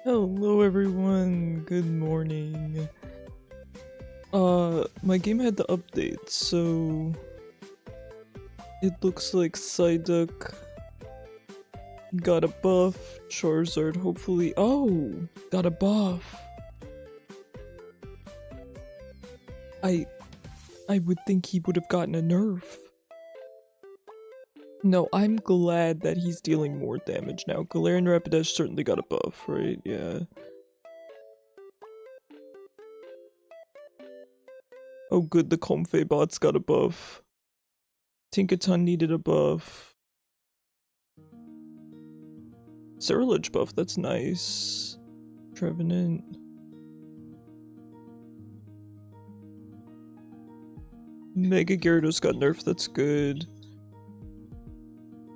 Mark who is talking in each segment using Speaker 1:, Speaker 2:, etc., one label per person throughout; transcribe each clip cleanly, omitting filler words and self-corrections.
Speaker 1: Hello everyone, good morning. My game had to update, so it looks like Psyduck got a buff, Charizard hopefully— oh! Got a buff! I would think he would have gotten a nerf. No, I'm glad that he's dealing more damage now. Galarian Rapidash certainly got a buff, right? Yeah. Oh good, the Comfey bot's got a buff. Tinkaton needed a buff. Ceruledge buff, that's nice. Trevenant. Mega Gyarados got nerfed, that's good.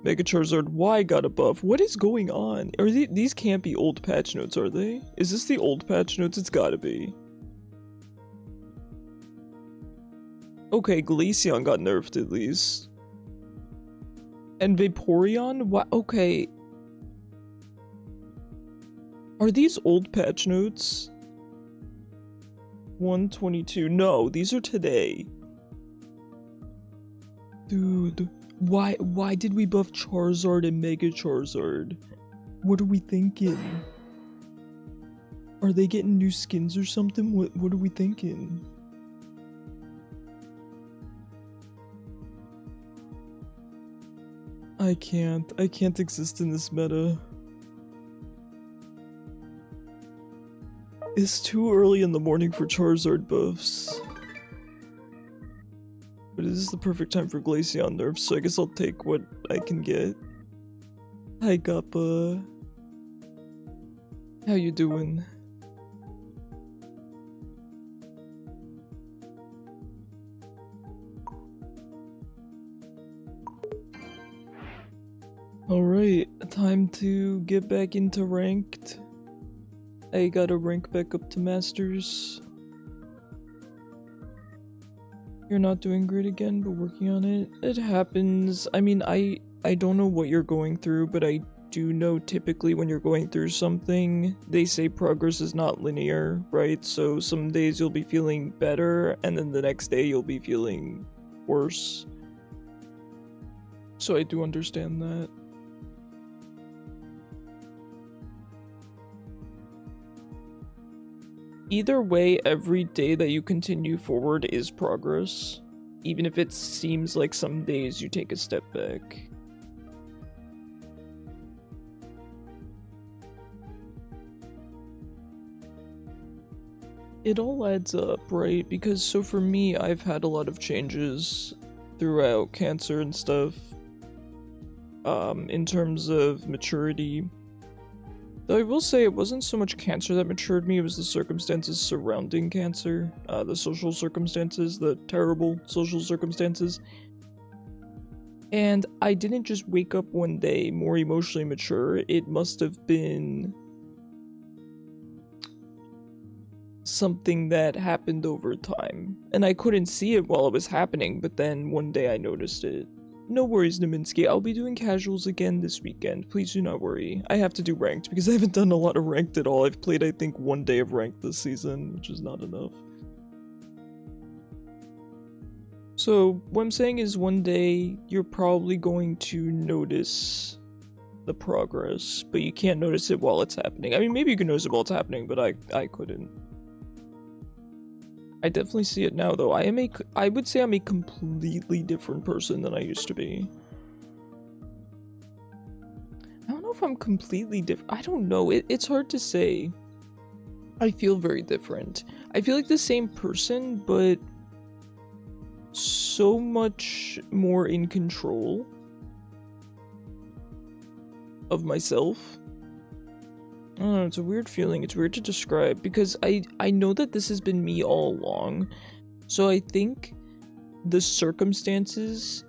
Speaker 1: Mega Charizard Y got a buff. What is going on? Are these can't be old patch notes, are they? Is this the old patch notes? It's gotta be. Okay, Glaceon got nerfed at least. And Vaporeon? What? Okay. Are these old patch notes? 122. No, these are today. Dude, why did we buff Charizard and Mega Charizard? What are we thinking? Are they getting new skins or something? What are we thinking? I can't exist in this meta. It's too early in the morning for Charizard buffs. But it is the perfect time for Glaceon nerfs, so I guess I'll take what I can get. Hi Gappa. How you doing? Alright, time to get back into ranked. I gotta rank back up to Masters. You're not doing great again, but working on it. It happens. I mean, I don't know what you're going through, but I do know typically when you're going through something, they say progress is not linear, right? So some days you'll be feeling better, and then the next day you'll be feeling worse. So I do understand that. Either way, every day that you continue forward is progress, even if it seems like some days you take a step back. It all adds up, right? Because so for me, I've had a lot of changes throughout cancer and stuff, in terms of maturity. Though I will say it wasn't so much cancer that matured me, it was the circumstances surrounding cancer. The social circumstances, the terrible social circumstances. And I didn't just wake up one day more emotionally mature, it must have been something that happened over time. And I couldn't see it while it was happening, but then one day I noticed it. No worries, Naminsky. I'll be doing casuals again this weekend. Please do not worry. I have to do ranked because I haven't done a lot of ranked at all. I've played, I think, one day of ranked this season, which is not enough. So, what I'm saying is one day you're probably going to notice the progress, but you can't notice it while it's happening. I mean, maybe you can notice it while it's happening, but I couldn't. I definitely see it now, though. I would say I'm a completely different person than I used to be. I don't know if I'm completely different. I don't know. It's hard to say. I feel very different. I feel like the same person, but so much more in control of myself. I don't know, it's a weird feeling. It's weird to describe because I know that this has been me all along. So I think the circumstances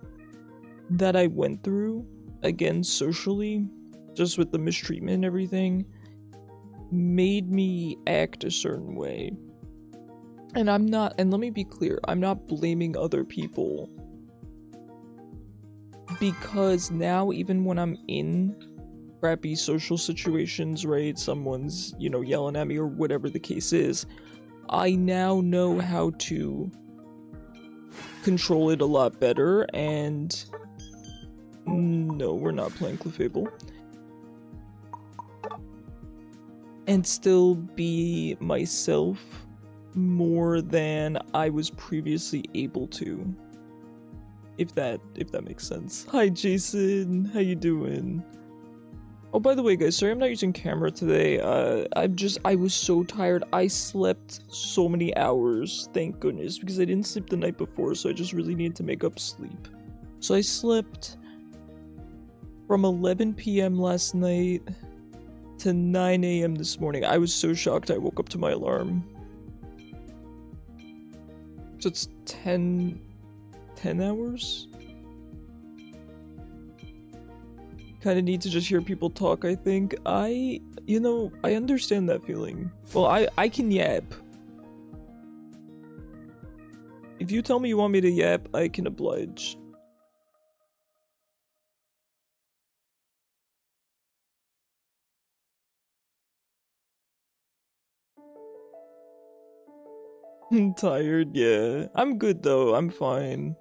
Speaker 1: that I went through, again, socially, just with the mistreatment and everything, made me act a certain way. And I'm not, and let me be clear, I'm not blaming other people. Because now, even when I'm in crappy social situations, right? Someone's, you know, yelling at me or whatever the case is. I now know how to control it a lot better, and no, we're not playing Clefable. And still be myself more than I was previously able to. If that makes sense. Hi Jason, how you doing? Oh, by the way guys, sorry I'm not using camera today. I was so tired. I slept so many hours, thank goodness, because I didn't sleep the night before, so I just really needed to make up sleep. So I slept from 11 p.m. last night to 9 a.m. this morning. I was so shocked I woke up to my alarm. So it's 10 hours? Kinda need to just hear people talk, I think. You know, I understand that feeling. Well, I can yap. If you tell me you want me to yap, I can oblige. I'm tired, yeah. I'm good though, I'm fine.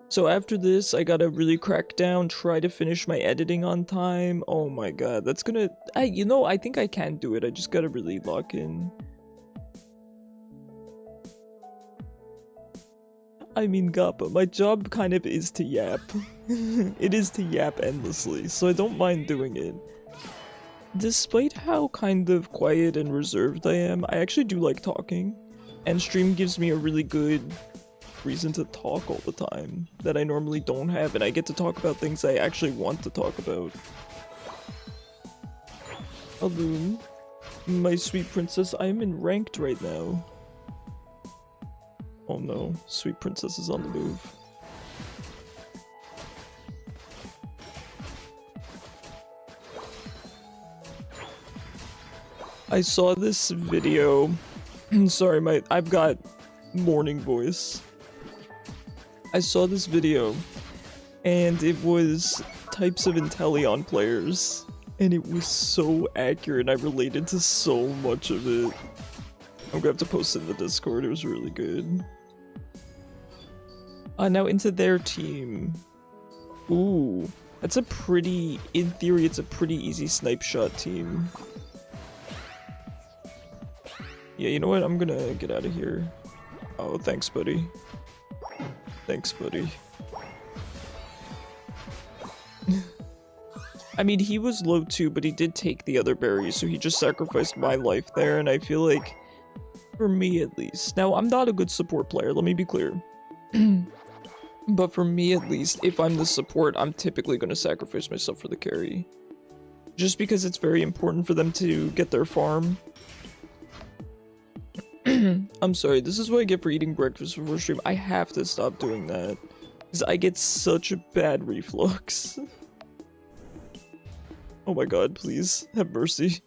Speaker 1: So after this, I gotta really crack down, try to finish my editing on time. Oh my god, that's gonna... you know, I think I can do it, I just gotta really lock in. I mean, Gappa, my job kind of is to yap. It is to yap endlessly, so I don't mind doing it. Despite how kind of quiet and reserved I am, I actually do like talking. And stream gives me a really good reason to talk all the time that I normally don't have, and I get to talk about things I actually want to talk about. Alun, my sweet princess, I am in ranked right now. Oh no, sweet princess is on the move. I saw this video. Sorry, I've got morning voice. I saw this video, and it was types of Inteleon players, and it was so accurate. I related to so much of it. I'm gonna have to post it in the Discord. It was really good. Now into their team. Ooh, that's a pretty, in theory, it's a pretty easy snipe shot team. Yeah, you know what? I'm gonna get out of here. Oh, thanks, buddy. Thanks, buddy. I mean, he was low too, but he did take the other berries, so he just sacrificed my life there, and I feel like, for me at least. Now, I'm not a good support player, let me be clear. But for me at least, if I'm the support, I'm typically gonna sacrifice myself for the carry. Just because it's very important for them to get their farm. I'm sorry, this is what I get for eating breakfast before stream. I have to stop doing that. Because I get such a bad reflux. Oh my god, please, have mercy.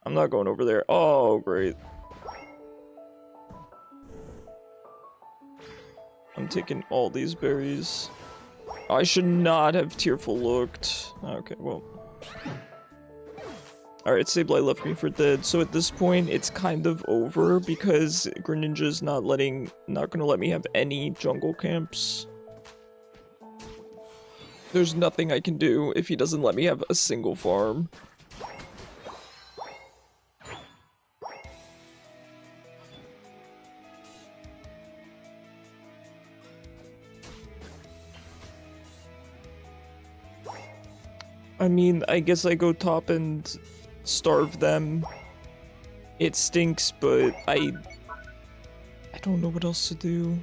Speaker 1: I'm not going over there. Oh, great. I'm taking all these berries. I should not have tearful looked. Okay, well. Alright, Sableye left me for dead, so at this point it's kind of over because Greninja's not gonna let me have any jungle camps. There's nothing I can do if he doesn't let me have a single farm. I mean, I guess I go top and starve them. It stinks, but I don't know what else to do.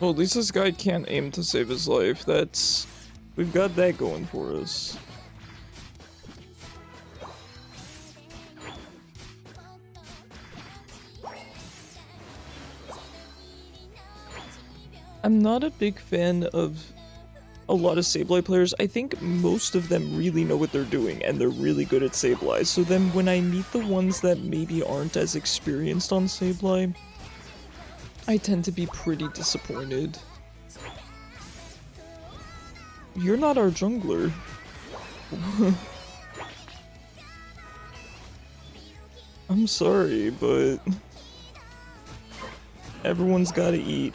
Speaker 1: Well, at least this guy can't aim to save his life. We've got that going for us. I'm not a big fan of a lot of Sableye players. I think most of them really know what they're doing and they're really good at Sableye. So then when I meet the ones that maybe aren't as experienced on Sableye, I tend to be pretty disappointed. You're not our jungler. I'm sorry, but everyone's gotta eat.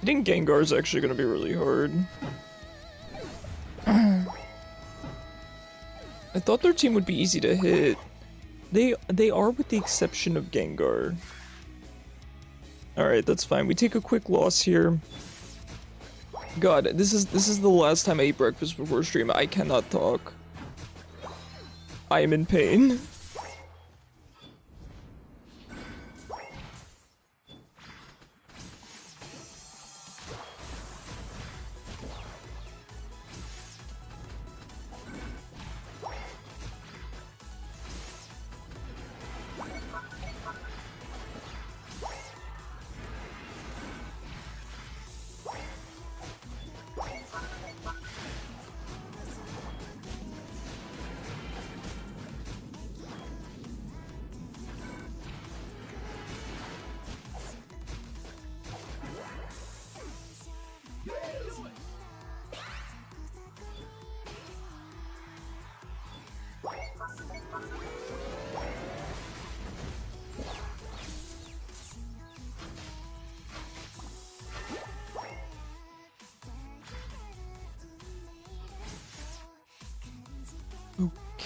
Speaker 1: I think Gengar is actually gonna be really hard. I thought their team would be easy to hit. They are, with the exception of Gengar. Alright, that's fine. We take a quick loss here. God, this is the last time I eat breakfast before stream. I cannot talk. I am in pain.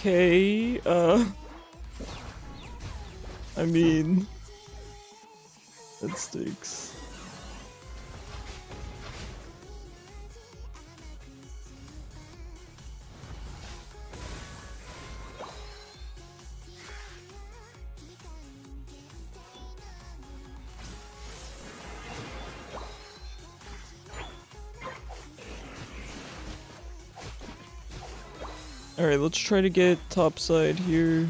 Speaker 1: Okay, I mean, that stinks. Alright, let's try to get topside here.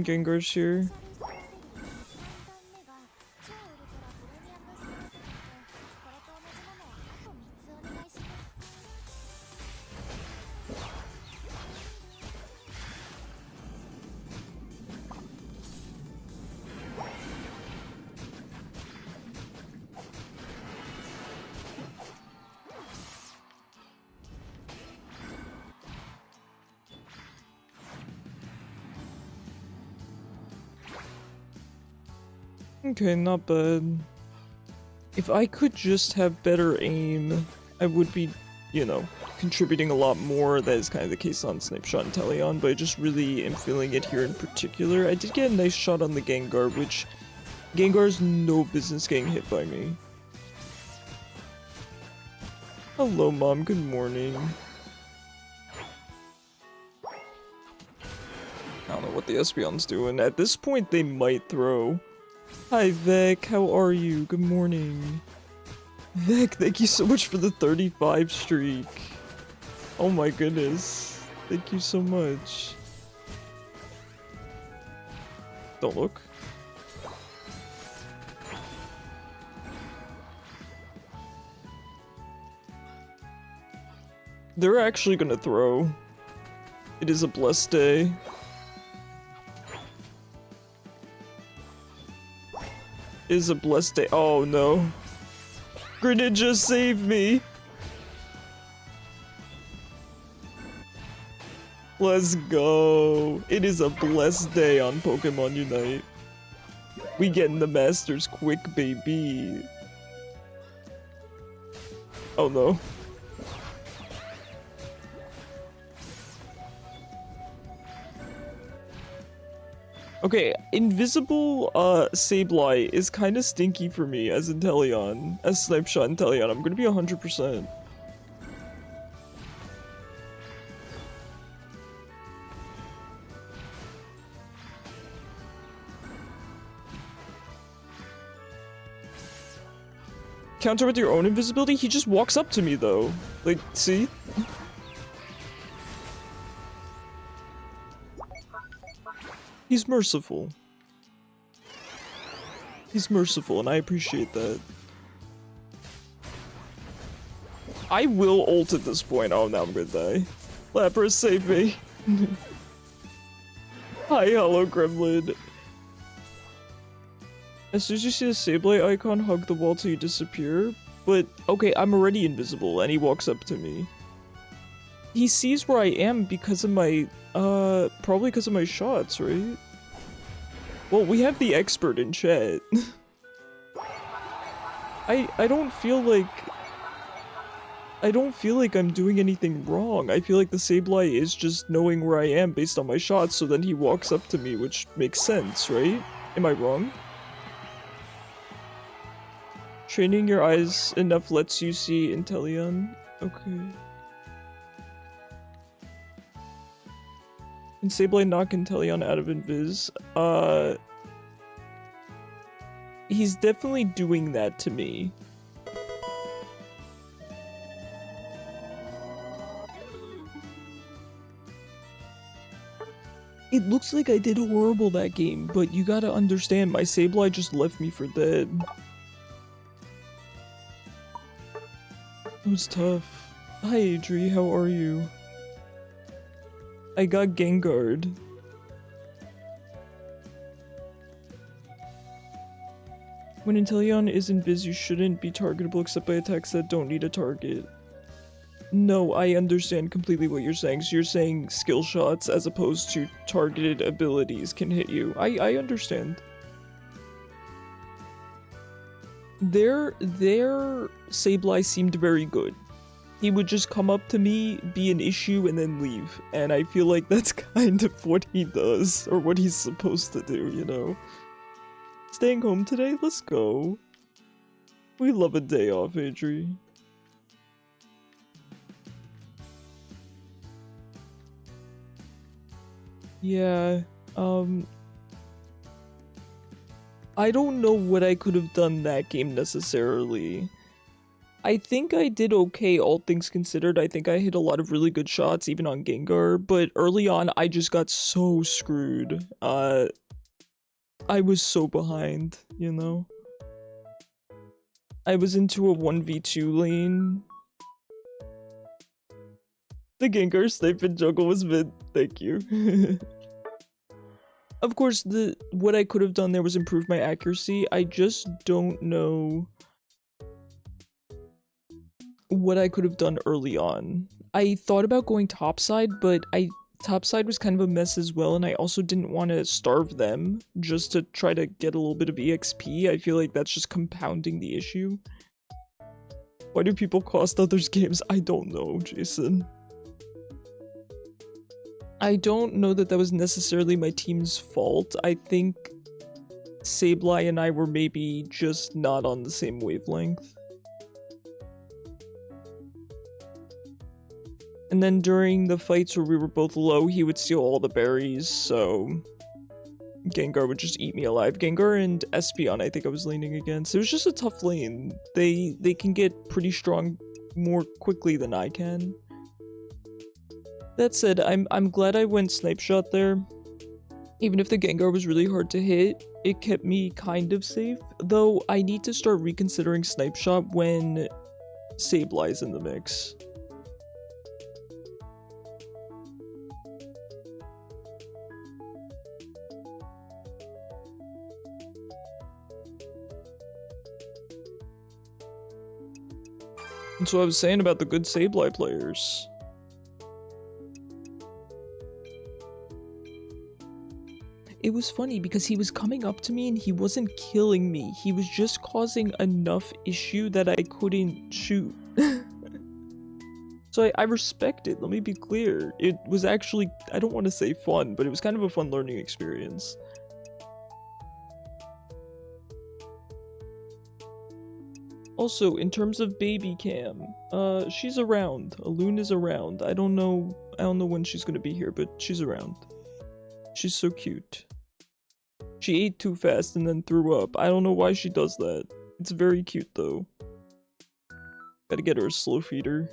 Speaker 1: Gengar's here. Okay, not bad. If I could just have better aim, I would be, you know, contributing a lot more. That is kind of the case on Snapeshot and Teleon, but I just really am feeling it here in particular. I did get a nice shot on the Gengar, which Gengar's no business getting hit by me. Hello, Mom. Good morning. I don't know what the Espeon's doing. At this point, they might throw. Hi, Vec. How are you? Good morning. Vec, thank you so much for the 35 streak. Oh my goodness. Thank you so much. Don't look. They're actually gonna throw. It is a blessed day. Is a blessed day. Oh no. Greninja, save me! Let's go. It is a blessed day on Pokemon Unite. We getting the Masters quick, baby. Oh no. Okay, invisible Sableye is kind of stinky for me as Inteleon, as Snipeshot Inteleon. I'm gonna be 100%. Counter with your own invisibility? He just walks up to me though. Like, see? He's merciful. He's merciful, and I appreciate that. I will ult at this point. Oh, now I'm gonna die. Lapras, save me. Hi, Hollow Gremlin. As soon as you see the Sableye icon, hug the wall till you disappear. But, okay, I'm already invisible, and he walks up to me. He sees where I am because of my, probably because of my shots, right? Well, we have the expert in chat. I don't feel like I'm doing anything wrong. I feel like the Sableye is just knowing where I am based on my shots, so then he walks up to me, which makes sense, right? Am I wrong? Training your eyes enough lets you see Inteleon. Okay. Can Sableye knock Inteleon out of Invis? He's definitely doing that to me. It looks like I did horrible that game, but you gotta understand, my Sableye just left me for dead. It was tough. Hi Adri, how are you? I got Gengared. When Inteleon is invis, you shouldn't be targetable except by attacks that don't need a target. No, I understand completely what you're saying. So you're saying skill shots as opposed to targeted abilities can hit you. I understand. Their Sableye seemed very good. He would just come up to me, be an issue, and then leave. And I feel like that's kind of what he does, or what he's supposed to do, you know? Staying home today? Let's go. We love a day off, Adri. Yeah, I don't know what I could have done that game necessarily. I think I did okay, all things considered. I think I hit a lot of really good shots, even on Gengar, but early on, I just got so screwed. I was so behind, you know? I was into a 1v2 lane. The Gengar snipe and juggle was mid. Thank you. Of course, what I could have done there was improve my accuracy. I just don't know what I could have done early on. I thought about going topside, but topside was kind of a mess as well, and I also didn't want to starve them just to try to get a little bit of EXP. I feel like that's just compounding the issue. Why do people cost others games? I don't know, Jason. I don't know that that was necessarily my team's fault. I think Sableye and I were maybe just not on the same wavelength. And then during the fights where we were both low, he would steal all the berries, so Gengar would just eat me alive. Gengar and Espeon, I think I was leaning against. It was just a tough lane. They can get pretty strong more quickly than I can. That said, I'm glad I went Snipe Shot there. Even if the Gengar was really hard to hit, it kept me kind of safe. Though I need to start reconsidering Snipe Shot when Sableye's in the mix. That's what I was saying about the good Sableye players. It was funny because he was coming up to me and he wasn't killing me. He was just causing enough issue that I couldn't shoot. So I respect it, let me be clear. It was actually, I don't want to say fun, but it was kind of a fun learning experience. Also, in terms of baby cam, she's around. Alun is around. I don't know when she's gonna be here, but she's around. She's so cute. She ate too fast and then threw up. I don't know why she does that. It's very cute though. Gotta get her a slow feeder.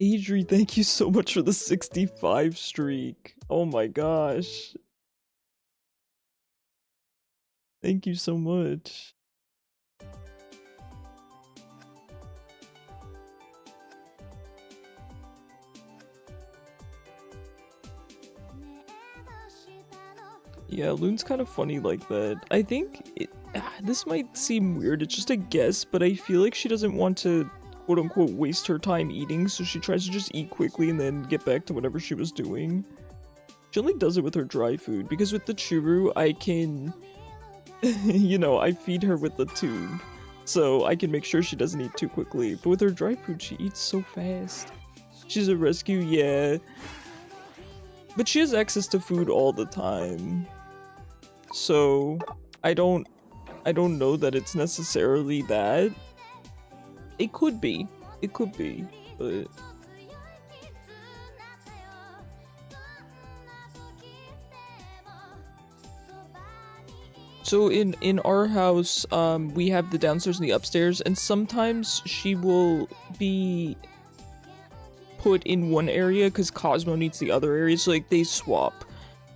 Speaker 1: Adri, thank you so much for the 65 streak. Oh my gosh. Thank you so much. Yeah, Loon's kind of funny like that. I think this might seem weird, it's just a guess, but I feel like she doesn't want to quote-unquote waste her time eating, so she tries to just eat quickly and then get back to whatever she was doing. She only does it with her dry food, because with the churu, I can, you know, I feed her with the tube, so I can make sure she doesn't eat too quickly. But with her dry food, she eats so fast. She's a rescue, yeah. But she has access to food all the time. So, I don't know that it's necessarily that. It could be, but... So in our house, we have the downstairs and the upstairs, and sometimes she will be put in one area because Cosmo needs the other area, so like they swap.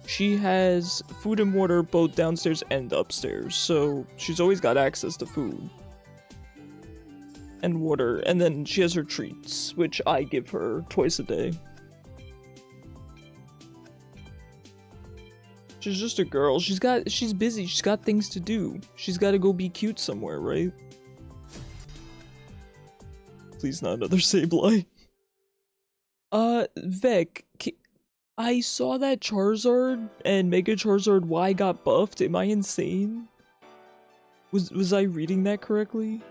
Speaker 1: She has food and water both downstairs and upstairs, so she's always got access to food and water, and then she has her treats, which I give her twice a day. She's just a girl. She's busy. She's got things to do. She's got to go be cute somewhere, right? Please not another Sableye. Vec, I saw that Charizard and Mega Charizard Y got buffed. Am I insane? Was I reading that correctly?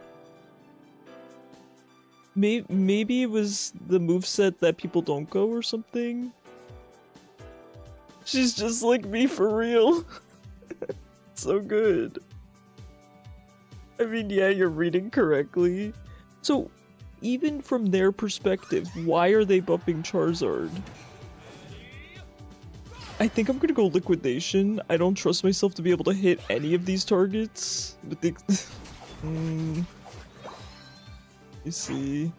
Speaker 1: Maybe it was the moveset that people don't go or something? She's just like me for real. So good. I mean, yeah, you're reading correctly. So, even from their perspective, why are they buffing Charizard? I think I'm gonna go Liquidation. I don't trust myself to be able to hit any of these targets. With the you see.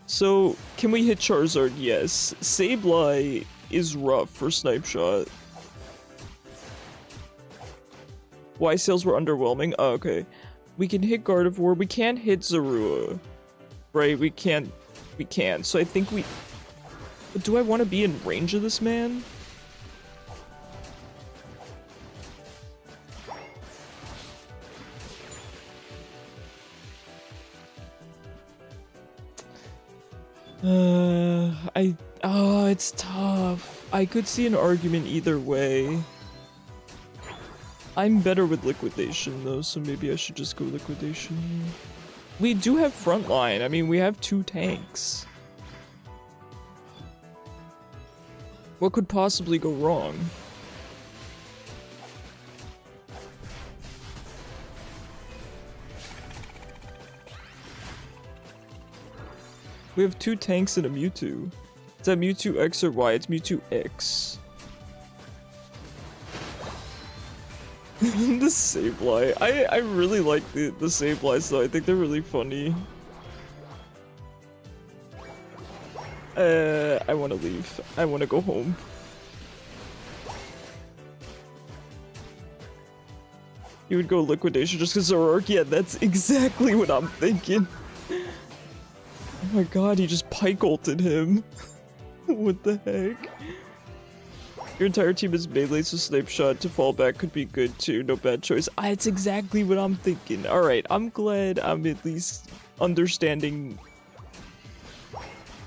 Speaker 1: So, can we hit Charizard? Yes. Sableye is rough for Snipe Shot. Why sales were underwhelming? Oh, okay. We can hit Gardevoir. We can't hit Zorua. Right? We can't. So I think we... But do I want to be in range of this man? Oh, it's tough. I could see an argument either way. I'm better with Liquidation though, so maybe I should just go Liquidation here. We do have Frontline. I mean, we have 2 tanks. What could possibly go wrong? We have 2 tanks and a Mewtwo. Is that Mewtwo X or Y? It's Mewtwo X. The Sableye. I really like the Sableyes though. I think they're really funny. I want to leave. I want to go home. You would go Liquidation just because Zoroark? Yeah, that's exactly what I'm thinking. Oh my god, he just pike ulted him. What the heck? Your entire team is melee, so Snipe Shot to fall back could be good too. No bad choice. It's exactly what I'm thinking. Alright, I'm glad I'm at least understanding,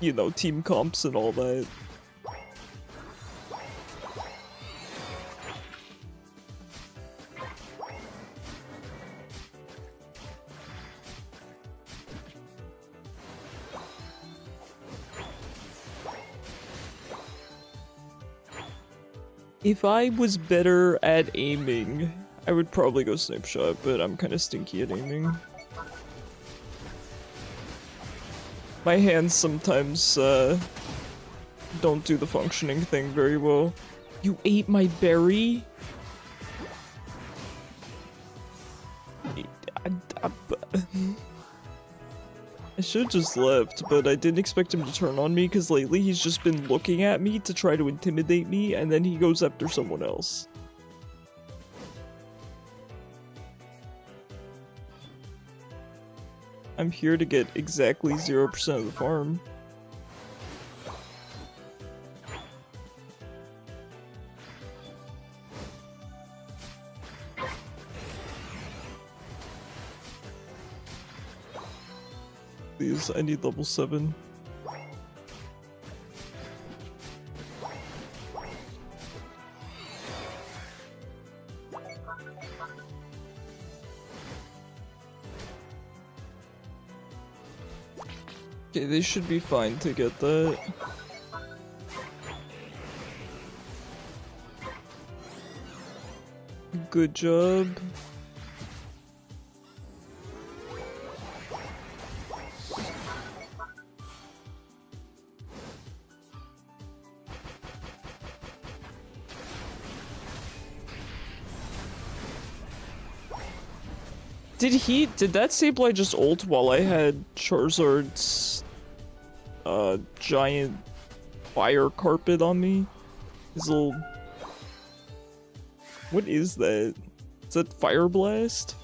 Speaker 1: you know, team comps and all that. If I was better at aiming, I would probably go snipe shot, but I'm kind of stinky at aiming. My hands sometimes don't do the functioning thing very well. You ate my berry? I should have just left, but I didn't expect him to turn on me because lately he's just been looking at me to try to intimidate me, and then he goes after someone else. I'm here to get exactly 0% of the farm. Please, I need level 7. Okay, they should be fine to get that. Good job. Did that Sableye just ult while I had Charizard's giant fire carpet on me? His little... What is that? Is that Fire Blast?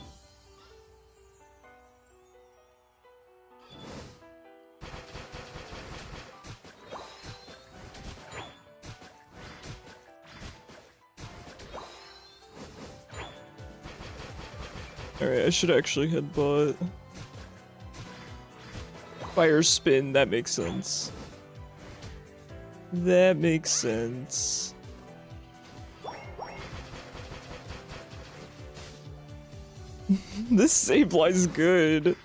Speaker 1: Alright, I should actually headbutt. Fire spin, that makes sense. That makes sense. This Sableye's good.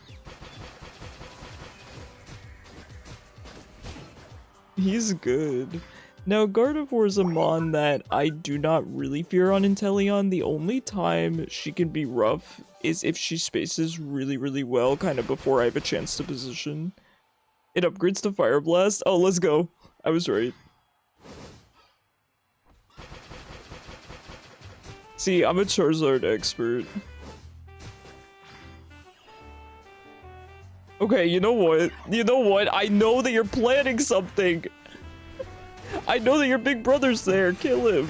Speaker 1: He's good. Now, Gardevoir is a mon that I do not really fear on Inteleon. The only time she can be rough is if she spaces really, really well, kind of before I have a chance to position. It upgrades to Fire Blast. Oh, let's go. I was right. See, I'm a Charizard expert. Okay, you know what? You know what? I know that you're planning something. I know that your big brother's there. Kill him.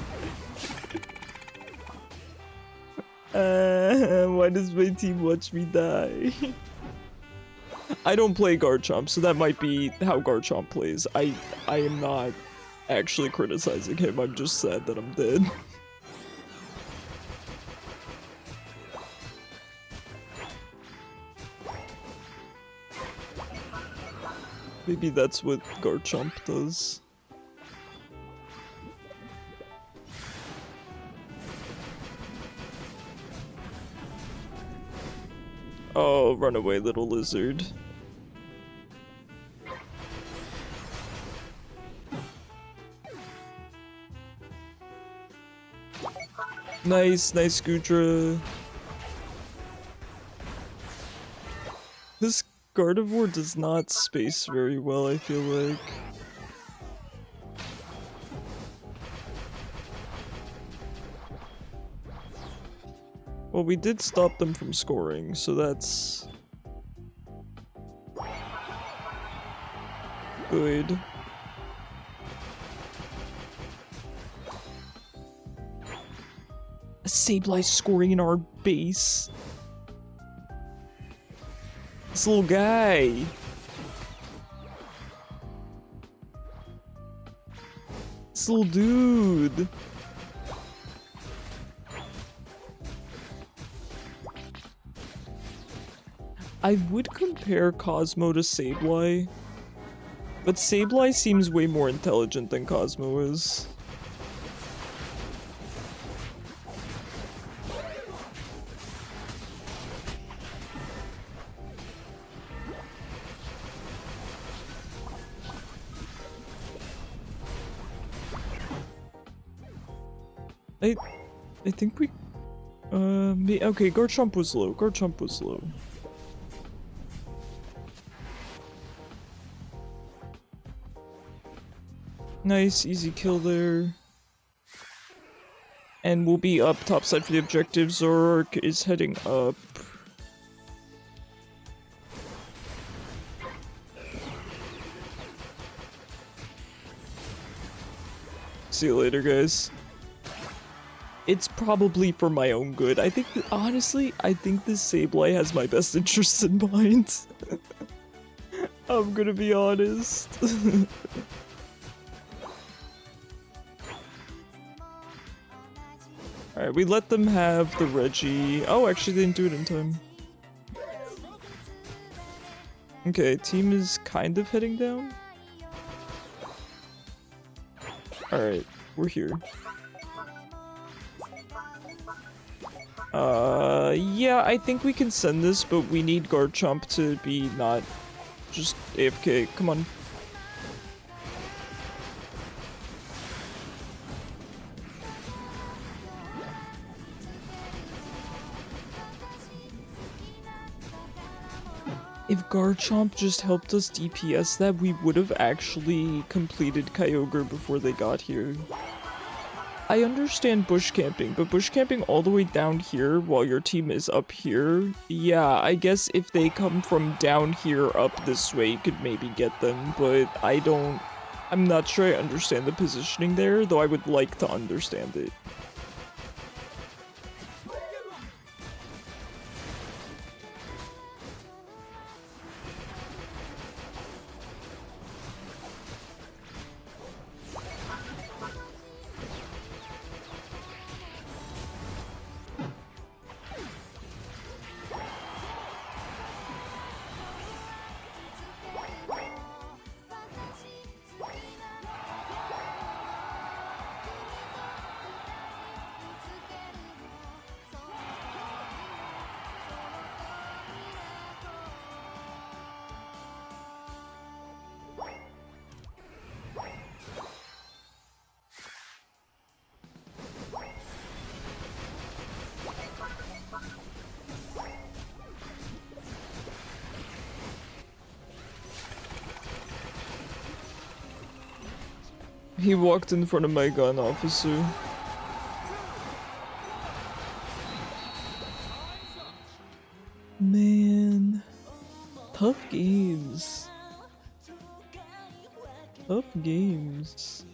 Speaker 1: Why does my team watch me die? I don't play Garchomp, so that might be how Garchomp plays. I am not actually criticizing him. I'm just sad that I'm dead. Maybe that's what Garchomp does. Oh, run away, little lizard. Nice, nice Goodra. This Gardevoir does not space very well, I feel like. Well, we did stop them from scoring, so that's good. A Sableye scoring in our base. This little guy. This little dude. I would compare Cosmo to Sableye, but Sableye seems way more intelligent than Cosmo is. I think we Okay, Garchomp was low. Garchomp was low. Nice, easy kill there. And we'll be up topside for the objective. Zoroark is heading up. See you later, guys. It's probably for my own good. I think, honestly, I think this Sableye has my best interests in mind. I'm gonna be honest. Alright, we let them have the Reggie. Oh, actually, they didn't do it in time. Okay, team is kind of heading down. Alright, we're here. Yeah, I think we can send this, but we need Garchomp to be not just AFK. Come on. If Garchomp just helped us DPS that, we would have actually completed Kyogre before they got here. I understand bush camping, but bush camping all the way down here while your team is up here, yeah, I guess if they come from down here up this way, you could maybe get them, but I'm not sure I understand the positioning there, though I would like to understand it. He walked in front of my gun, officer. Man. Tough games. Tough games.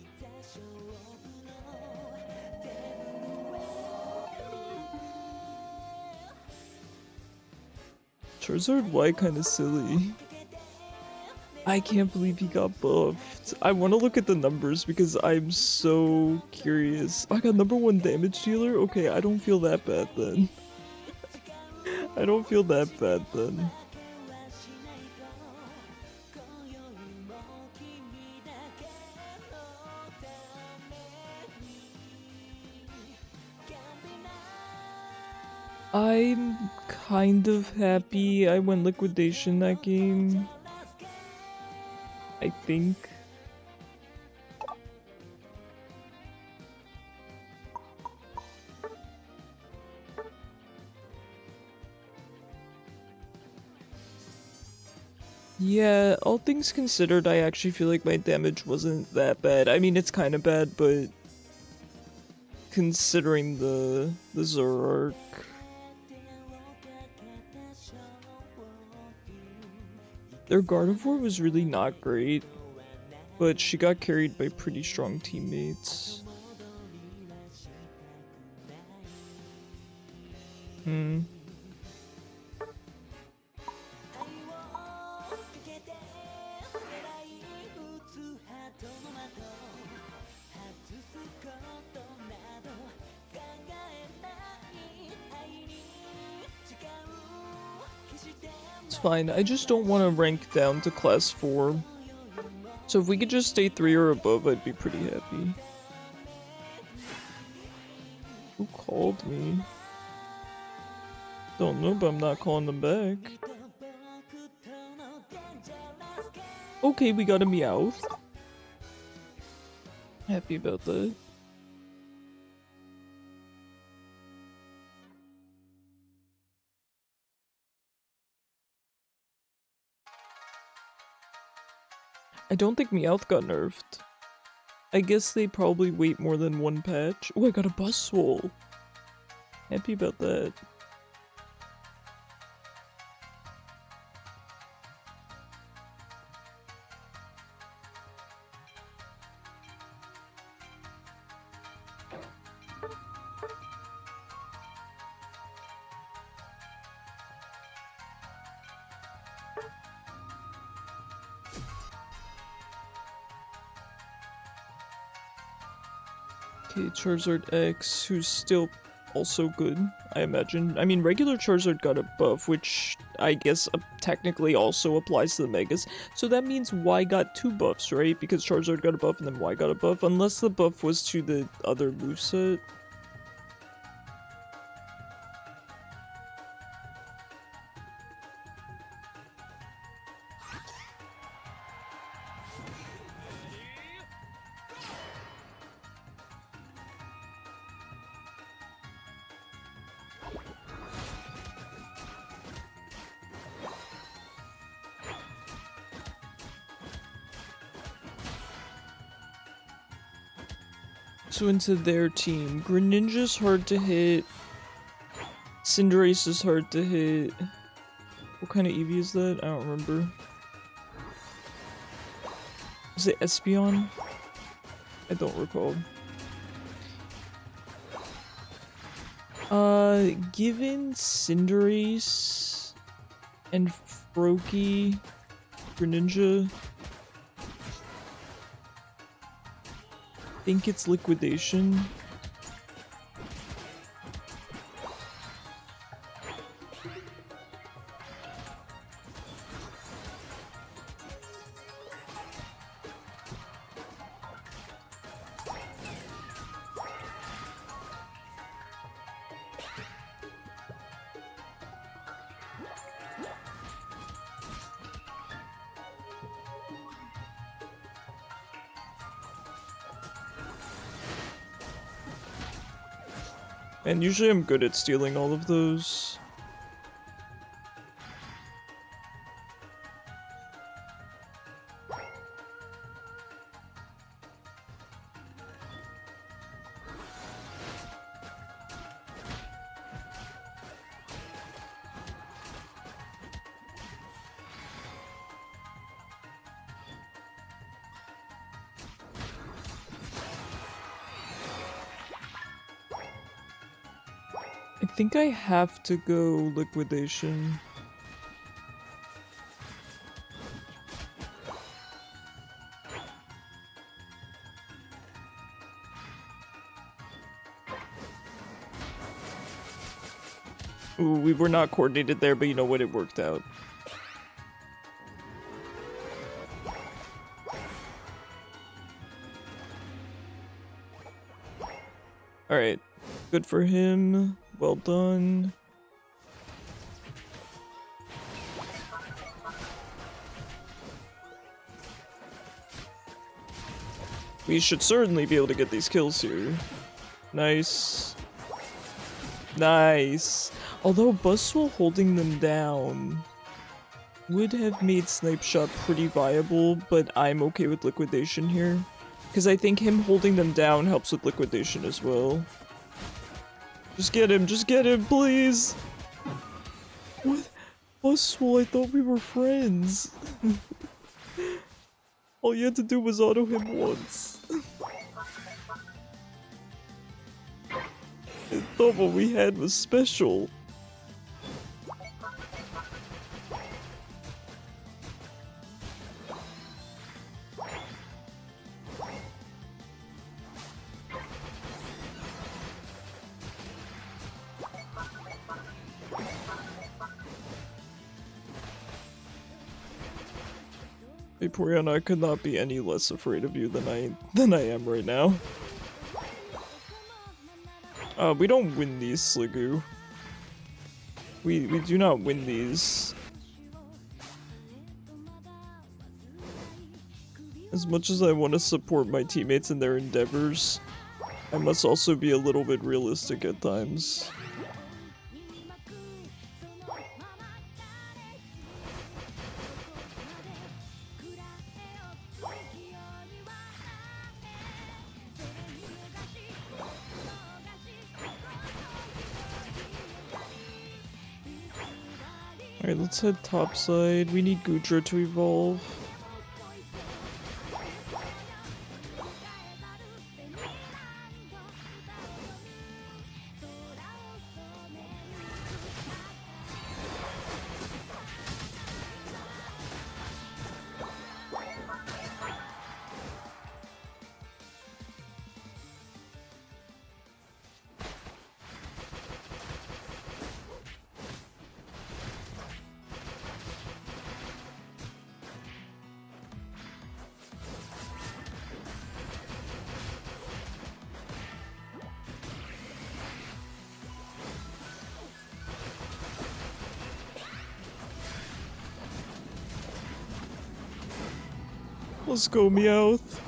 Speaker 1: Charizard Y kinda silly. I can't believe he got buffed. I want to look at the numbers because I'm so curious. I got #1 damage dealer? Okay, I don't feel that bad then. I don't feel that bad then. I'm kind of happy I went liquidation that game. I think. Yeah, all things considered, I actually feel like my damage wasn't that bad. I mean, it's kind of bad, but considering the Zoroark. Their Gardevoir was really not great, but she got carried by pretty strong teammates. It's fine, I just don't want to rank down to class 4. So if we could just stay 3 or above, I'd be pretty happy. Who called me? Don't know, but I'm not calling them back. Okay, we got a Meowth. Happy about that. I don't think Meowth got nerfed. I guess they probably wait more than one patch. Oh, I got a Buzzwole. Happy about that. Okay, Charizard X, who's still also good, I imagine. I mean, regular Charizard got a buff, which I guess technically also applies to the Megas. So that means Y got 2 buffs, right? Because Charizard got a buff and then Y got a buff, unless the buff was to the other moveset. So into their team. Greninja's hard to hit. Cinderace is hard to hit. What kind of Eevee is that? I don't remember. Is it Espeon? I don't recall. Given Cinderace and Froakie, Greninja, I think it's Liquidation. And usually I'm good at stealing all of those. I think I have to go Liquidation. Ooh, we were not coordinated there, but you know what? It worked out. Alright. Good for him. Well done. We should certainly be able to get these kills here. Nice. Nice. Although Buzzwole holding them down would have made Snipe Shot pretty viable, but I'm okay with Liquidation here. Because I think him holding them down helps with Liquidation as well. Just get him, please! What? Buzzwole, I thought we were friends. All you had to do was auto him once. I thought what we had was special. Hey Poriana, I could not be any less afraid of you than I am right now. We don't win these, Sliggoo. We do not win these. As much as I want to support my teammates in their endeavors, I must also be a little bit realistic at times. Alright, let's head topside. We need Gudra to evolve. Let's go, Meowth.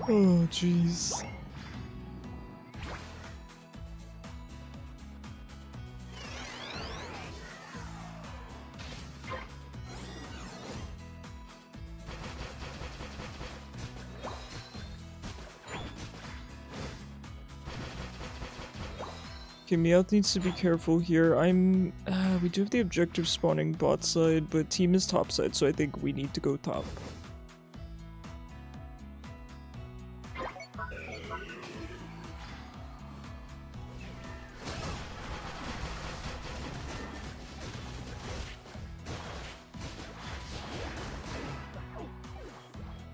Speaker 1: Oh, jeez. Okay, Meowth needs to be careful here. We do have the objective spawning bot side, but team is top side, so I think we need to go top.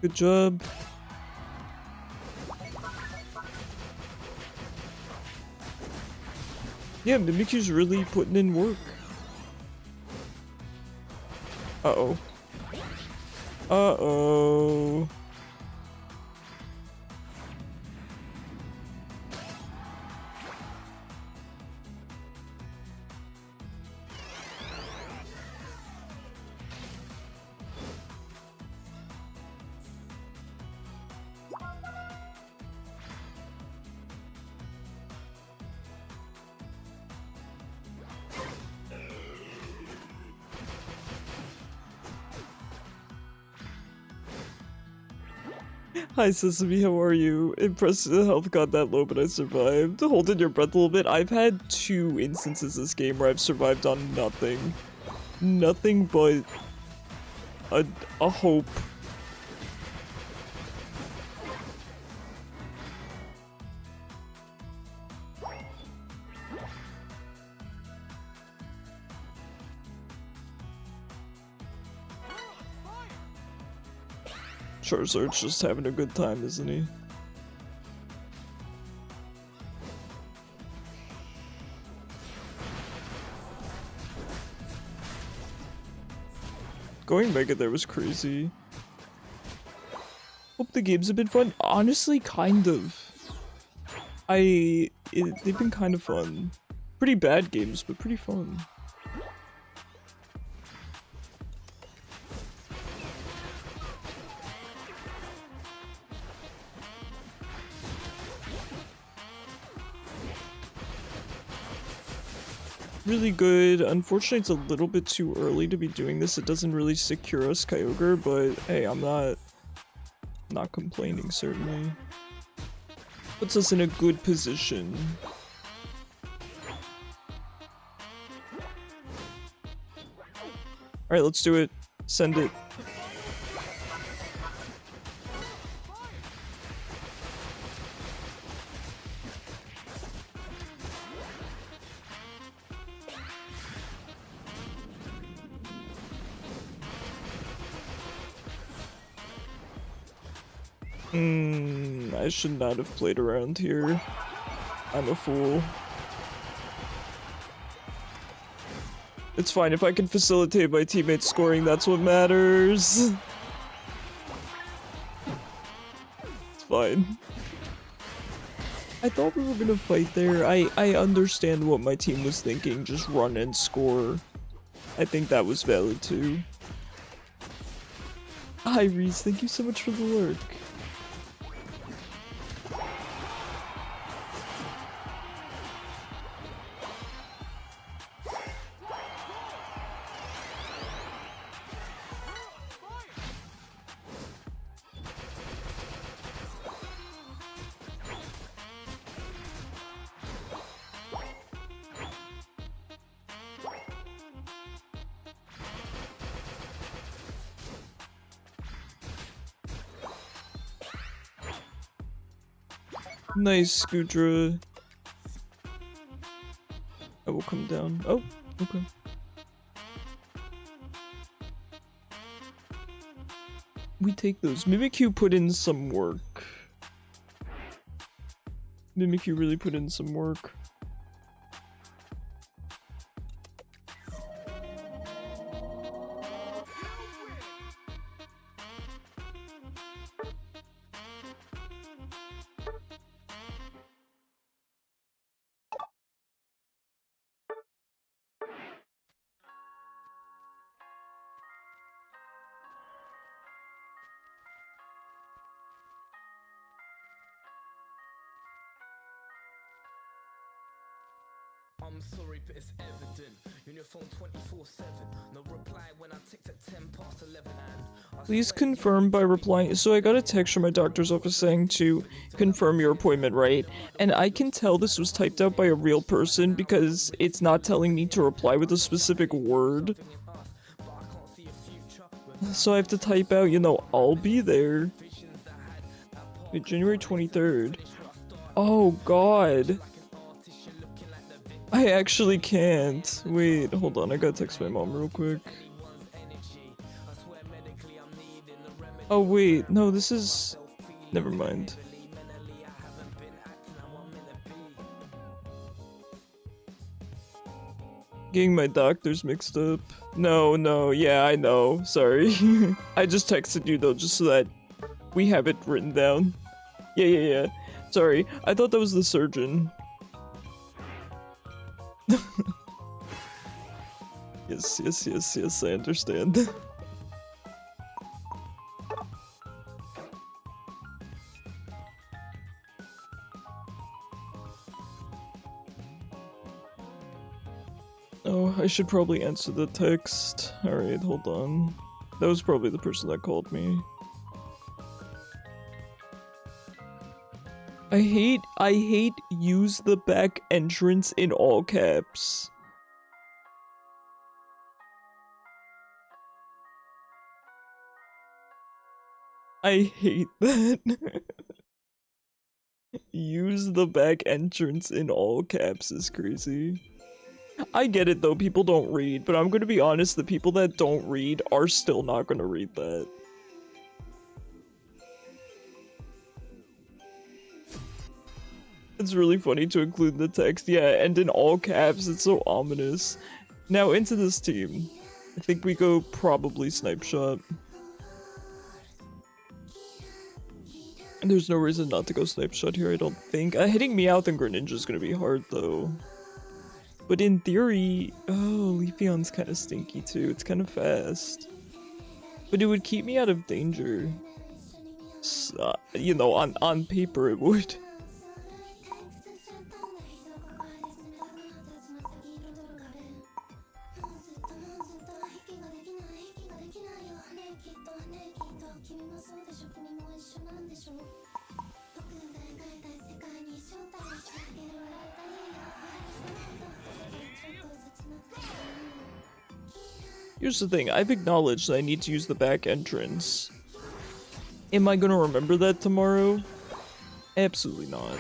Speaker 1: Good job. Yeah, Mimikyu's really putting in work. Uh-oh. Uh-oh. Hi Sesame, how are you? Impressed the health got that low, but I survived. Hold in your breath a little bit. I've had 2 instances this game where I've survived on nothing. Nothing but a hope. Charizard's just having a good time, isn't he? Going Mega there was crazy. Hope the games have been fun. Honestly, kind of. They've been kind of fun. Pretty bad games, but pretty fun. Really good. Unfortunately, it's a little bit too early to be doing this. It doesn't really secure us Kyogre, but hey, I'm not complaining, certainly. Puts us in a good position. Alright, let's do it. Send it. I should not have played around here. I'm a fool. It's fine, if I can facilitate my teammates scoring, that's what matters. It's fine. I thought we were gonna fight there. I understand what my team was thinking, just run and score. I think that was valid too. Hi Reese, thank you so much for the lurk. Nice, Scudra. I will come down. Oh, okay. We take those. Mimikyu put in some work. Mimikyu really put in some work.
Speaker 2: I'm sorry, but it's evident. You're on your phone 24/7. No reply when I text at 10 past 11. And
Speaker 1: Please confirm by replying. So I got a text from my doctor's office saying to confirm your appointment, right? And I can tell this was typed out by a real person because it's not telling me to reply with a specific word. So I have to type out, you know, I'll be there. Wait, January 23rd. Oh god. I actually can't. Wait, hold on, I gotta text my mom real quick. Oh wait, no, this is... Never mind. Getting my doctors mixed up. No, yeah, I know. Sorry. I just texted you though, just so that we have it written down. Yeah. Sorry, I thought that was the surgeon. Yes, I understand. Oh, I should probably answer the text. Alright, hold on. That was probably the person that called me. I hate use the back entrance in all caps. I hate that. Use the back entrance in all caps is crazy. I get it though, people don't read, but I'm gonna be honest, the people that don't read are still not gonna read that. It's really funny to include the text, yeah, and in all caps, it's so ominous. Now into this team. I think we go probably snipe shot. And there's no reason not to go snipe shot here, I don't think. Hitting Meowth and Greninja is gonna be hard though. But in theory, oh, Leafeon's kind of stinky too. It's kind of fast. But it would keep me out of danger. You know, on paper it would. Here's the thing, I've acknowledged that I need to use the back entrance. Am I gonna remember that tomorrow? Absolutely not.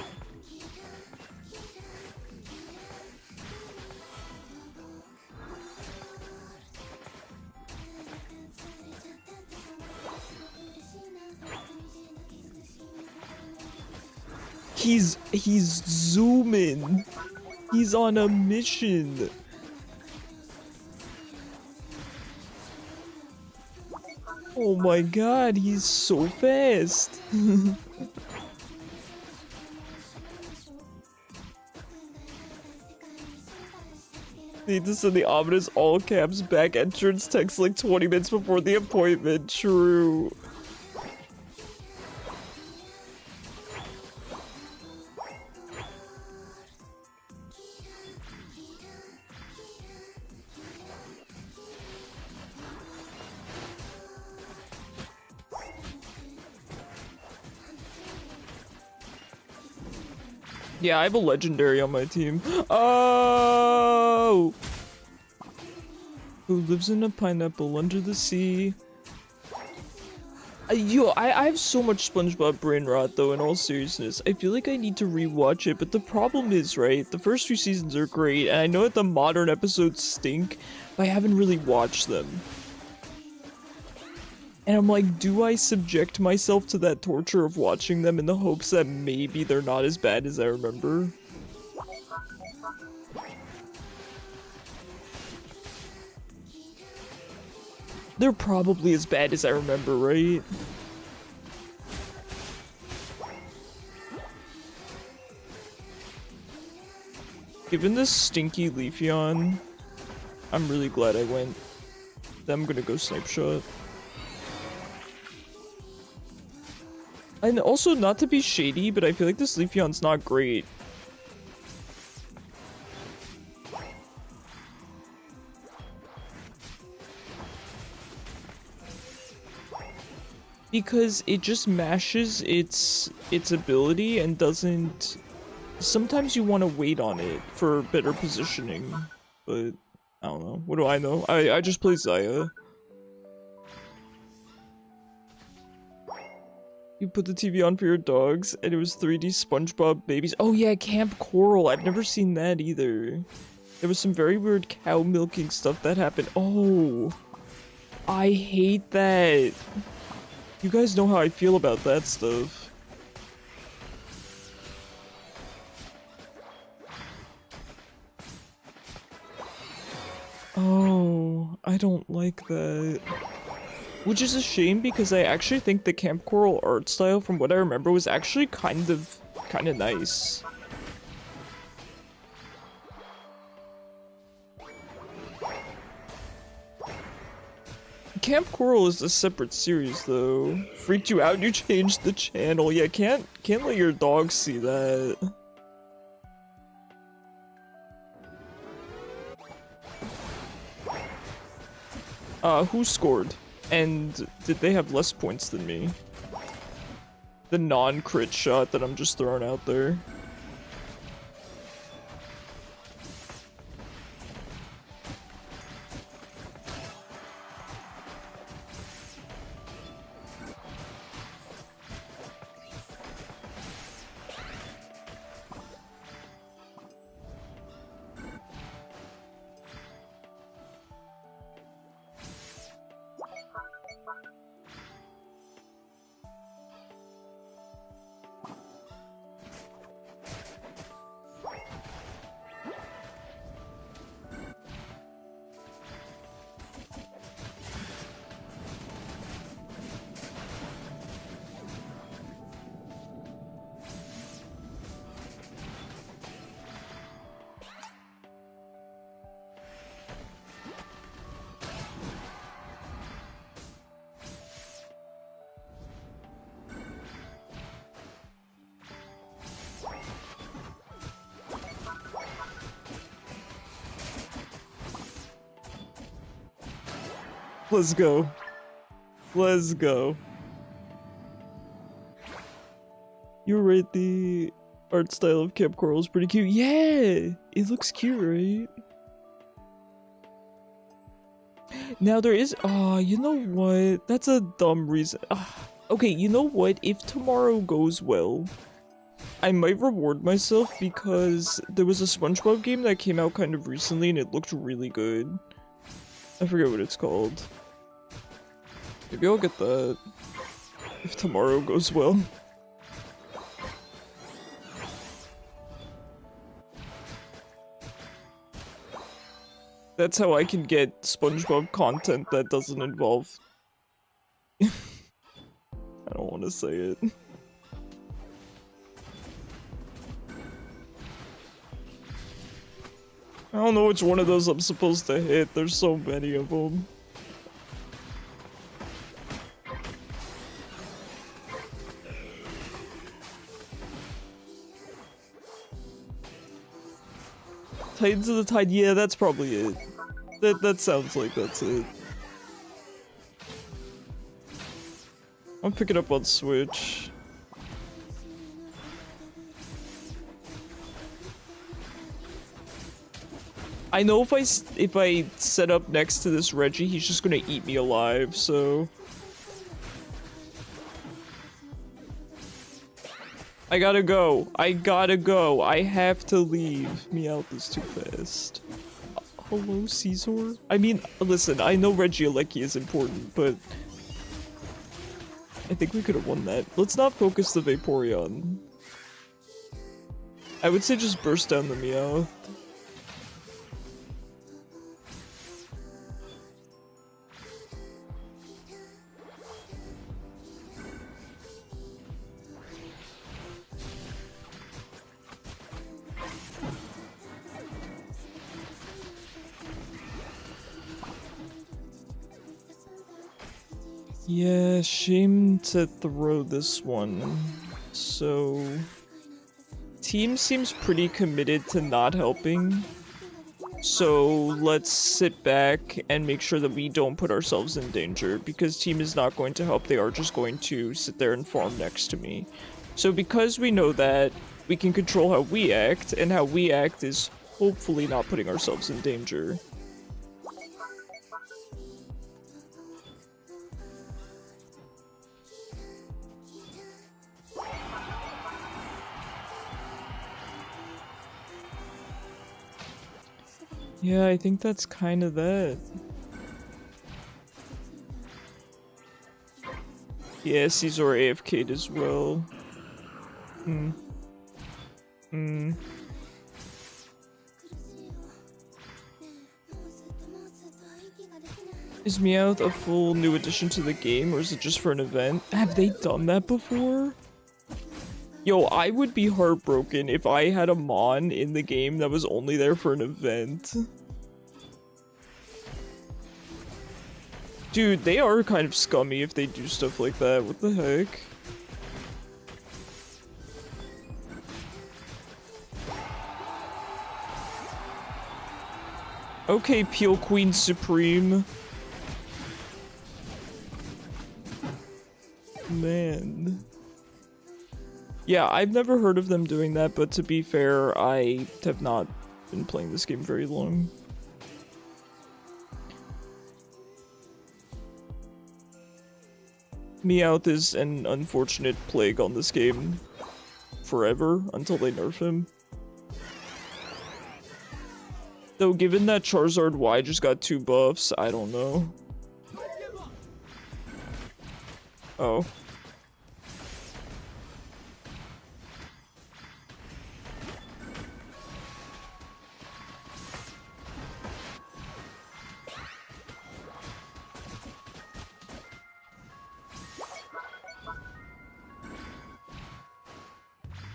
Speaker 1: He's zooming. He's on a mission. Oh my god, he's so fast. Need to send the ominous all caps back entrance text like 20 minutes before the appointment. True. Yeah, I have a legendary on my team. Oh! Who lives in a pineapple under the sea? I have so much SpongeBob brain rot though, in all seriousness. I feel like I need to rewatch it, but the problem is, right, the first few seasons are great, and I know that the modern episodes stink, but I haven't really watched them. And I'm like, do I subject myself to that torture of watching them in the hopes that maybe they're not as bad as I remember? They're probably as bad as I remember, right? Given this stinky Leafeon, I'm really glad I went. Then I'm gonna go Snipe Shot. And also, not to be shady, but I feel like this Leafeon's not great. Because it just mashes its ability and doesn't... Sometimes you want to wait on it for better positioning, but I don't know. What do I know? I just play Zaya. You put the TV on for your dogs, and it was 3D SpongeBob babies. Oh yeah, Camp Coral. I've never seen that either. There was some very weird cow milking stuff that happened. Oh, I hate that. You guys know how I feel about that stuff. Oh, I don't like that. Which is a shame because I actually think the Camp Coral art style, from what I remember, was actually kind of nice. Camp Coral is a separate series though. Freaked you out? You changed the channel. Yeah, can't let your dog see that. Who scored? And did they have less points than me? The non-crit shot that I'm just throwing out there. Let's go. Let's go. You're right, the art style of Camp Coral is pretty cute. Yeah! It looks cute, right? Now there is... Oh, you know what? That's a dumb reason. Okay, you know what? If tomorrow goes well, I might reward myself because there was a SpongeBob game that came out kind of recently and it looked really good. I forget what it's called. Maybe I'll get that if tomorrow goes well. That's how I can get SpongeBob content that doesn't involve... I don't want to say it. I don't know which one of those I'm supposed to hit. There's so many of them. Titans of the Tide, yeah, that's probably it. That sounds like that's it. I'll pick it up on Switch. I know if I set up next to this Reggie, he's just gonna eat me alive, so... I gotta go. I gotta go. I have to leave. Meowth is too fast. Hello, Caesar? I mean, listen, I know Regieleki is important, but I think we could have won that. Let's not focus the Vaporeon. I would say just burst down the Meowth. Yeah, shame to throw this one. So... Team seems pretty committed to not helping. So let's sit back and make sure that we don't put ourselves in danger, because team is not going to help. They are just going to sit there and farm next to me. So because we know that, we can control how we act, and how we act is hopefully not putting ourselves in danger. Yeah, I think that's kind of that. Yeah, Caesar AFK'd as well. Is Meowth a full new addition to the game, or is it just for an event? Have they done that before? Yo, I would be heartbroken if I had a Mon in the game that was only there for an event. Dude, they are kind of scummy if they do stuff like that. What the heck? Okay, Peel Queen Supreme. Man. Yeah, I've never heard of them doing that, but to be fair, I have not been playing this game very long. Meowth is an unfortunate plague on this game forever until they nerf him. Though given that Charizard Y just got 2 buffs, I don't know. Oh.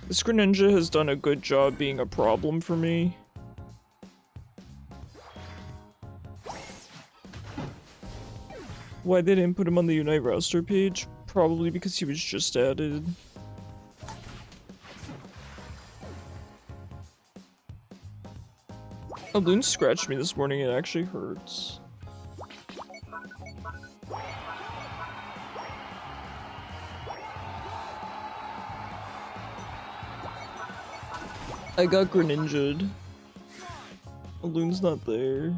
Speaker 1: This Greninja has done a good job being a problem for me. Why they didn't put him on the Unite roster page? Probably because he was just added. A loon scratched me this morning, it actually hurts. I got Greninja'd. A loon's not there.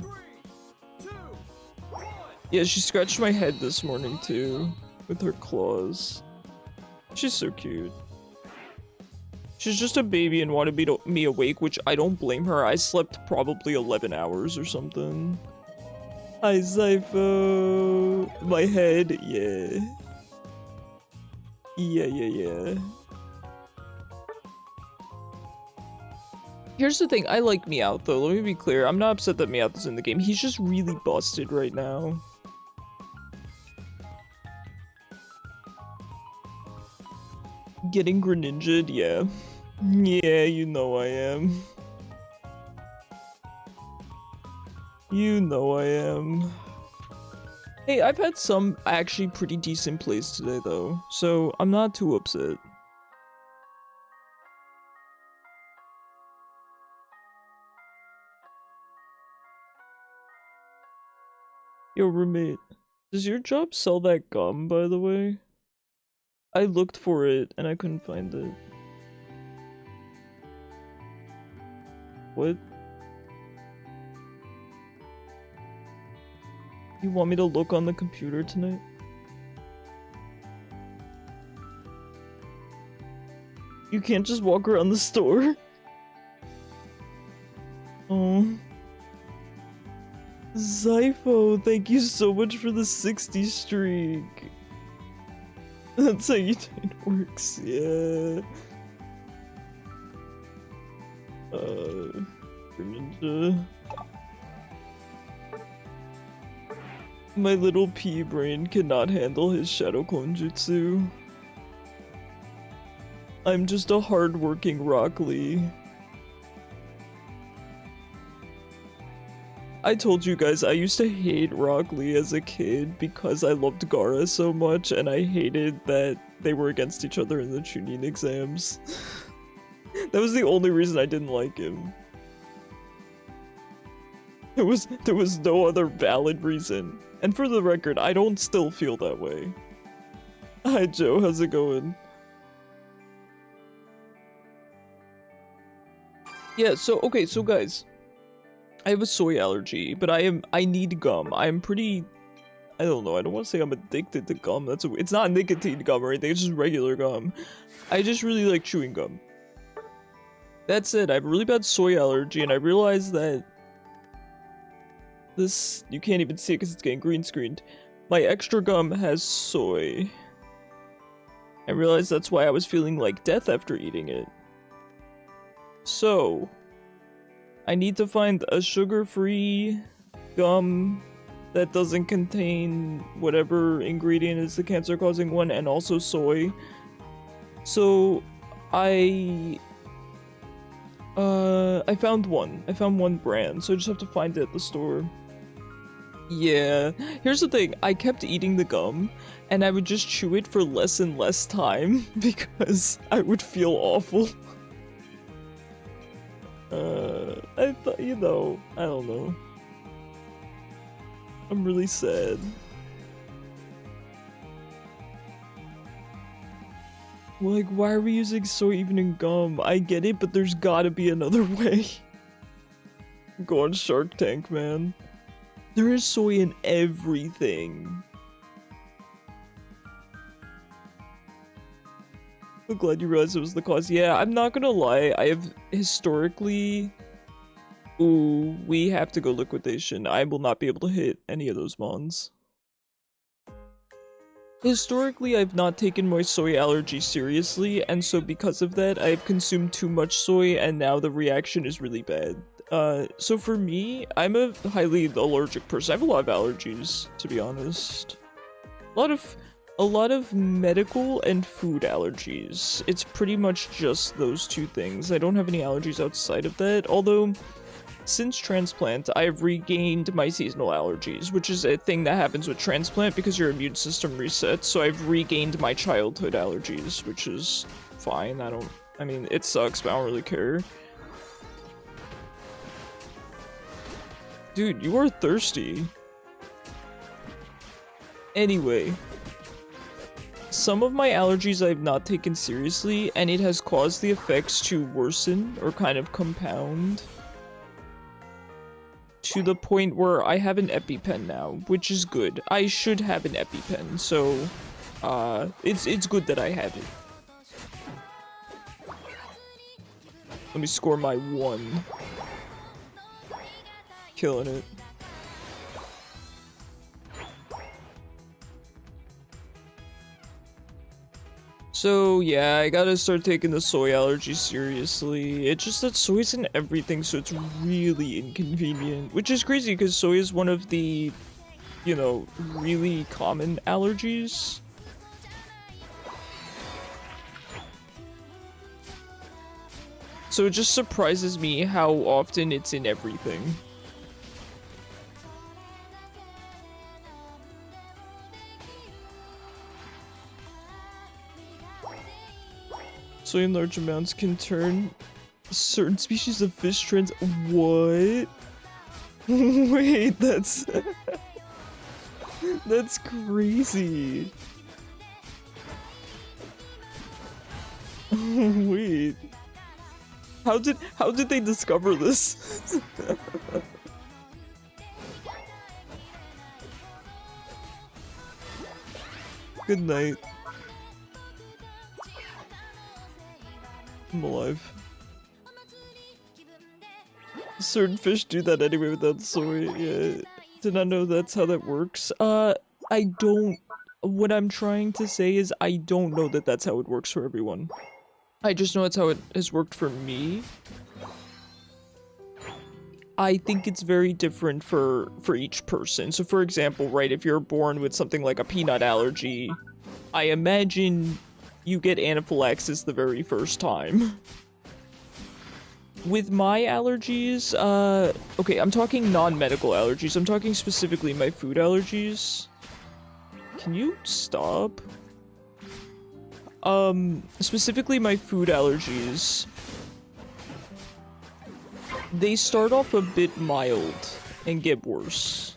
Speaker 1: Yeah, she scratched my head this morning too, with her claws. She's so cute. She's just a baby and wanted me awake, which I don't blame her. I slept probably 11 hours or something. Hi, Zypho. My head, yeah. Yeah. Here's the thing, I like Meowth though, let me be clear. I'm not upset that Meowth is in the game. He's just really busted right now. Getting Greninja'd, yeah. Yeah, you know I am. You know I am. Hey, I've had some actually pretty decent plays today though, so I'm not too upset. Yo, roommate, does your job sell that gum, by the way? I looked for it, and I couldn't find it. What? You want me to look on the computer tonight? You can't just walk around the store. Oh. Zypho, thank you so much for the 60 streak. That's how it works, yeah. Ninja. My little pea brain cannot handle his shadow clone jutsu. I'm just a hard-working Rock Lee. I told you guys I used to hate Rock Lee as a kid because I loved Gaara so much and I hated that they were against each other in the Chunin exams. That was the only reason I didn't like him. There was no other valid reason. And for the record, I don't still feel that way. Hi Joe, how's it going? Yeah, so okay, so guys, I have a soy allergy, but I need gum. I'm pretty, I don't know, I don't want to say I'm addicted to gum. It's not nicotine gum or anything, it's just regular gum. I just really like chewing gum. That's it. I have a really bad soy allergy, and I realized that this, you can't even see it because it's getting green screened. My extra gum has soy. I realized that's why I was feeling like death after eating it. So, I need to find a sugar-free gum that doesn't contain whatever ingredient is the cancer-causing one, and also soy. So, I found one. I found one brand, so I just have to find it at the store. Yeah, here's the thing, I kept eating the gum, and I would just chew it for less and less time, because I would feel awful. I thought, you know, I don't know. I'm really sad. Like, why are we using soy even in gum? I get it, but there's gotta be another way. Go on Shark Tank, man. There is soy in everything. I'm glad you realized it was the cause. Yeah, I'm not gonna lie, I have historically... Ooh, we have to go liquidation. I will not be able to hit any of those mons. Historically, I've not taken my soy allergy seriously, and so because of that, I've consumed too much soy, and now the reaction is really bad. So for me, I'm a highly allergic person. I have a lot of allergies, to be honest. A lot of medical and food allergies. It's pretty much just those two things. I don't have any allergies outside of that, although since transplant, I've regained my seasonal allergies, which is a thing that happens with transplant because your immune system resets, so I've regained my childhood allergies, which is fine. I mean, it sucks, but I don't really care. Dude, you are thirsty. Anyway, some of my allergies I've not taken seriously, and it has caused the effects to worsen or kind of compound to the point where I have an EpiPen now, which is good. I should have an EpiPen, so it's good that I have it. Let me score my 1. Killing it. So yeah, I gotta start taking the soy allergy seriously. It's just that soy's in everything, so it's really inconvenient. Which is crazy, because soy is one of the, you know, really common allergies. So it just surprises me how often it's in everything. Soy in large amounts can turn certain species of fish trans— what? Wait, that's... that's crazy. Wait. How did they discover this? Good night. I'm alive. Certain fish do that anyway without soy. Yeah. Did not know that's how that works. I don't... What I'm trying to say is I don't know that that's how it works for everyone. I just know that's how it has worked for me. I think it's very different for each person. So for example, right, if you're born with something like a peanut allergy, I imagine you get anaphylaxis the very first time. With my allergies, okay, I'm talking non-medical allergies. I'm talking specifically my food allergies. Can you stop? Specifically my food allergies. They start off a bit mild and get worse.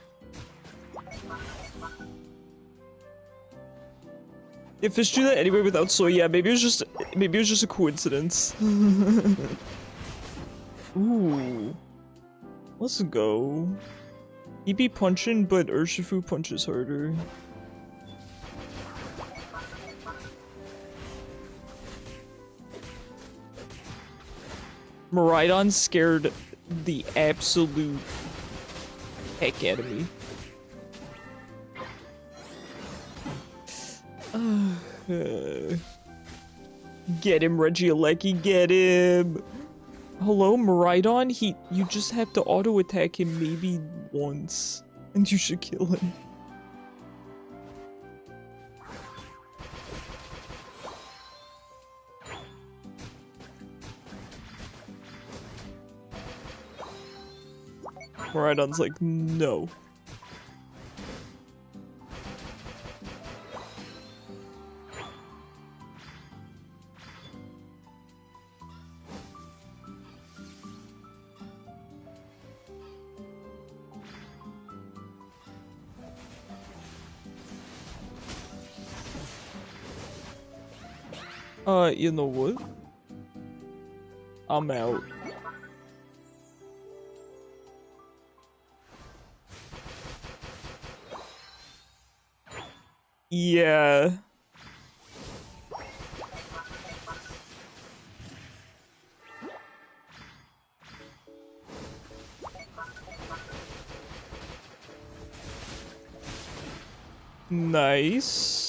Speaker 1: If fish do that anyway without soy, yeah, maybe it was just a coincidence. Ooh. Let's go. He be punching, but Urshifu punches harder. Miraidon scared the absolute heck out of me. Get him, Regieleki, get him! Hello, Miraidon? You just have to auto-attack him maybe once, and you should kill him. Miraidon's like, no. You know what? I'm out. Yeah. Nice.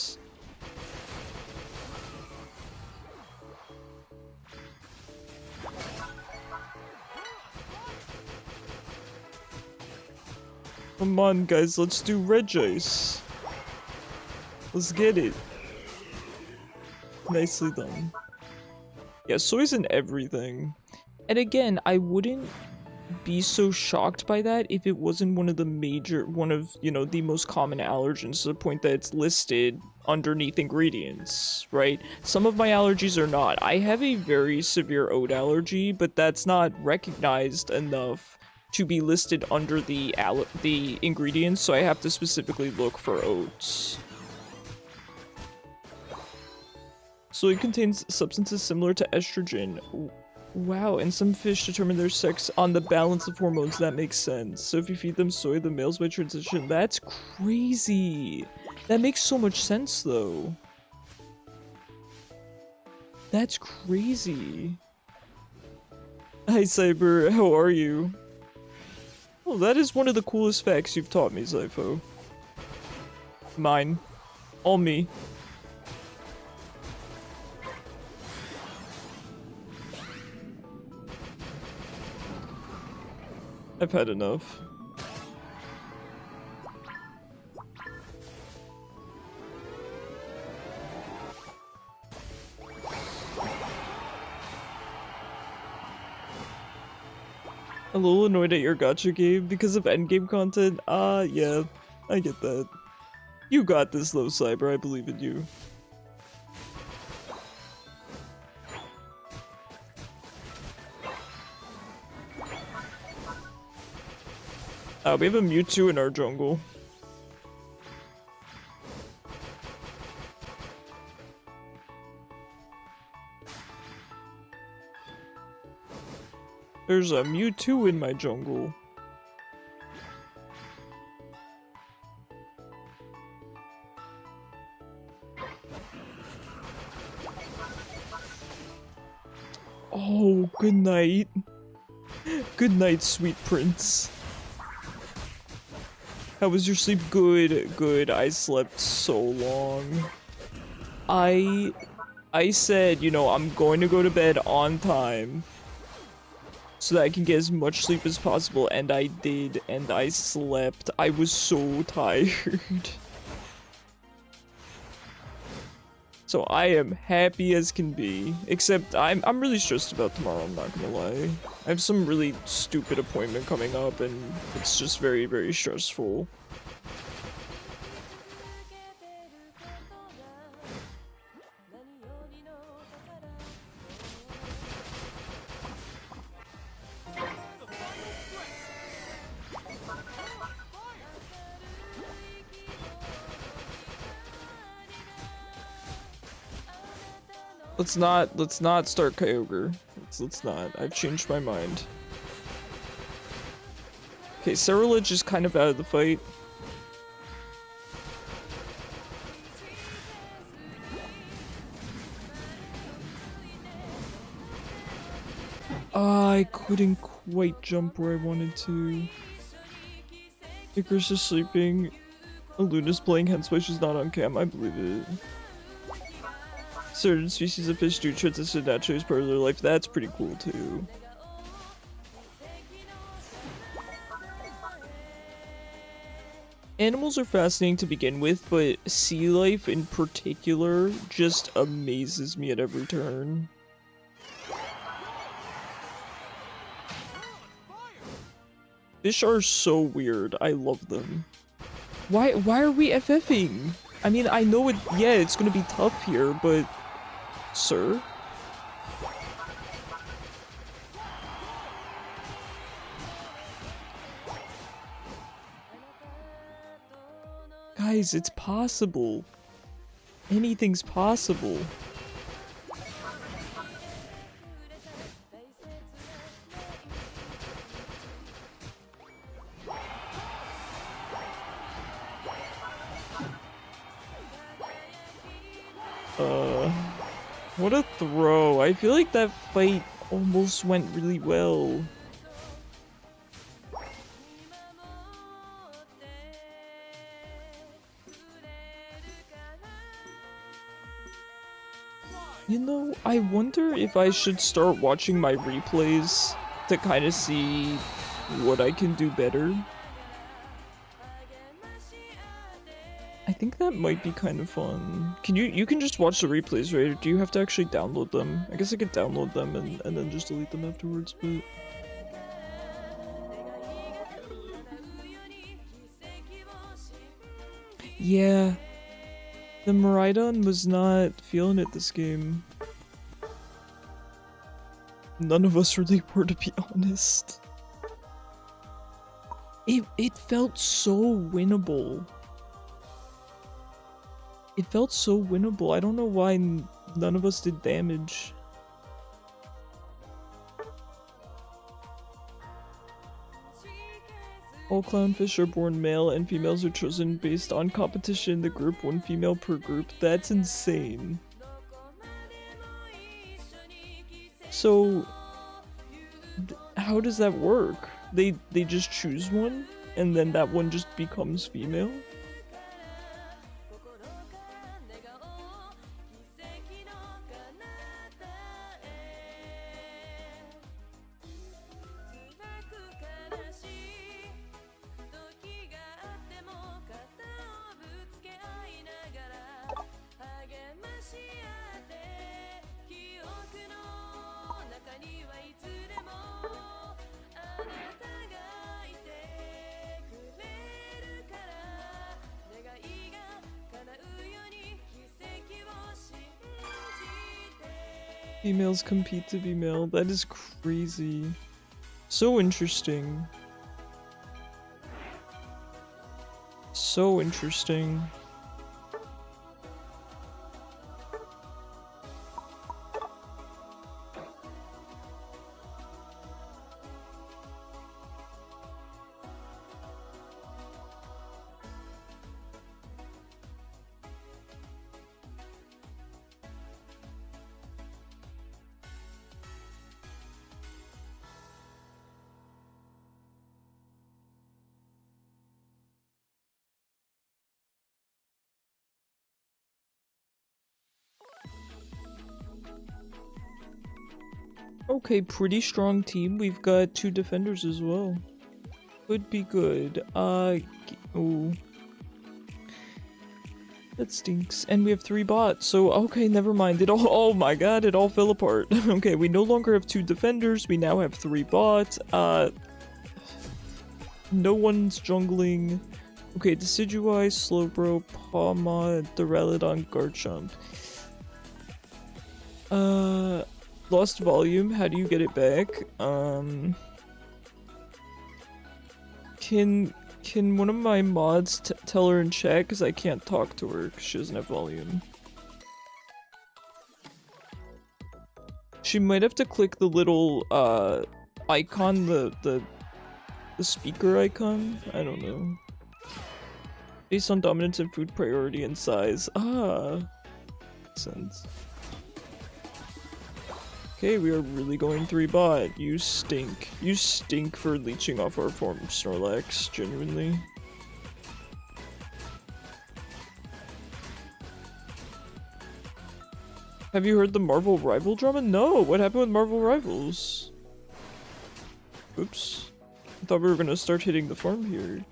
Speaker 1: Come on, guys, let's do Regice. Let's get it. Nicely done. Yeah, soy's in everything. And again, I wouldn't be so shocked by that if it wasn't one of, you know, the most common allergens to the point that it's listed underneath ingredients, right? Some of my allergies are not. I have a very severe oat allergy, but that's not recognized enough to be listed under the ingredients, so I have to specifically look for oats. So it contains substances similar to estrogen. Wow, and some fish determine their sex on the balance of hormones. That makes sense. So if you feed them soy, the males may transition. That's crazy. That makes so much sense, though. That's crazy. Hi, Cyber. How are you? Oh, that is one of the coolest facts you've taught me, Zypho. Mine. All me. I've had enough. A little annoyed at your gacha game because of endgame content. Yeah, I get that. You got this though, Cyber, I believe in you. We have a Mewtwo in our jungle. There's a Mewtwo in my jungle. Oh, good night. Good night, sweet prince. How was your sleep? Good, good. I slept so long. I said, you know, I'm going to go to bed on time so that I can get as much sleep as possible, and I did, and I slept. I was so tired. So I am happy as can be, except I'm really stressed about tomorrow, I'm not gonna lie. I have some really stupid appointment coming up, and it's just very, very stressful. Let's not start Kyogre. Let's not. I've changed my mind. Okay, Cerulege is kind of out of the fight. I couldn't quite jump where I wanted to. Icarus is sleeping. Luna's playing, hence why she's not on cam. I believe it. Certain species of fish do transition naturally as part of their life. That's pretty cool too. Animals are fascinating to begin with, but sea life in particular just amazes me at every turn. Fish are so weird. I love them. Why are we FFing? I mean, I know yeah, it's gonna be tough here, but sir? Guys, it's possible. Anything's possible. What a throw. I feel like that fight almost went really well. You know, I wonder if I should start watching my replays to kind of see what I can do better. I think that might be kind of fun. You can just watch the replays, right? Or do you have to actually download them? I guess I could download them and then just delete them afterwards, but... Yeah. The Miraidon was not feeling it this game. None of us really were, to be honest. It felt so winnable. It felt so winnable. I don't know why none of us did damage. All clownfish are born male and females are chosen based on competition in the group, one female per group. That's insane. So, how does that work? They just choose one and then that one just becomes female? Females compete to be male. That is crazy. So interesting. So interesting. Okay, pretty strong team. We've got 2 defenders as well. Could be good. Ooh. That stinks. And we have 3 bots, so okay, never mind. It all- oh my god, it all fell apart. Okay, we no longer have 2 defenders, we now have 3 bots. No one's jungling. Okay, Decidueye, Slowbro, Palma, Duraludon, Garchomp. Lost volume, how do you get it back? Can one of my mods tell her in chat, because I can't talk to her because she doesn't have volume. She might have to click the little icon, the speaker icon? I don't know. Based on dominance and food priority and size. Ah, makes sense. Okay, we are really going 3 bot. You stink. You stink for leeching off our form Snorlax, genuinely. Have you heard the Marvel Rival drama? No! What happened with Marvel Rivals? Oops. I thought we were gonna start hitting the farm here.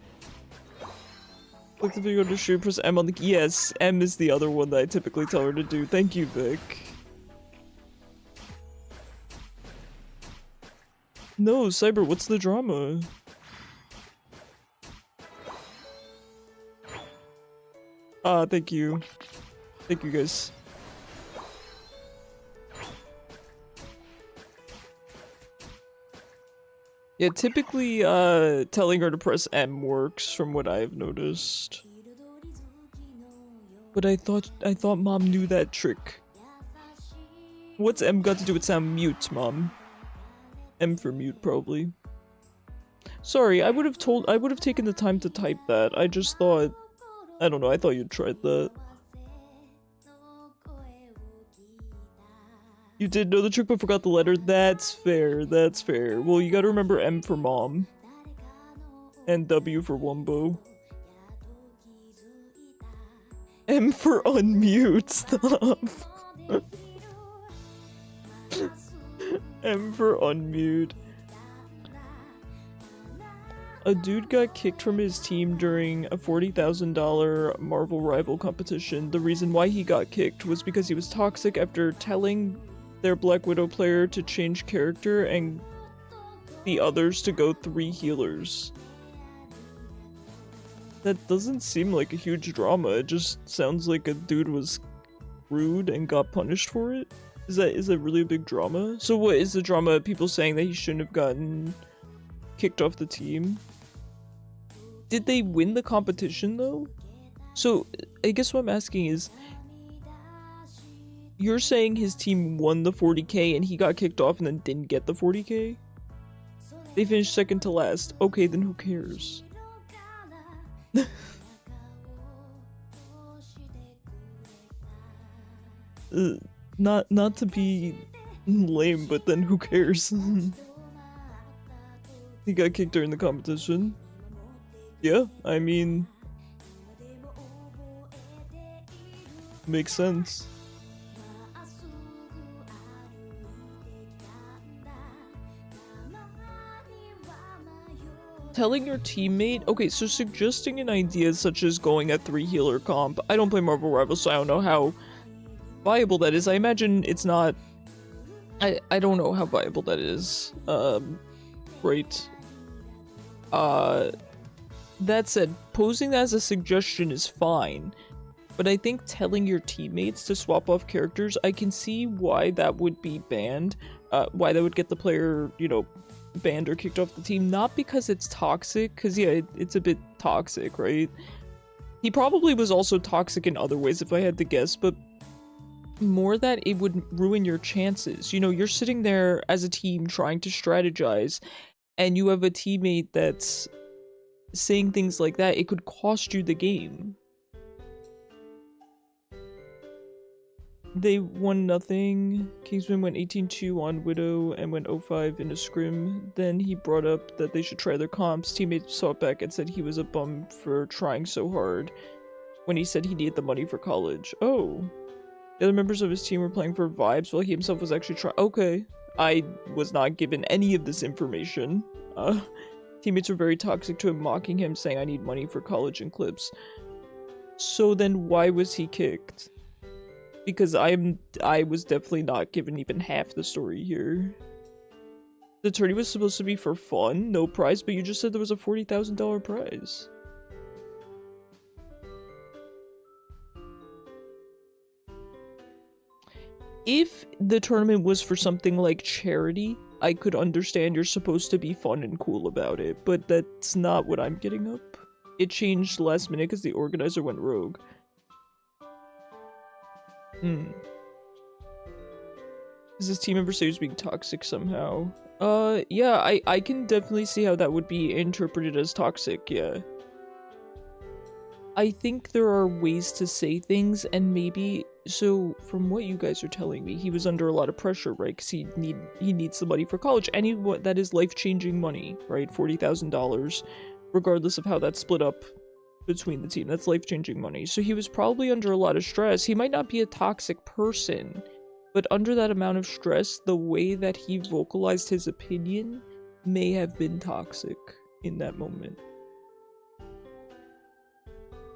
Speaker 1: Click the video to shoot, press M on the- Yes, M is the other one that I typically tell her to do. Thank you, Vic. No, Cyber, what's the drama? Thank you. Thank you, guys. Yeah, typically, telling her to press M works, from what I've noticed. But I thought Mom knew that trick. What's M got to do with sound mute, Mom? M for mute, probably. Sorry, I would have taken the time to type that. I just thought, I don't know, I thought you'd tried that. You did know the trick but forgot the letter? That's fair, that's fair. Well, you gotta remember M for Mom. And W for Wumbo. M for unmute, stop. M for unmute. A dude got kicked from his team during a $40,000 Marvel Rival competition. The reason why he got kicked was because he was toxic after telling their Black Widow player to change character and the others to go 3 healers. That doesn't seem like a huge drama, it just sounds like a dude was rude and got punished for it. Is that really a big drama? So what is the drama? People saying that he shouldn't have gotten kicked off the team? Did they win the competition though? So I guess what I'm asking is, you're saying his team won the 40k and he got kicked off and then didn't get the 40k? They finished second to last. Okay, then who cares? Not to be lame, but then who cares? He got kicked during the competition. Yeah, I mean, makes sense. Telling your teammate? Okay, so suggesting an idea such as going a 3 healer comp. I don't play Marvel Rivals, so I don't know how viable that is. I imagine it's not. I don't know how viable that is. Right. That said, posing that as a suggestion is fine, but I think telling your teammates to swap off characters, I can see why that would be banned, why that would get the player, you know, banned or kicked off the team. Not because it's toxic, because yeah, it's a bit toxic, right? He probably was also toxic in other ways if I had to guess, but more that it would ruin your chances. You know, you're sitting there as a team trying to strategize, and you have a teammate that's saying things like that. It could cost you the game. They won nothing. Kingsman went 18-2 on Widow and went 0-5 in a scrim. Then he brought up that they should try their comps. Teammates saw it back and said he was a bum for trying so hard when he said he needed the money for college. Oh. The other members of his team were playing for vibes while he himself was actually trying. Okay. I was not given any of this information. Teammates were very toxic to him, mocking him, saying I need money for college and clips. So then why was he kicked? Because I was definitely not given even half the story here. The tourney was supposed to be for fun, no prize, but you just said there was a $40,000 prize. If the tournament was for something like charity, I could understand you're supposed to be fun and cool about it, but that's not what I'm getting up. It changed last minute because the organizer went rogue. Is this team member say he's being toxic somehow? Yeah, I can definitely see how that would be interpreted as toxic, yeah. I think there are ways to say things, and maybe, so from what you guys are telling me, he was under a lot of pressure, right? Because he needs the money for college, and that is life-changing money, right? $40,000, regardless of how that's split up between the team. That's life-changing money. So he was probably under a lot of stress. He might not be a toxic person, but under that amount of stress, the way that he vocalized his opinion may have been toxic in that moment.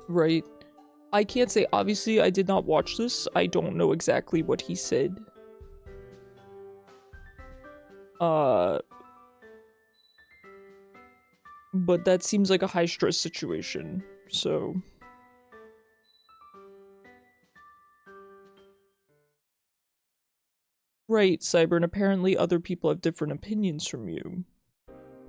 Speaker 1: Right? I can't say, obviously, I did not watch this. I don't know exactly what he said. But that seems like a high-stress situation, so... Right, Cyber, and apparently other people have different opinions from you.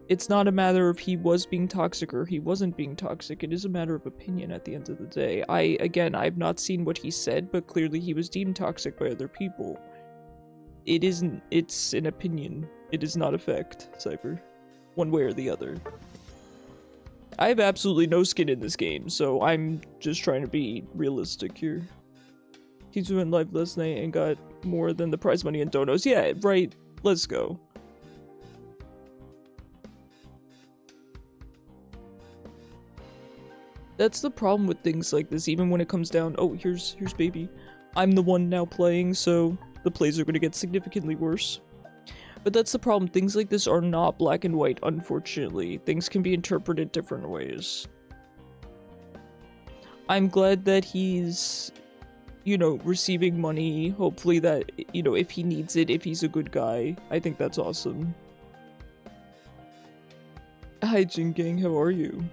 Speaker 1: It's not a matter of he was being toxic or he wasn't being toxic, it is a matter of opinion at the end of the day. I've not seen what he said, but clearly he was deemed toxic by other people. It's an opinion. It is not a fact, Cyber. One way or the other. I have absolutely no skin in this game, so I'm just trying to be realistic here. Teams went live last night and got more than the prize money and donos. Yeah, right, let's go. That's the problem with things like this, even when it comes down, oh, here's baby. I'm the one now playing, so the plays are going to get significantly worse. But that's the problem, things like this are not black and white, unfortunately. Things can be interpreted different ways. I'm glad that he's, you know, receiving money, hopefully that, you know, if he needs it, if he's a good guy. I think that's awesome. Hi, Jin Gang, how are you?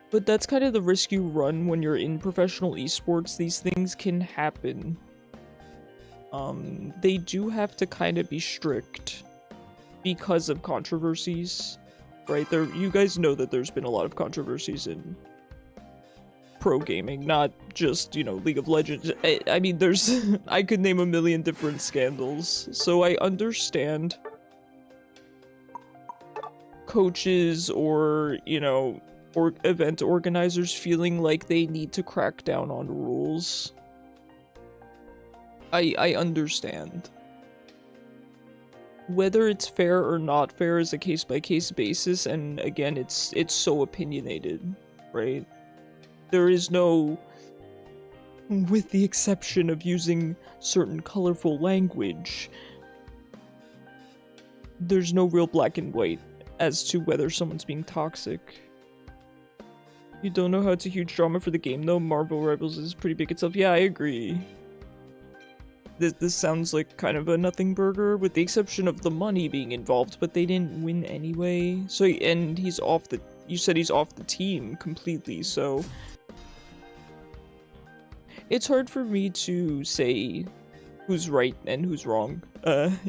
Speaker 1: But that's kind of the risk you run when you're in professional esports. These things can happen. They do have to kind of be strict because of controversies, right? You guys know that there's been a lot of controversies in pro gaming, not just, you know, League of Legends. I mean, I could name a million different scandals, so I understand coaches or, you know, or event organizers feeling like they need to crack down on rules. I understand. Whether it's fair or not fair is a case-by-case basis, and again, it's so opinionated, right? There is no, with the exception of using certain colorful language, there's no real black and white as to whether someone's being toxic. You don't know how it's a huge drama for the game though? Marvel Rivals is pretty big itself. Yeah, I agree. This sounds like kind of a nothing burger, with the exception of the money being involved, but they didn't win anyway. So, and he's off the, you said he's off the team completely, so it's hard for me to say who's right and who's wrong,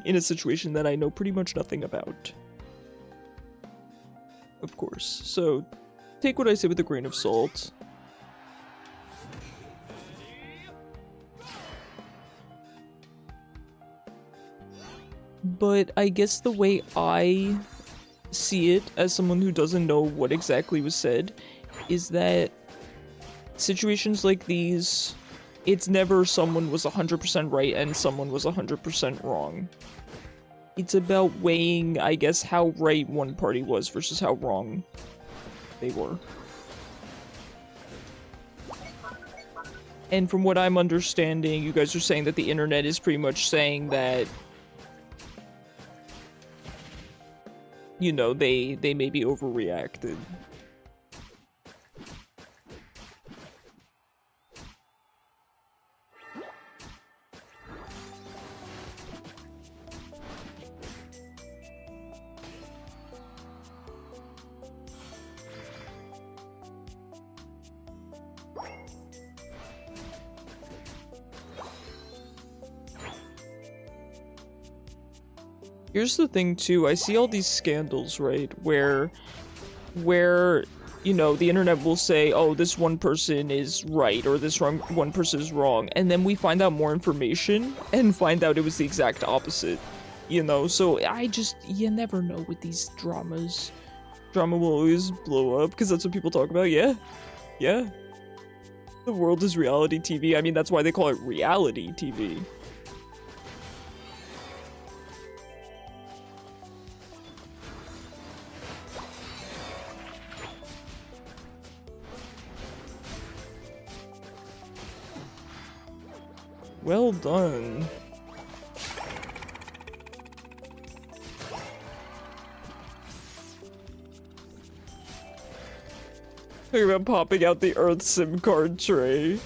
Speaker 1: in a situation that I know pretty much nothing about. Of course, so take what I say with a grain of salt. But I guess the way I see it, as someone who doesn't know what exactly was said, is that situations like these, it's never someone was 100% right and someone was 100% wrong. It's about weighing, I guess, how right one party was versus how wrong they were. And from what I'm understanding, you guys are saying that the internet is pretty much saying that you know, they maybe overreacted. Here's the thing too, I see all these scandals, right, where, you know, the internet will say, oh, this one person is right, or this one person is wrong, and then we find out more information, and find out it was the exact opposite, you know, so you never know with these dramas. Drama will always blow up, because that's what people talk about, yeah. The world is reality TV, I mean, that's why they call it reality TV. Well done. Talking about popping out the Earth SIM card tray.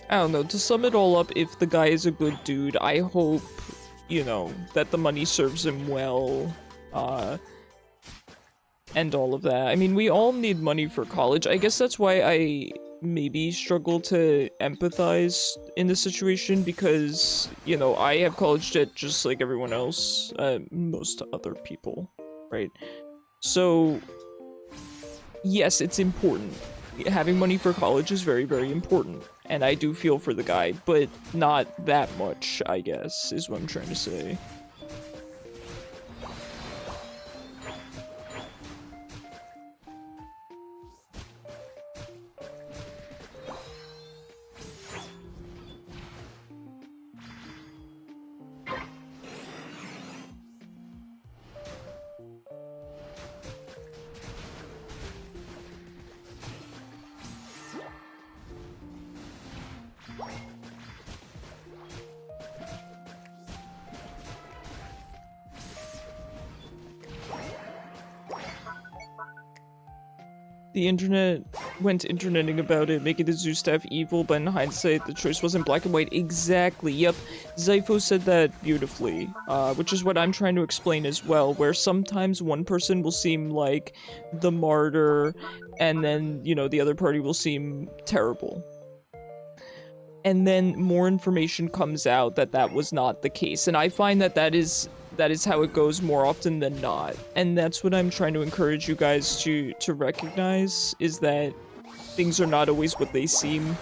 Speaker 1: I don't know, to sum it all up, if the guy is a good dude, I hope, you know, that the money serves him well, and all of that. I mean, we all need money for college. I guess that's why I maybe struggle to empathize in this situation, because, you know, I have college debt just like everyone else, most other people, right? So, yes, it's important. Having money for college is very, very important. And I do feel for the guy, but not that much, I guess, is what I'm trying to say. The internet went interneting about it, making the zoo staff evil, but in hindsight, the choice wasn't black and white. Exactly, yep. Zypho said that beautifully, which is what I'm trying to explain as well, where sometimes one person will seem like the martyr, and then, you know, the other party will seem terrible. And then more information comes out that that was not the case, and I find that that is how it goes more often than not. And that's what I'm trying to encourage you guys to recognize, is that things are not always what they seem.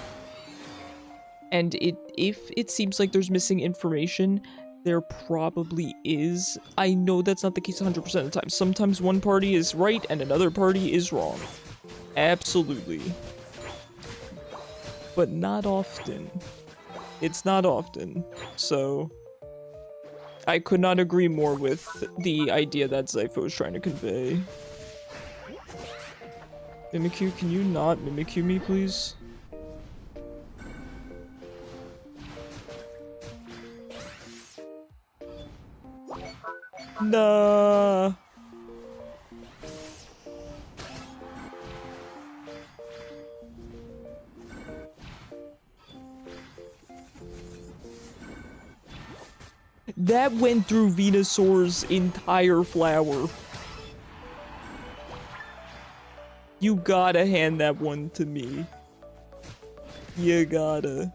Speaker 1: And if it seems like there's missing information, there probably is. I know that's not the case 100% of the time. Sometimes one party is right and another party is wrong. Absolutely. But not often. It's not often. So I could not agree more with the idea that Zypho is trying to convey. Mimikyu, can you not Mimikyu me, please? Nah. That went through Venusaur's entire flower. You gotta hand that one to me. You gotta.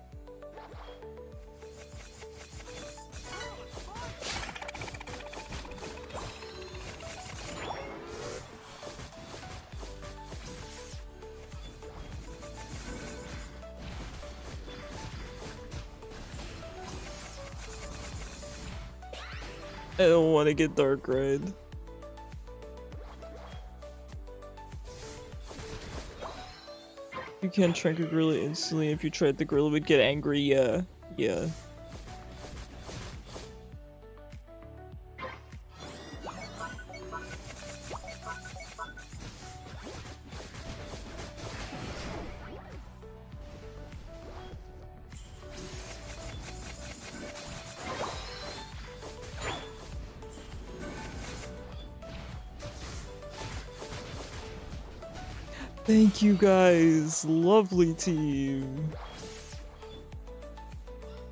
Speaker 1: I don't want to get dark red. You can't trank a gorilla instantly. If you tried, the gorilla would get angry. Yeah. Yeah. Thank you guys. Lovely team.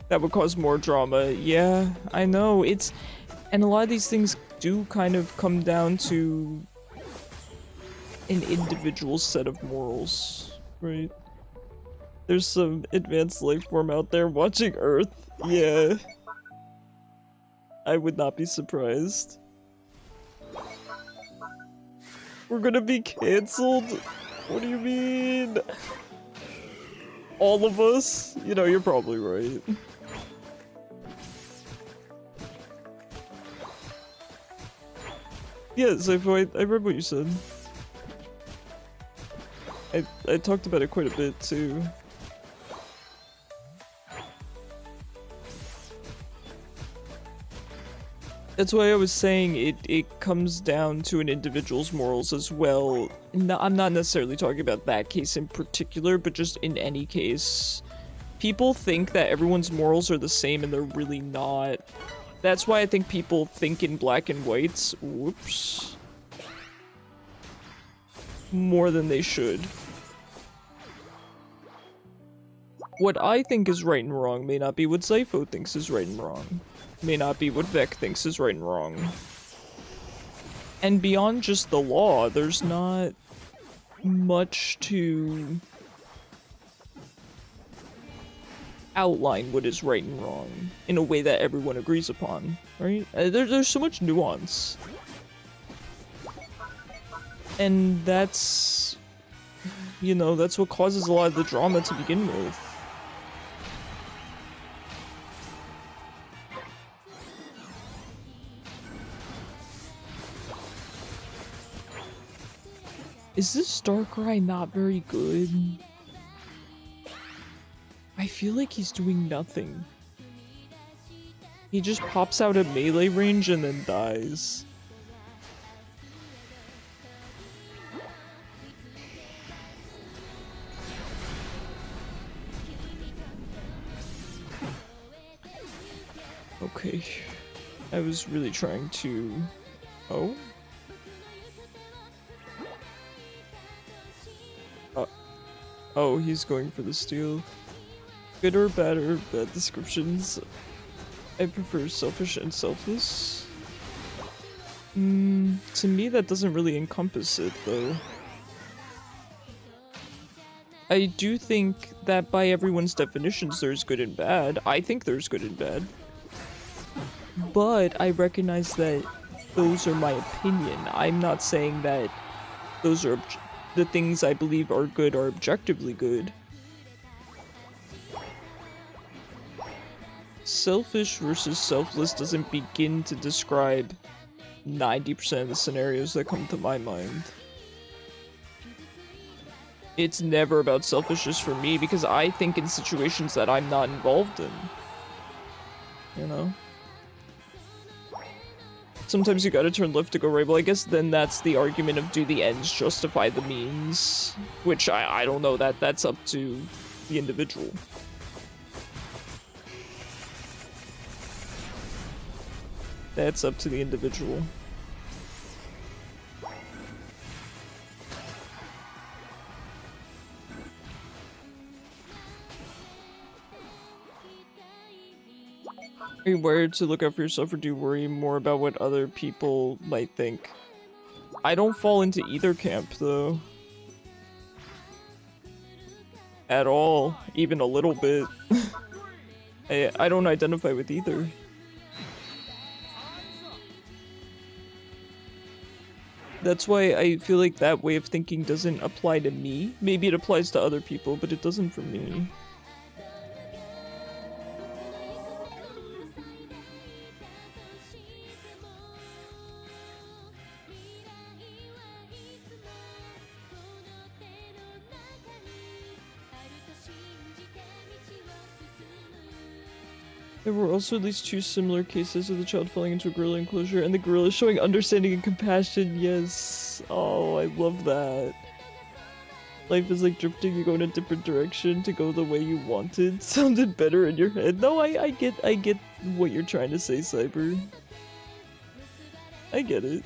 Speaker 1: That would cause more drama. Yeah, I know. And a lot of these things do kind of come down to an individual set of morals, right? There's some advanced life form out there watching Earth. Yeah. I would not be surprised. We're gonna be cancelled? What do you mean? All of us? You know, you're probably right. Yeah, Zypho, I read what you said. I talked about it quite a bit too. That's why I was saying it comes down to an individual's morals as well. No, I'm not necessarily talking about that case in particular, but just in any case. People think that everyone's morals are the same and they're really not. That's why I think people think in black and whites. Whoops. More than they should. What I think is right and wrong may not be what Zypho thinks is right and wrong. May not be what Vec thinks is right and wrong. And beyond just the law, there's not much to outline what is right and wrong in a way that everyone agrees upon, right? There's so much nuance. And that's, you know, that's what causes a lot of the drama to begin with. Is this Starcry not very good? I feel like he's doing nothing. He just pops out at melee range and then dies. Okay. I was really trying to... Oh? Oh, he's going for the steal. Good or bad or bad descriptions. I prefer selfish and selfless. To me that doesn't really encompass it though. I do think that by everyone's definitions there's good and bad. I think there's good and bad. But I recognize that those are my opinion. I'm not saying that those are the things I believe are good are objectively good. Selfish versus selfless doesn't begin to describe 90% of the scenarios that come to my mind. It's never about selfishness for me because I think in situations that I'm not involved in. You know? Sometimes you gotta turn left to go right. Well, I guess then that's the argument of do the ends justify the means? Which I don't know, that's up to the individual. That's up to the individual. Are you worried to look out for yourself or do you worry more about what other people might think? I don't fall into either camp though. At all. Even a little bit. I don't identify with either. That's why I feel like that way of thinking doesn't apply to me. Maybe it applies to other people, but it doesn't for me. There were also at least 2 similar cases of the child falling into a gorilla enclosure and the gorilla showing understanding and compassion. Yes. Oh, I love that. Life is like drifting, you go in a different direction to go the way you wanted. Sounded better in your head. No, I get what you're trying to say, Cyber. I get it.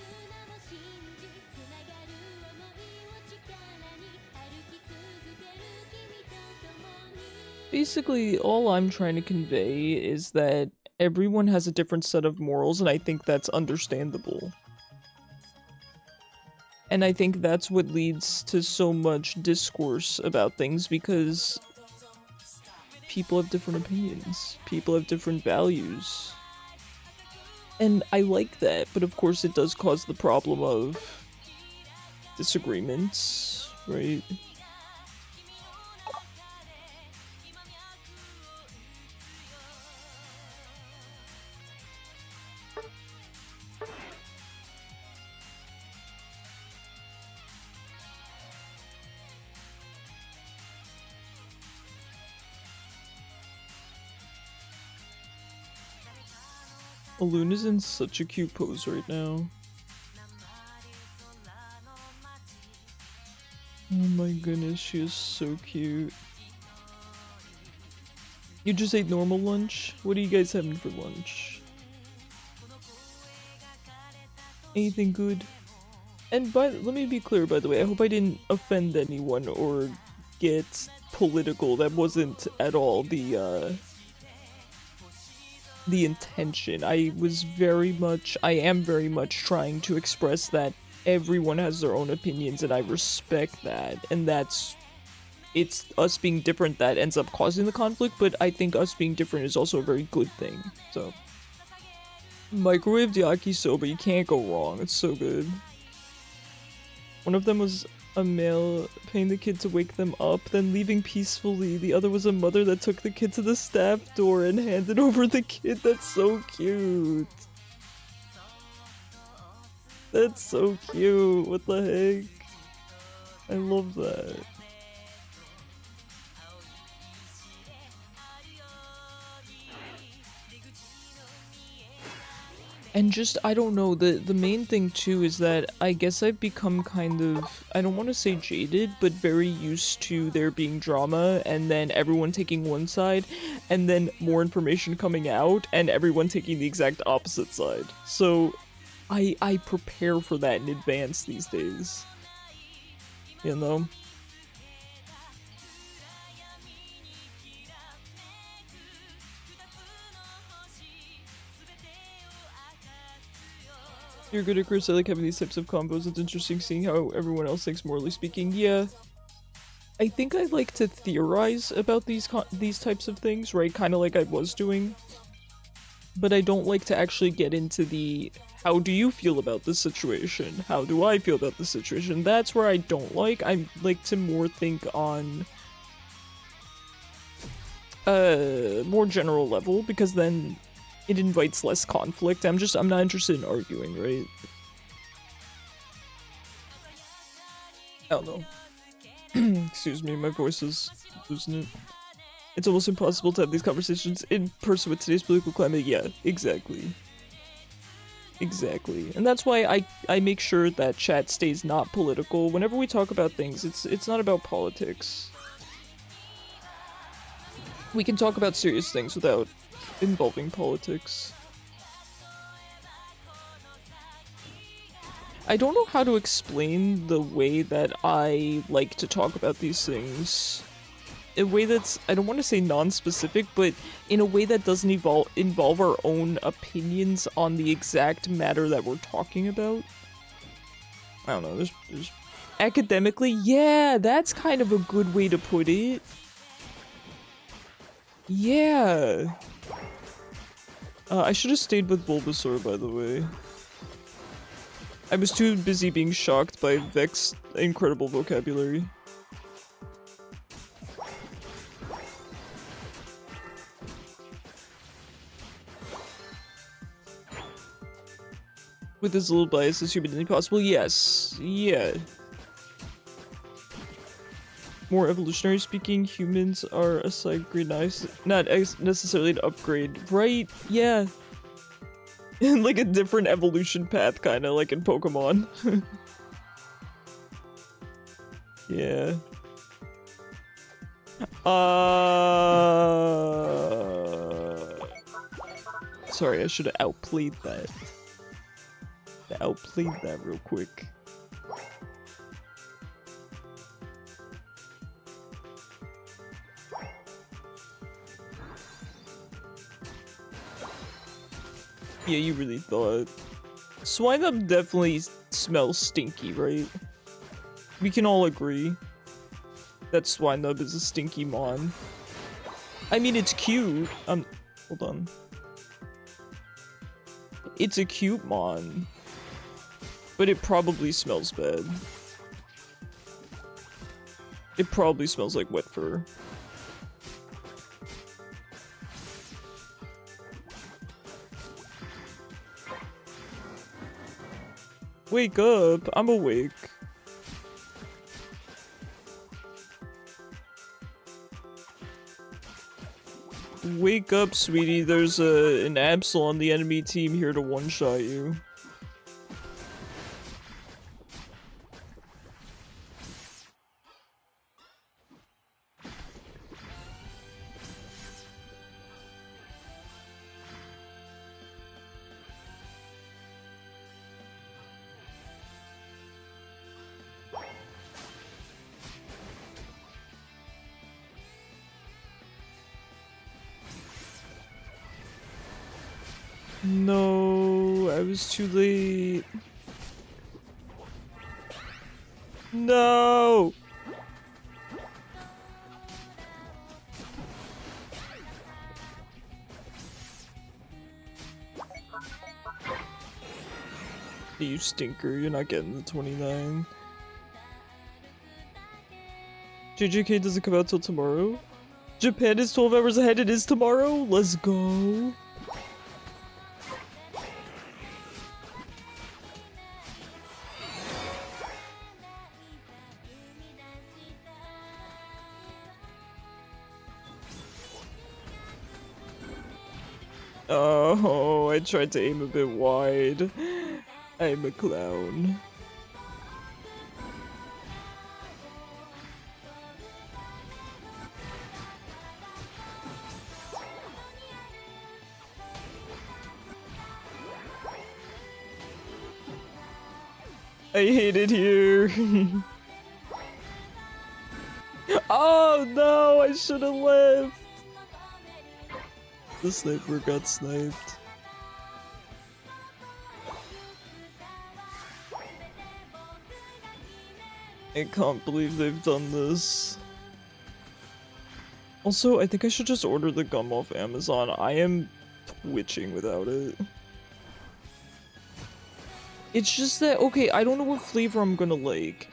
Speaker 1: Basically, all I'm trying to convey is that everyone has a different set of morals, and I think that's understandable. And I think that's what leads to so much discourse about things, because people have different opinions, people have different values. And I like that, but of course it does cause the problem of disagreements, right? Luna's in such a cute pose right now. Oh my goodness, she is so cute. You just ate normal lunch? What are you guys having for lunch? Anything good? And let me be clear, by the way, I hope I didn't offend anyone or get political. That wasn't at all the intention. I am very much trying to express that everyone has their own opinions, and I respect that. And it's us being different that ends up causing the conflict, but I think us being different is also a very good thing, so. Microwaved yakisoba, you can't go wrong, it's so good. One of them was a male paying the kid to wake them up, then leaving peacefully. The other was a mother that took the kid to the staff door and handed over the kid. That's so cute. That's so cute. What the heck? I love that. And just, I don't know, the main thing too is that I guess I've become kind of, I don't want to say jaded, but very used to there being drama and then everyone taking one side and then more information coming out and everyone taking the exact opposite side. So I prepare for that in advance these days. You know? You're good at Chris. I like having these types of combos. It's interesting seeing how everyone else thinks, morally speaking. Yeah. I think I like to theorize about these types of things, right? Kind of like I was doing. But I don't like to actually get into the, how do you feel about this situation? How do I feel about this situation? That's where I don't like. I like to more think on more general level, because then it invites less conflict. I'm not interested in arguing, right? I don't know. Excuse me, my voice is losing it. It's almost impossible to have these conversations in person with today's political climate. Yeah, exactly. Exactly. And that's why I make sure that chat stays not political. Whenever we talk about things, it's not about politics. We can talk about serious things without involving politics. I don't know how to explain the way that I like to talk about these things. A way that's, I don't want to say non-specific, but in a way that doesn't involve our own opinions on the exact matter that we're talking about. I don't know, there's academically, yeah, that's kind of a good way to put it. Yeah. I should have stayed with Bulbasaur, by the way. I was too busy being shocked by Vex's incredible vocabulary. With as little bias as humanly possible, yes. Yeah. More evolutionary speaking, humans are a side grade, nice, not necessarily an upgrade, right? Yeah. In like a different evolution path, kind of like in Pokemon. Yeah. Sorry, I should have outplayed that. I outplayed that real quick. Yeah, you really thought. Swinub definitely smells stinky, right? We can all agree that Swinub is a stinky mon. I mean, it's cute. Hold on. It's a cute mon. But it probably smells bad. It probably smells like wet fur. Wake up! I'm awake. Wake up, sweetie. There's an Absol on the enemy team here to one-shot you. No, I was too late. No! You stinker, you're not getting the 29. JJK doesn't come out till tomorrow? Japan is 12 hours ahead, it is tomorrow? Let's go! Oh, I tried to aim a bit wide. I'm a clown. I hate it here. Oh no, I should have left. The sniper got sniped. I can't believe they've done this. Also, I think I should just order the gum off Amazon. I am twitching without it. It's just that, okay, I don't know what flavor I'm gonna like.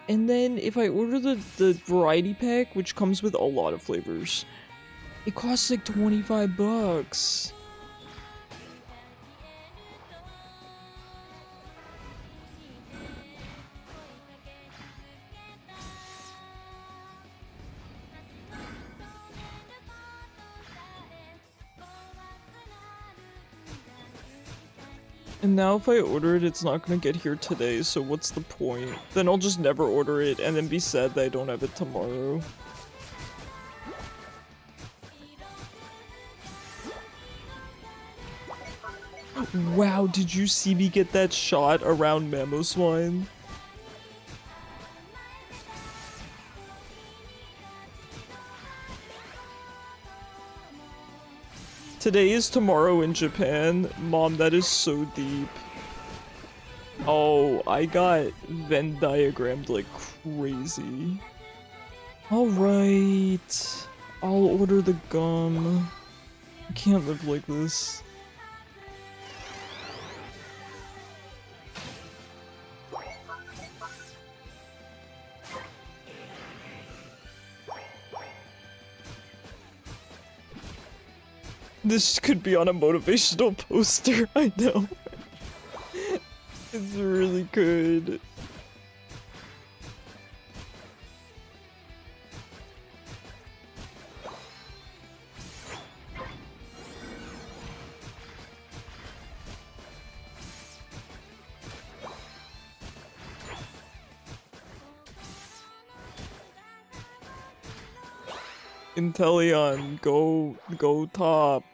Speaker 1: And then if I order the variety pack, which comes with a lot of flavors, it costs like 25 bucks. And now if I order it, it's not gonna get here today, so what's the point? Then I'll just never order it and then be sad that I don't have it tomorrow. Wow, did you see me get that shot around Mamoswine? Today is tomorrow in Japan. Mom, that is so deep. Oh, I got Venn diagrammed like crazy. Alright. I'll order the gum. I can't live like this. This could be on a motivational poster, I know. It's really good. Inteleon, go top.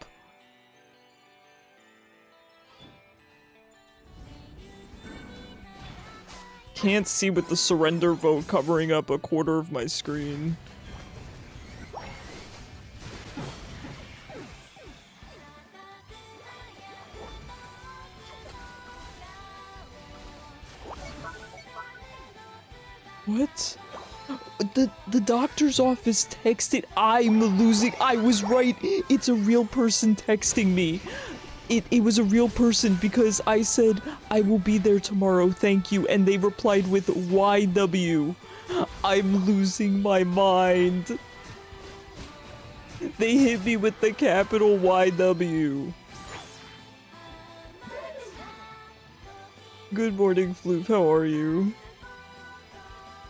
Speaker 1: Can't see with the surrender vote covering up a quarter of my screen. What? The doctor's office texted. I'm losing. I was right. It's a real person texting me. It was a real person because I said I will be there tomorrow. Thank you, and they replied with YW. I'm losing my mind. They hit me with the capital YW. Good morning, Floof. How are you?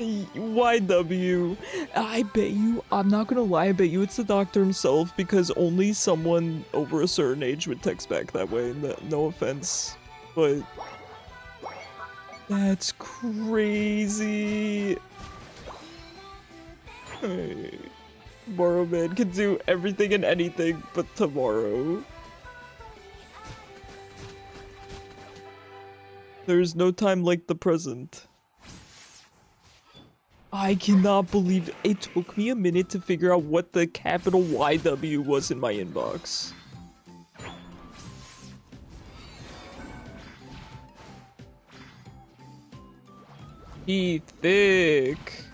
Speaker 1: YW. I bet you, I'm not gonna lie, I bet you it's the doctor himself because only someone over a certain age would text back that way. No offense, but that's crazy. Hey, tomorrow man can do everything and anything but tomorrow. There's no time like the present. I cannot believe it took me a minute to figure out what the capital YW was in my inbox. He thick.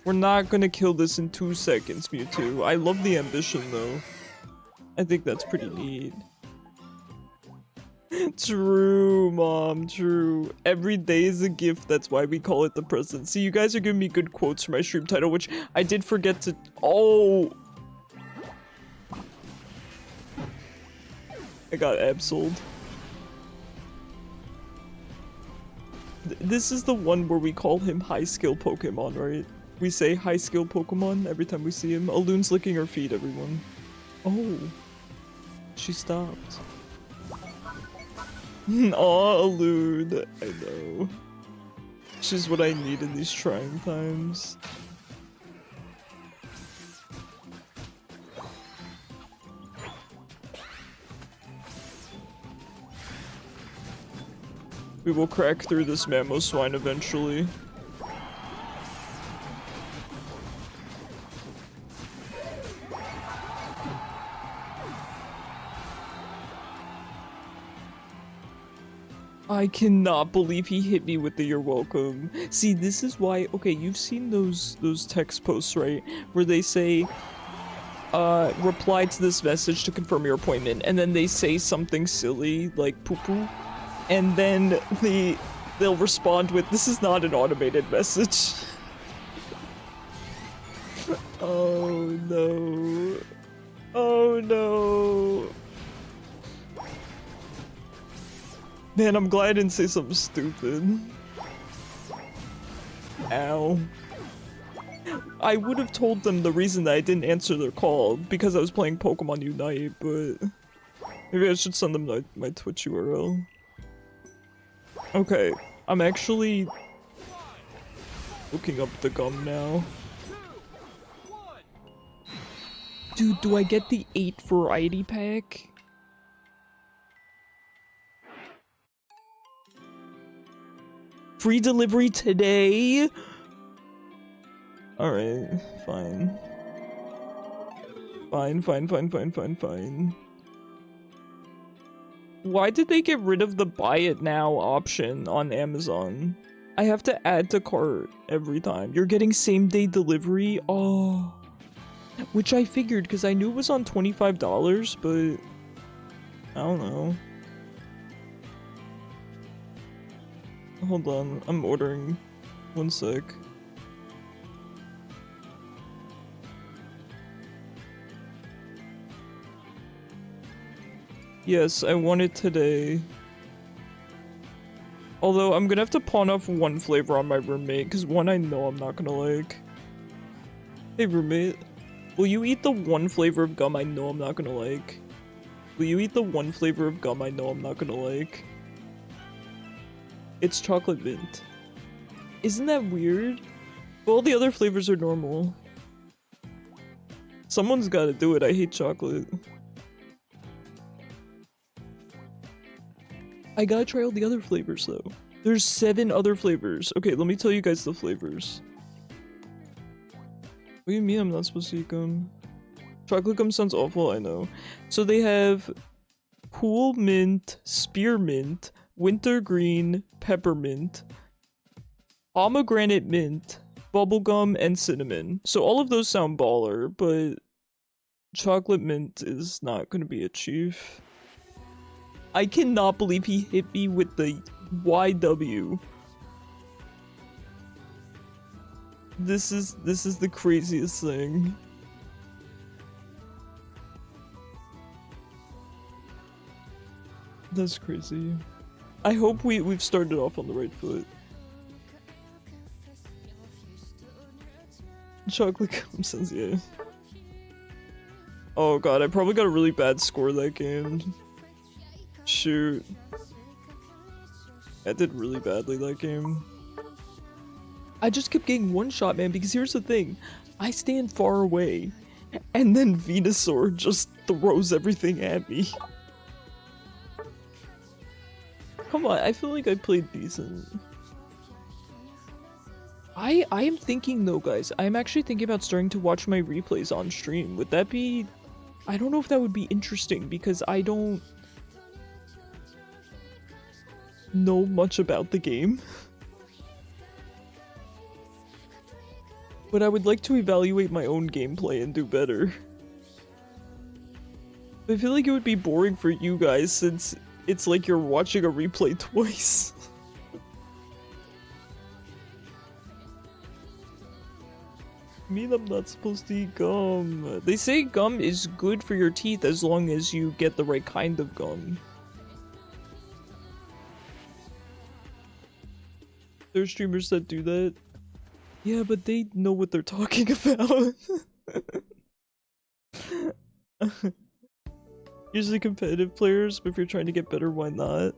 Speaker 1: We're not gonna kill this in 2 seconds, Mewtwo. I love the ambition though. I think that's pretty neat. True, Mom, true. Every day is a gift, that's why we call it the present. See, you guys are giving me good quotes for my stream title, which I did forget to- Oh! I got absoled. This is the one where we call him high skill Pokemon, right? We say high skill Pokemon every time we see him. Aloon's licking her feet, everyone. Oh. She stopped. Aw, Aloon. I know. She's what I need in these trying times. We will crack through this Mamoswine eventually. I cannot believe he hit me with the "you're welcome." See, this is why, okay, you've seen those text posts, right? Where they say, reply to this message to confirm your appointment, and then they say something silly, like poo-poo, and then they'll respond with, this is not an automated message. Oh no. Oh no. Man, I'm glad I didn't say something stupid. Ow. I would have told them the reason that I didn't answer their call, because I was playing Pokemon Unite, but maybe I should send them my Twitch URL. Okay, I'm actually looking up the gum now. Dude, do I get the 8 variety pack? Free delivery today? Alright, fine. Fine. Why did they get rid of the buy it now option on Amazon? I have to add to cart every time. You're getting same day delivery? Oh. Which I figured because I knew it was on $25, but I don't know. Hold on, I'm ordering. 1 sec. Yes, I want it today. Although, I'm gonna have to pawn off 1 flavor on my roommate, because 1 I know I'm not gonna like. Hey roommate, will you eat the 1 flavor of gum I know I'm not gonna like? Will you eat the 1 flavor of gum I know I'm not gonna like? It's chocolate mint. Isn't that weird? But all the other flavors are normal. Someone's gotta do it, I hate chocolate. I gotta try all the other flavors though. There's 7 other flavors. Okay, let me tell you guys the flavors. What do you mean I'm not supposed to eat gum? Chocolate gum sounds awful, I know. So they have Cool mint, spearmint, wintergreen, peppermint, pomegranate mint, bubblegum, and cinnamon. So all of those sound baller, but chocolate mint is not going to be a chief. I cannot believe he hit me with the YW. This is the craziest thing. That's crazy. I hope we've started off on the right foot. Chocolate gum says yeah. Oh god, I probably got a really bad score that game. Shoot. I did really badly that game. I just kept getting one shot, man, because here's the thing. I stand far away, and then Venusaur just throws everything at me. Come on, I feel like I played decent. I am thinking though, guys, I'm actually thinking about starting to watch my replays on stream. Would that be... I don't know if that would be interesting, because I don't know much about the game. But I would like to evaluate my own gameplay and do better. I feel like it would be boring for you guys, since it's like you're watching a replay twice. I mean, I'm not supposed to eat gum. They say gum is good for your teeth as long as you get the right kind of gum. There are streamers that do that. Yeah, but they know what they're talking about. Usually competitive players, but if you're trying to get better, why not?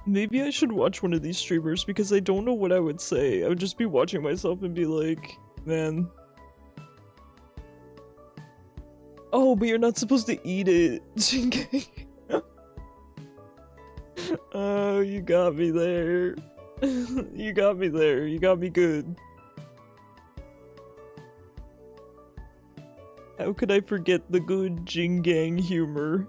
Speaker 1: Maybe I should watch one of these streamers because I don't know what I would say. I would just be watching myself and be like, man. Oh, but you're not supposed to eat it. Oh, you got me there. You got me there. You got me good. How could I forget the good Jingang humor?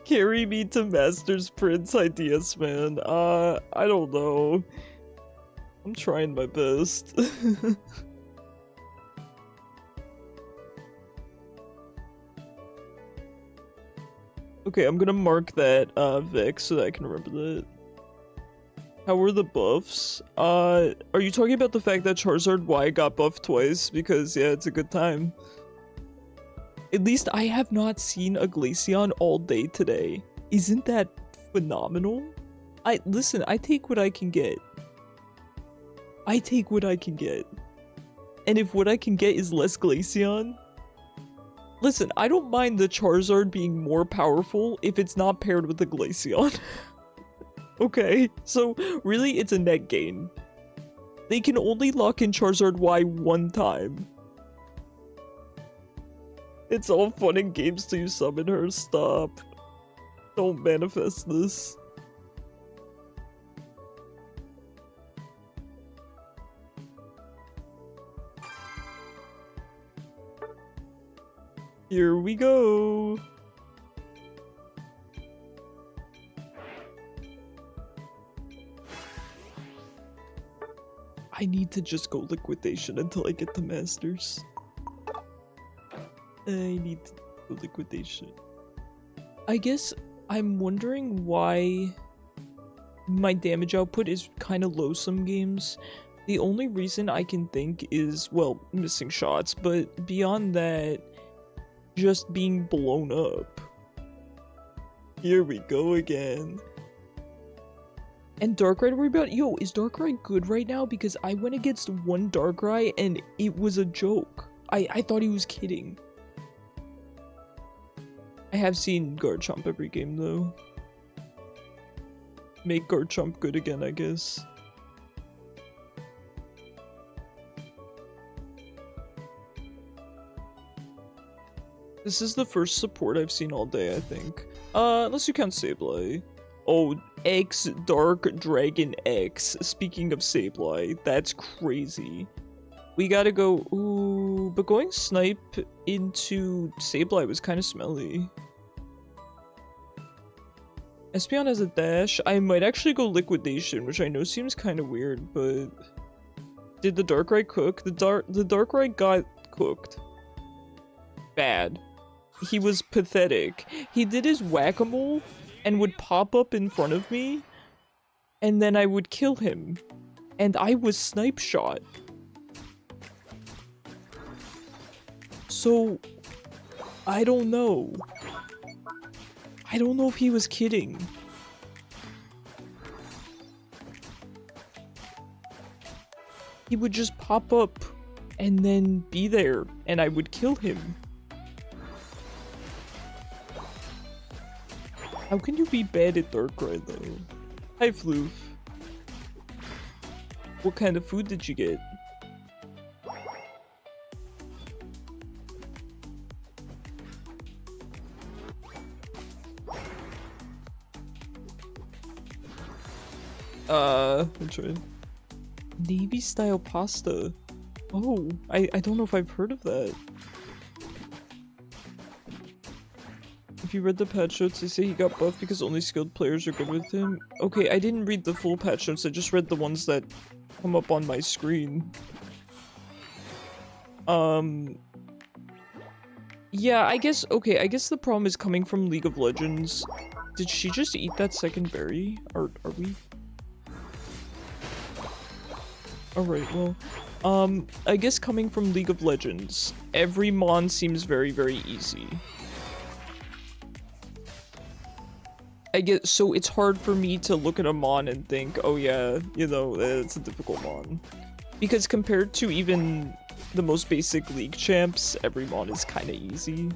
Speaker 1: Carry me to Master's Prince ideas, man. I don't know. I'm trying my best. Okay, I'm gonna mark that, Vex, so that I can remember that. How were the buffs? Are you talking about the fact that Charizard Y got buffed twice? Because, yeah, it's a good time. At least I have not seen a Glaceon all day today. Isn't that phenomenal? Listen, I take what I can get. I take what I can get. And if what I can get is less Glaceon... Listen, I don't mind the Charizard being more powerful if it's not paired with the Glaceon. Okay, so really it's a net gain. They can only lock in Charizard Y one time. It's all fun and games till you summon her. Stop. Don't manifest this. Here we go. I need to just go liquidation until I get the masters. I need to go liquidation. I guess I'm wondering why my damage output is kind of low some games. The only reason I can think is, well, missing shots, but beyond that, just being blown up. Here we go again. And Darkrai, worry about? Yo, is Darkrai good right now? Because I went against one Darkrai and it was a joke. I thought he was kidding. I have seen Garchomp every game though. Make Garchomp good again, I guess. This is the first support I've seen all day, I think. Unless you count Sableye. Oh, X Dark Dragon X. Speaking of Sableye, that's crazy. We gotta go. Ooh, but going snipe into Sableye was kind of smelly. Espeon has a dash. I might actually go Liquidation, which I know seems kind of weird, but did the Darkrai cook? The Darkrai got cooked. Bad. He was pathetic. He did his whack-a-mole and would pop up in front of me, and then I would kill him. And I was snipe shot. So, I don't know. I don't know if he was kidding. He would just pop up and then be there, and I would kill him. How can you be bad at Darkrai though? Hi Floof. What kind of food did you get? Which one? Navy style pasta. Oh, I don't know if I've heard of that. If you read the patch notes, they say he got buffed because only skilled players are good with him. Okay, I didn't read the full patch notes, I just read the ones that come up on my screen. Yeah, I guess, okay, I guess the problem is coming from League of Legends. Did she just eat that second berry? Are we? Alright, well, I guess coming from League of Legends, every Mon seems very, very easy. I get, so it's hard for me to look at a Mon and think, oh yeah, you know, it's a difficult Mon. Because compared to even the most basic League champs, every Mon is kinda easy.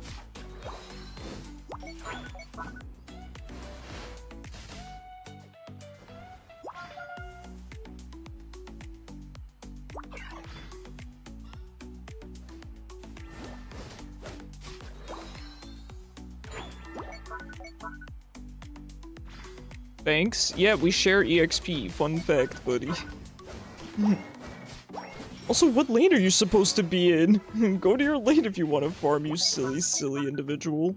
Speaker 1: Thanks. Yeah, we share EXP. Fun fact, buddy. Also, what lane are you supposed to be in? Go to your lane if you want to farm, you silly, silly individual.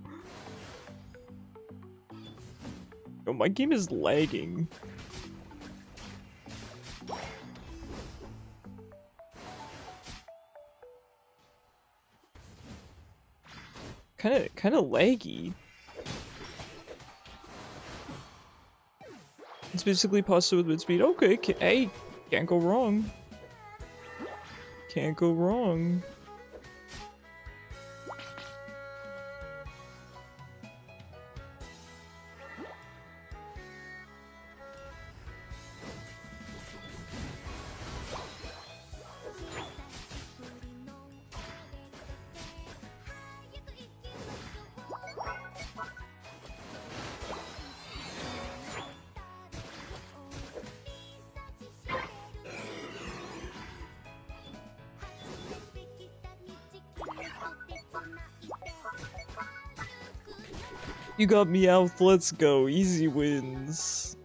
Speaker 1: Oh, my game is lagging. Kinda laggy. It's basically pasta with mid speed. Okay, hey, can't go wrong. Can't go wrong. You got me out, let's go. Easy wins.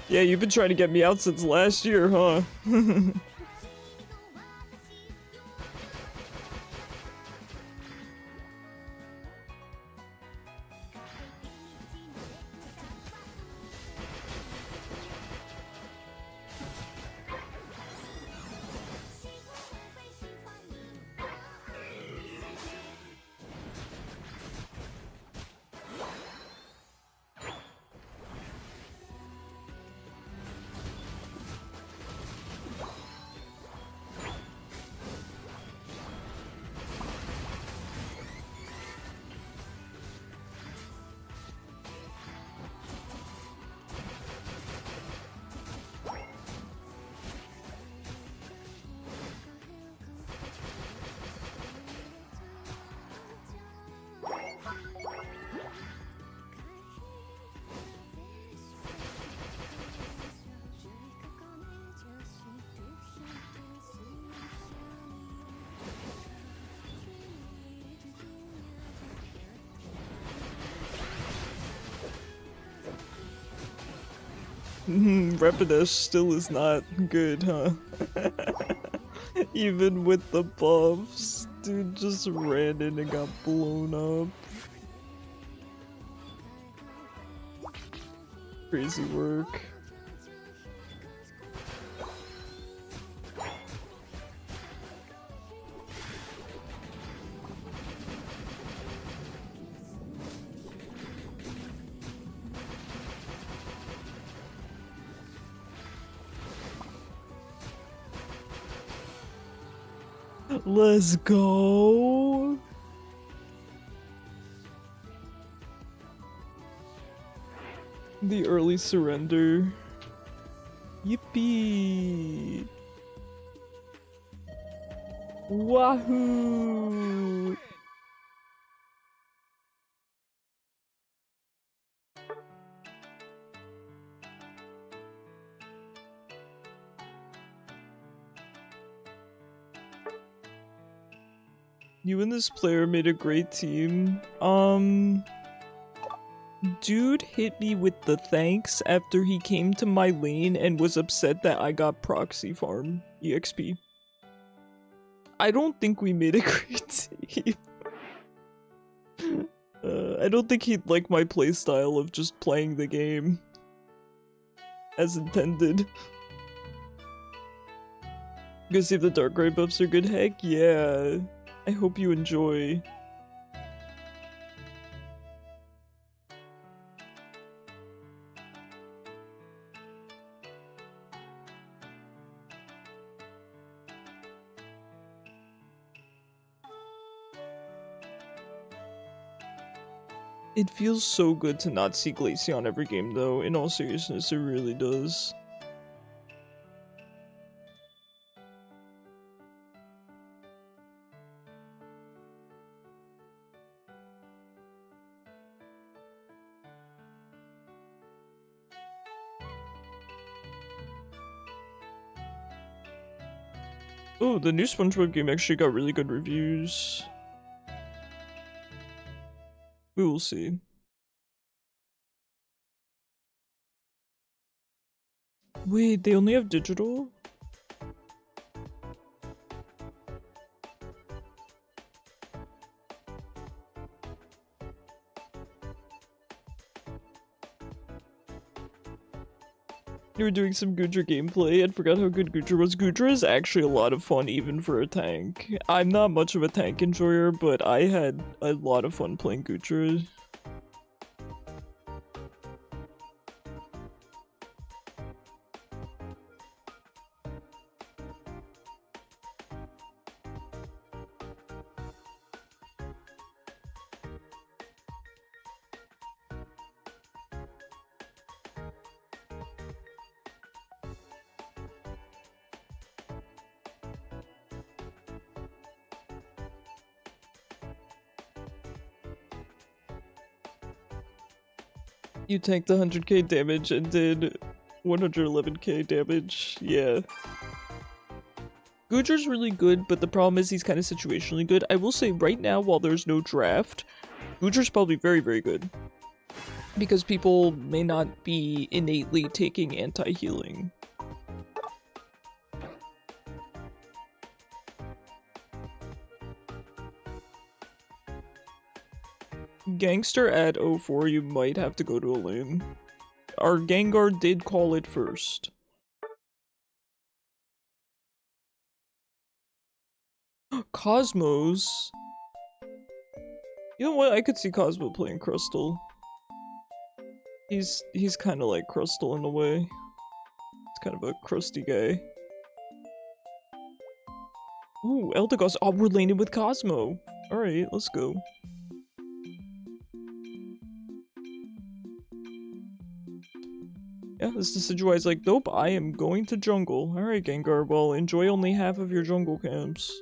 Speaker 1: Yeah, you've been trying to get me out since last year, huh? Rapidash still is not good, huh? Even with the buffs, dude just ran in and got blown up. Crazy work. Let's go. The early surrender. Yippee! Wahoo! You and this player made a great team. Dude hit me with the thanks after he came to my lane and was upset that I got proxy farm EXP. I don't think we made a great team. I don't think he'd like my playstyle of just playing the game as intended. You guys see if the Darkrai buffs are good? Heck yeah. I hope you enjoy. It feels so good to not see Glaceon every game though, in all seriousness, it really does. Oh, the new SpongeBob game actually got really good reviews. We will see. Wait, they only have digital? You were doing some Goodra gameplay and forgot how good Goodra was. Goodra is actually a lot of fun even for a tank. I'm not much of a tank enjoyer, but I had a lot of fun playing Goodra. You tanked 100k damage and did 111k damage. Yeah. Goodra's really good, but the problem is he's kind of situationally good. I will say right now, while there's no draft, Goodra's probably very, very good. Because people may not be innately taking anti-healing. Gangster at 04, you might have to go to a lane. Our Gengar did call it first. Cosmos? You know what? I could see Cosmo playing Crystal. He's kind of like Crystal in a way. He's kind of a crusty guy. Ooh, Eldegoss. Oh, we're laning with Cosmo. Alright, let's go. Yeah, this is Decidueye's like, nope, I am going to jungle. Alright, Gengar, well, enjoy only half of your jungle camps.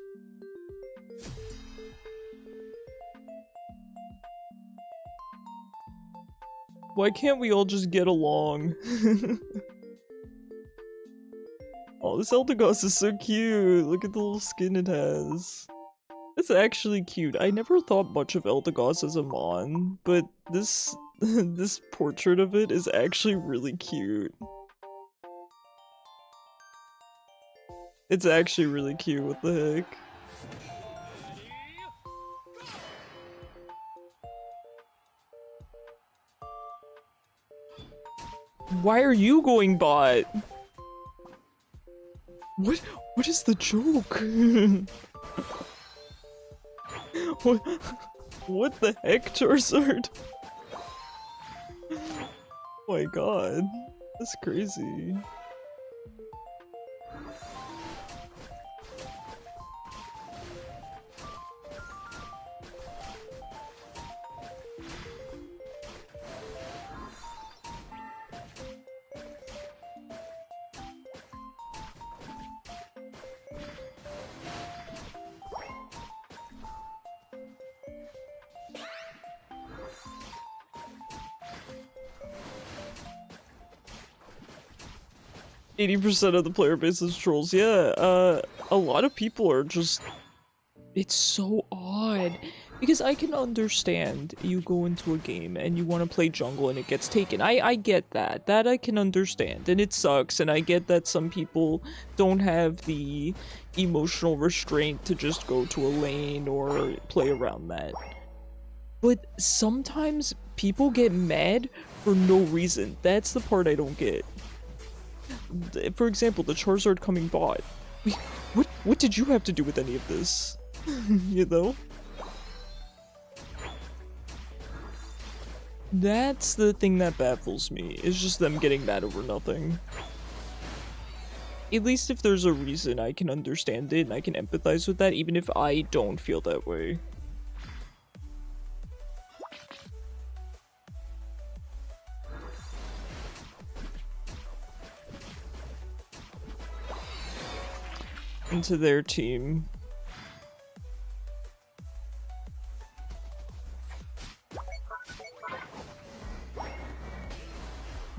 Speaker 1: Why can't we all just get along? Oh, this Eldegoss is so cute! Look at the little skin it has. It's actually cute. I never thought much of Eldegoss as a mon, but this this portrait of it is actually really cute. It's actually really cute, what the heck? Why are you going bot? What is the joke? what the heck, Charizard? Oh my god. That's crazy. %80 of the player base is trolls. Yeah, a lot of people are just... It's so odd. Because I can understand you go into a game and you want to play jungle and it gets taken. I get that. That I can understand. And it sucks. And I get that some people don't have the emotional restraint to just go to a lane or play around that. But sometimes people get mad for no reason. That's the part I don't get. For example, the Charizard coming bot. What did you have to do with any of this? You know? That's the thing that baffles me, is just them getting mad over nothing. At least if there's a reason, I can understand it and I can empathize with that, even if I don't feel that way. Into their team.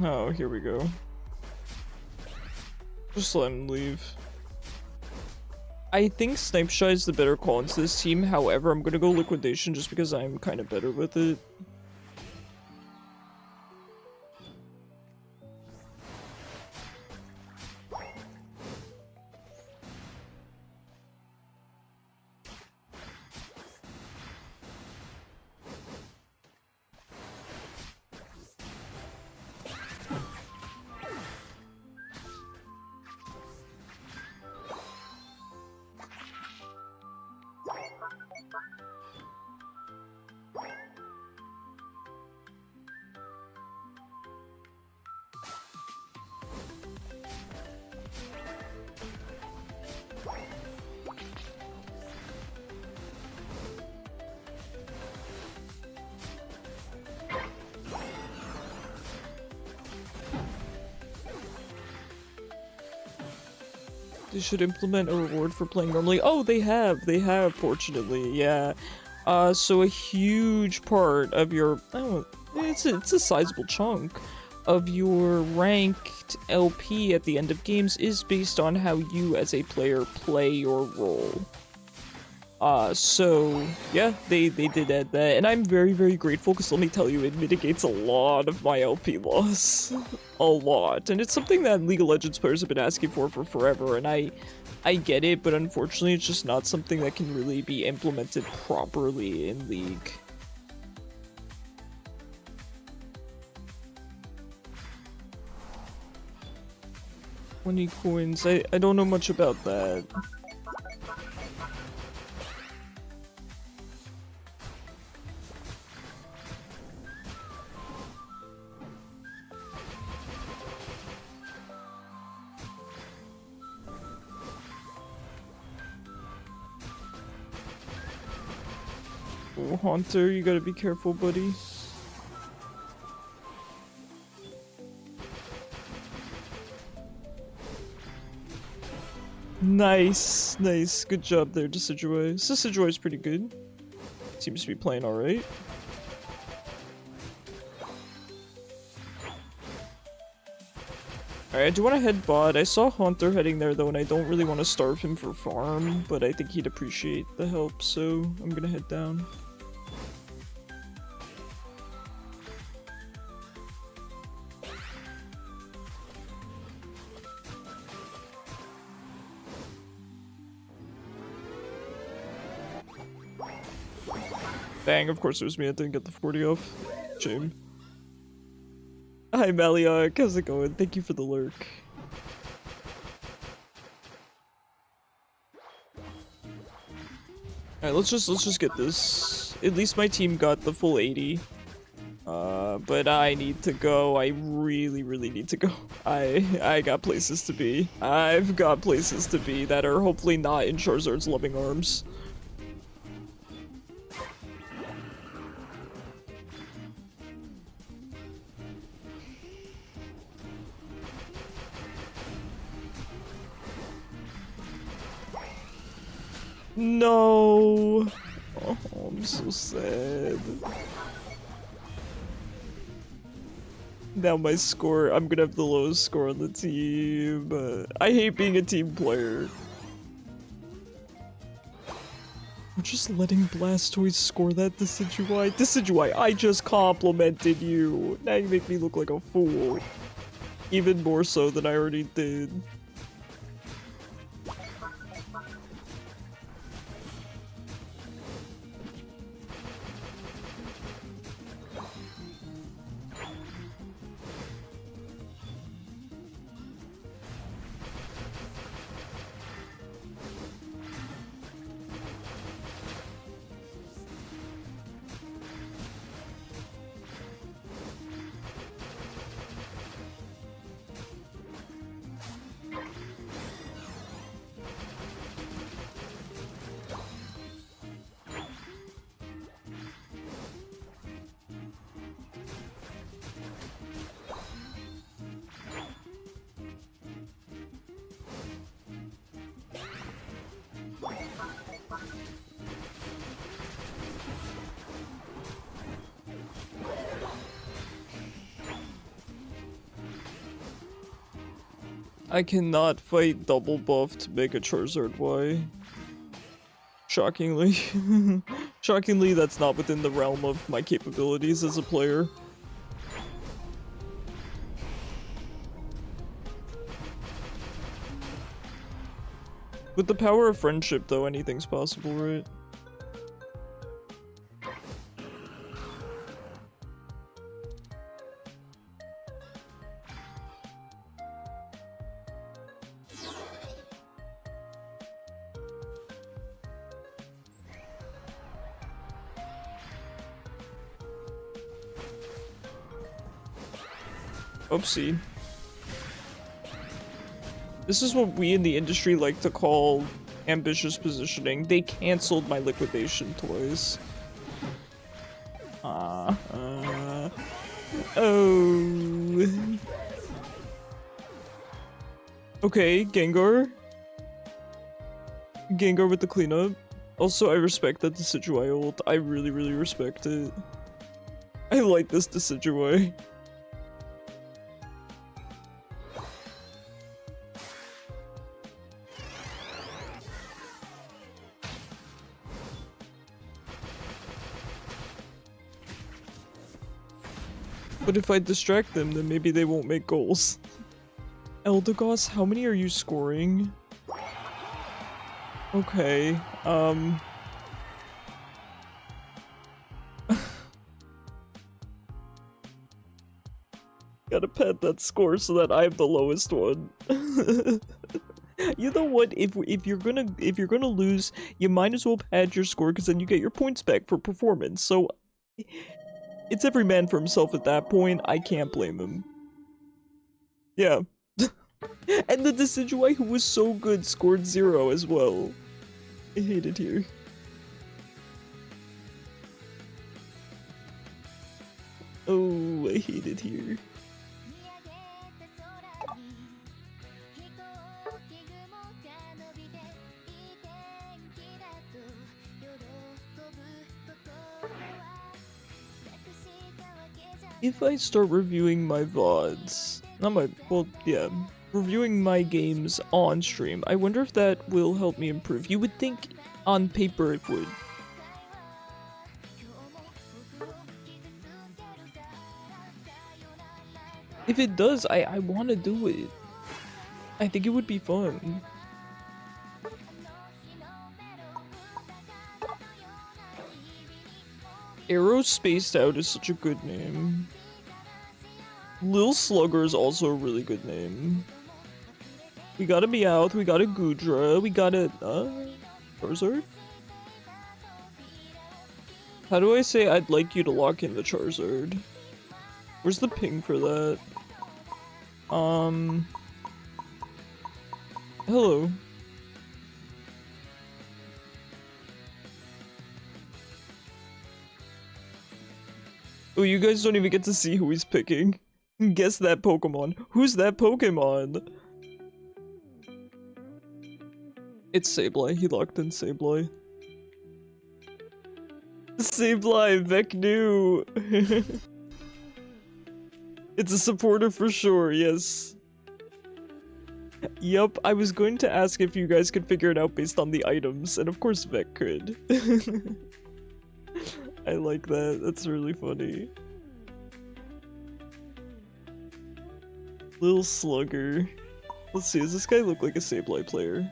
Speaker 1: Oh, here we go. Just let him leave. I think Snipeshy is the better call into this team, however, I'm gonna go Liquidation just because I'm kind of better with it. They should implement a reward for playing normally. Oh, they have, fortunately, yeah. So a huge part of your, it's a sizable chunk of your ranked LP at the end of games is based on how you as a player play your role. So yeah, they did add that, and I'm very, very grateful because let me tell you, it mitigates a lot of my LP loss. A lot. And it's something that League of Legends players have been asking for forever, and I get it, but unfortunately it's just not something that can really be implemented properly in League. $20 coins, I don't know much about that. Oh, Haunter, you gotta be careful, buddy. Nice, nice. Good job there, Decidueye. Decidueye is pretty good. Seems to be playing alright. Alright, I do want to head bot. I saw Haunter heading there though, and I don't really want to starve him for farm, but I think he'd appreciate the help, so I'm gonna head down. Bang, of course it was me. I didn't get the 40 off. Shame. Hi, Maliak. How's it going? Thank you for the lurk. Alright, let's just get this. At least my team got the full 80. But I need to go. I really need to go. I got places to be. I've got places to be that are hopefully not in Charizard's loving arms. No! Oh, I'm so sad. Now my score, I'm gonna have the lowest score on the team. I hate being a team player. We're just letting Blastoise score that Decidueye. Decidueye, I just complimented you. Now you make me look like a fool. Even more so than I already did. I cannot fight double buff to make a Charizard Y. Shockingly. Shockingly, that's not within the realm of my capabilities as a player. With the power of friendship, though, anything's possible, right? Oopsie. This is what we in the industry like to call ambitious positioning. They cancelled my liquidation twice. Oh. Okay, Gengar. Gengar with the cleanup. Also, I respect that Decidueye ult. I really respect it. I like this Decidueye. But if I distract them, then maybe they won't make goals. Eldegoss, how many are you scoring? Okay, gotta pad that score so that I have the lowest one. You know what? If you're gonna lose, you might as well pad your score because then you get your points back for performance. So it's every man for himself at that point. I can't blame him. Yeah. And the Decidueye, who was so good, scored 0 as well. I hate it here. Oh, I hate it here. If I start reviewing my VODs, reviewing my games on stream, I wonder if that will help me improve. You would think on paper it would. If it does, I want to do it. I think it would be fun. Arrow Spaced Out is such a good name. Lil Slugger is also a really good name. We got a Meowth, we got a Goodra, we got a Charizard? How do I say I'd like you to lock in the Charizard? Where's the ping for that? Hello. Oh, you guys don't even get to see who he's picking. Guess that Pokemon. Who's that Pokemon? It's Sableye. He locked in Sableye. Sableye, Vec knew. It's a supporter for sure, yes. Yup, I was going to ask if you guys could figure it out based on the items, and of course Vec could. I like that, that's really funny. Lil Slugger. Let's see, does this guy look like a Sableye player?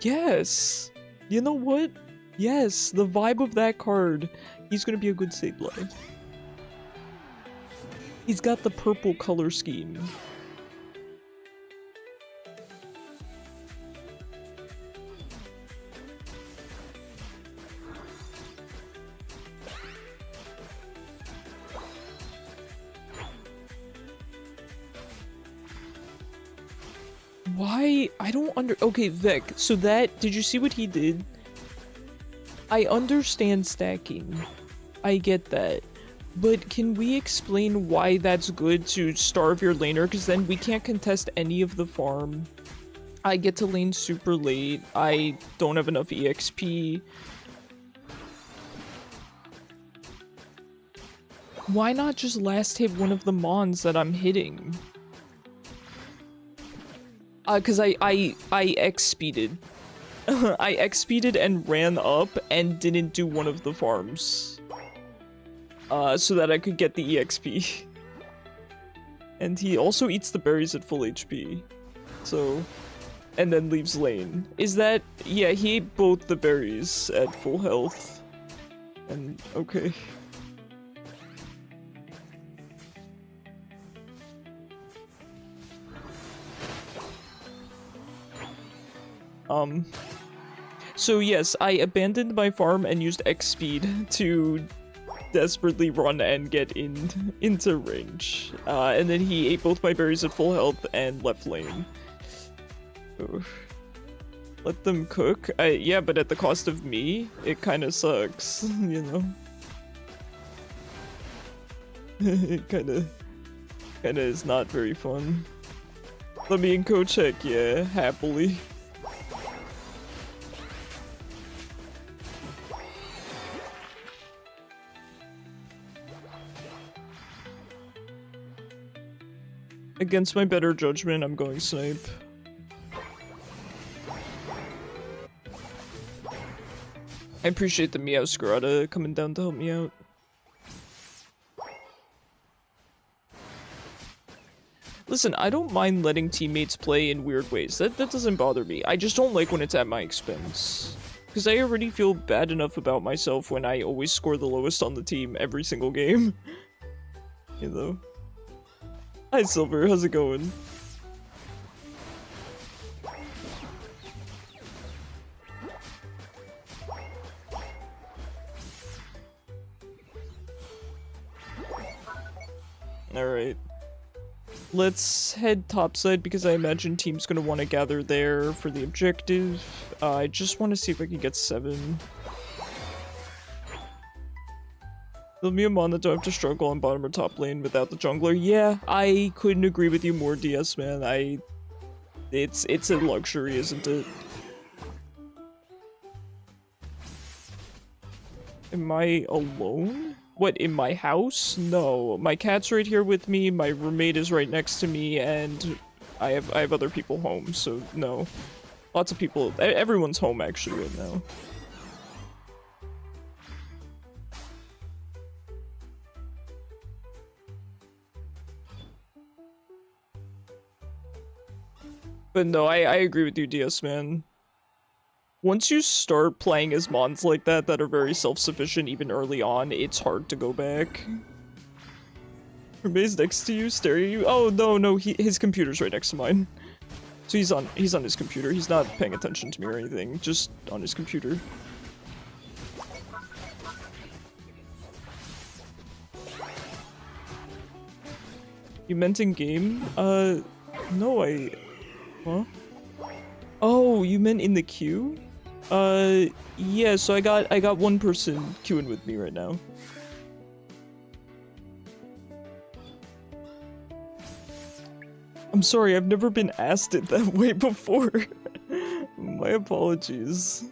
Speaker 1: Yes! You know what? Yes, the vibe of that card. He's gonna be a good Sableye. He's got the purple color scheme. Why? I don't okay, Vec, so that, did you see what he did? I understand stacking. I get that. But can we explain why that's good to starve your laner? Because then we can't contest any of the farm. I get to lane super late. I don't have enough EXP. Why not just last hit one of the mons that I'm hitting? Cause I X-speeded. I X-speeded and ran up and didn't do one of the farms. So that I could get the EXP. And he also eats the berries at full HP. So, and then leaves lane. Is that, yeah, he ate both the berries at full health. And, okay. So yes, I abandoned my farm and used X speed to desperately run and get into range. And then he ate both my berries at full health and left lane. Oof. Let them cook? Yeah, but at the cost of me, it kind of sucks, you know? It kind of is not very fun. Let me encode check, yeah, happily. Against my better judgment, I'm going snipe. I appreciate the Meowscarada coming down to help me out. Listen, I don't mind letting teammates play in weird ways. That doesn't bother me. I just don't like when it's at my expense. Because I already feel bad enough about myself when I always score the lowest on the team every single game. You know? Hi Silver, how's it going? Alright. Let's head topside because I imagine team's gonna want to gather there for the objective. I just want to see if I can get 7. There'll be a mon that don't have to struggle on bottom or top lane without the jungler. Yeah, I couldn't agree with you more, DS man. It's a luxury, isn't it? Am I alone? What, in my house? No. My cat's right here with me, my roommate is right next to me, and I have other people home, so no. Lots of people, everyone's home actually right now. But no, I agree with you, DS man. Once you start playing as mons like that are very self-sufficient even early on, it's hard to go back. Hermes next to you, staring at you? Oh, no, his computer's right next to mine. So he's on his computer. He's not paying attention to me or anything, just on his computer. You meant in game? No, huh? Oh, you meant in the queue? Yeah, so I got one person queuing with me right now. I'm sorry, I've never been asked it that way before. My apologies.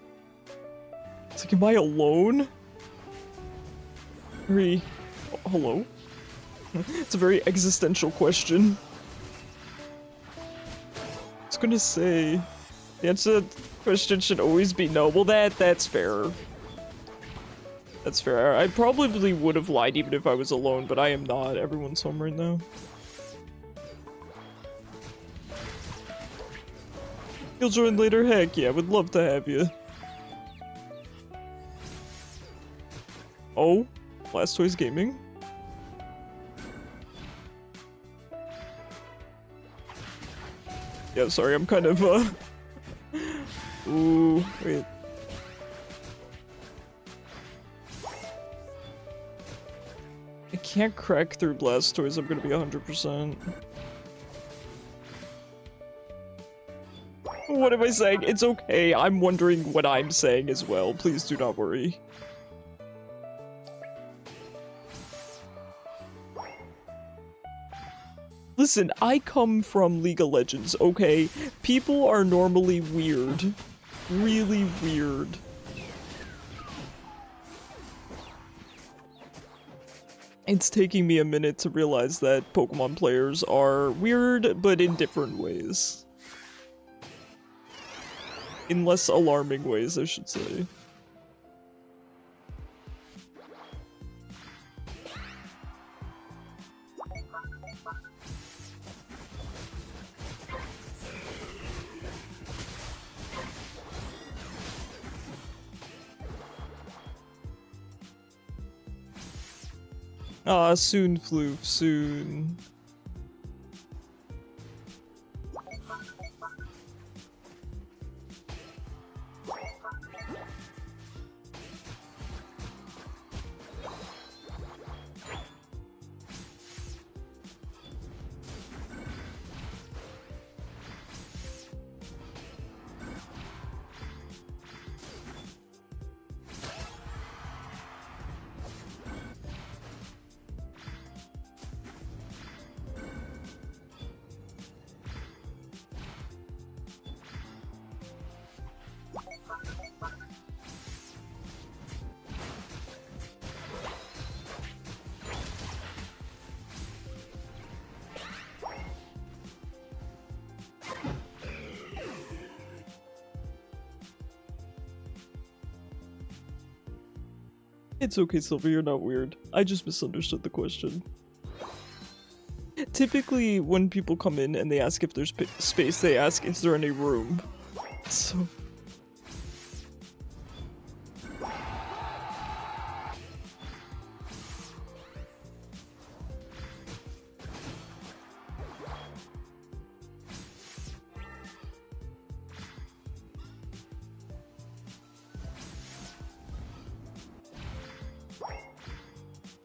Speaker 1: It's like, am I alone? Hello? It's a very existential question. I was gonna say, the answer to the question should always be no. Well, that's fair. That's fair. I probably would have lied even if I was alone, but I am not. Everyone's home right now. You'll join later? Heck yeah, would love to have you. Oh, Last Toys Gaming? Yeah, sorry, I'm kind of, Ooh, wait. I can't crack through Blastoise, I'm gonna be 100%. What am I saying? It's okay, I'm wondering what I'm saying as well, please do not worry. Listen, I come from League of Legends, okay? People are normally weird. Really weird. It's taking me a minute to realize that Pokemon players are weird, but in different ways. In less alarming ways, I should say. Ah, soon, Floof, soon. It's okay, Sylvia, you're not weird. I just misunderstood the question. Typically, when people come in and they ask if there's space, they ask, is there any room? So...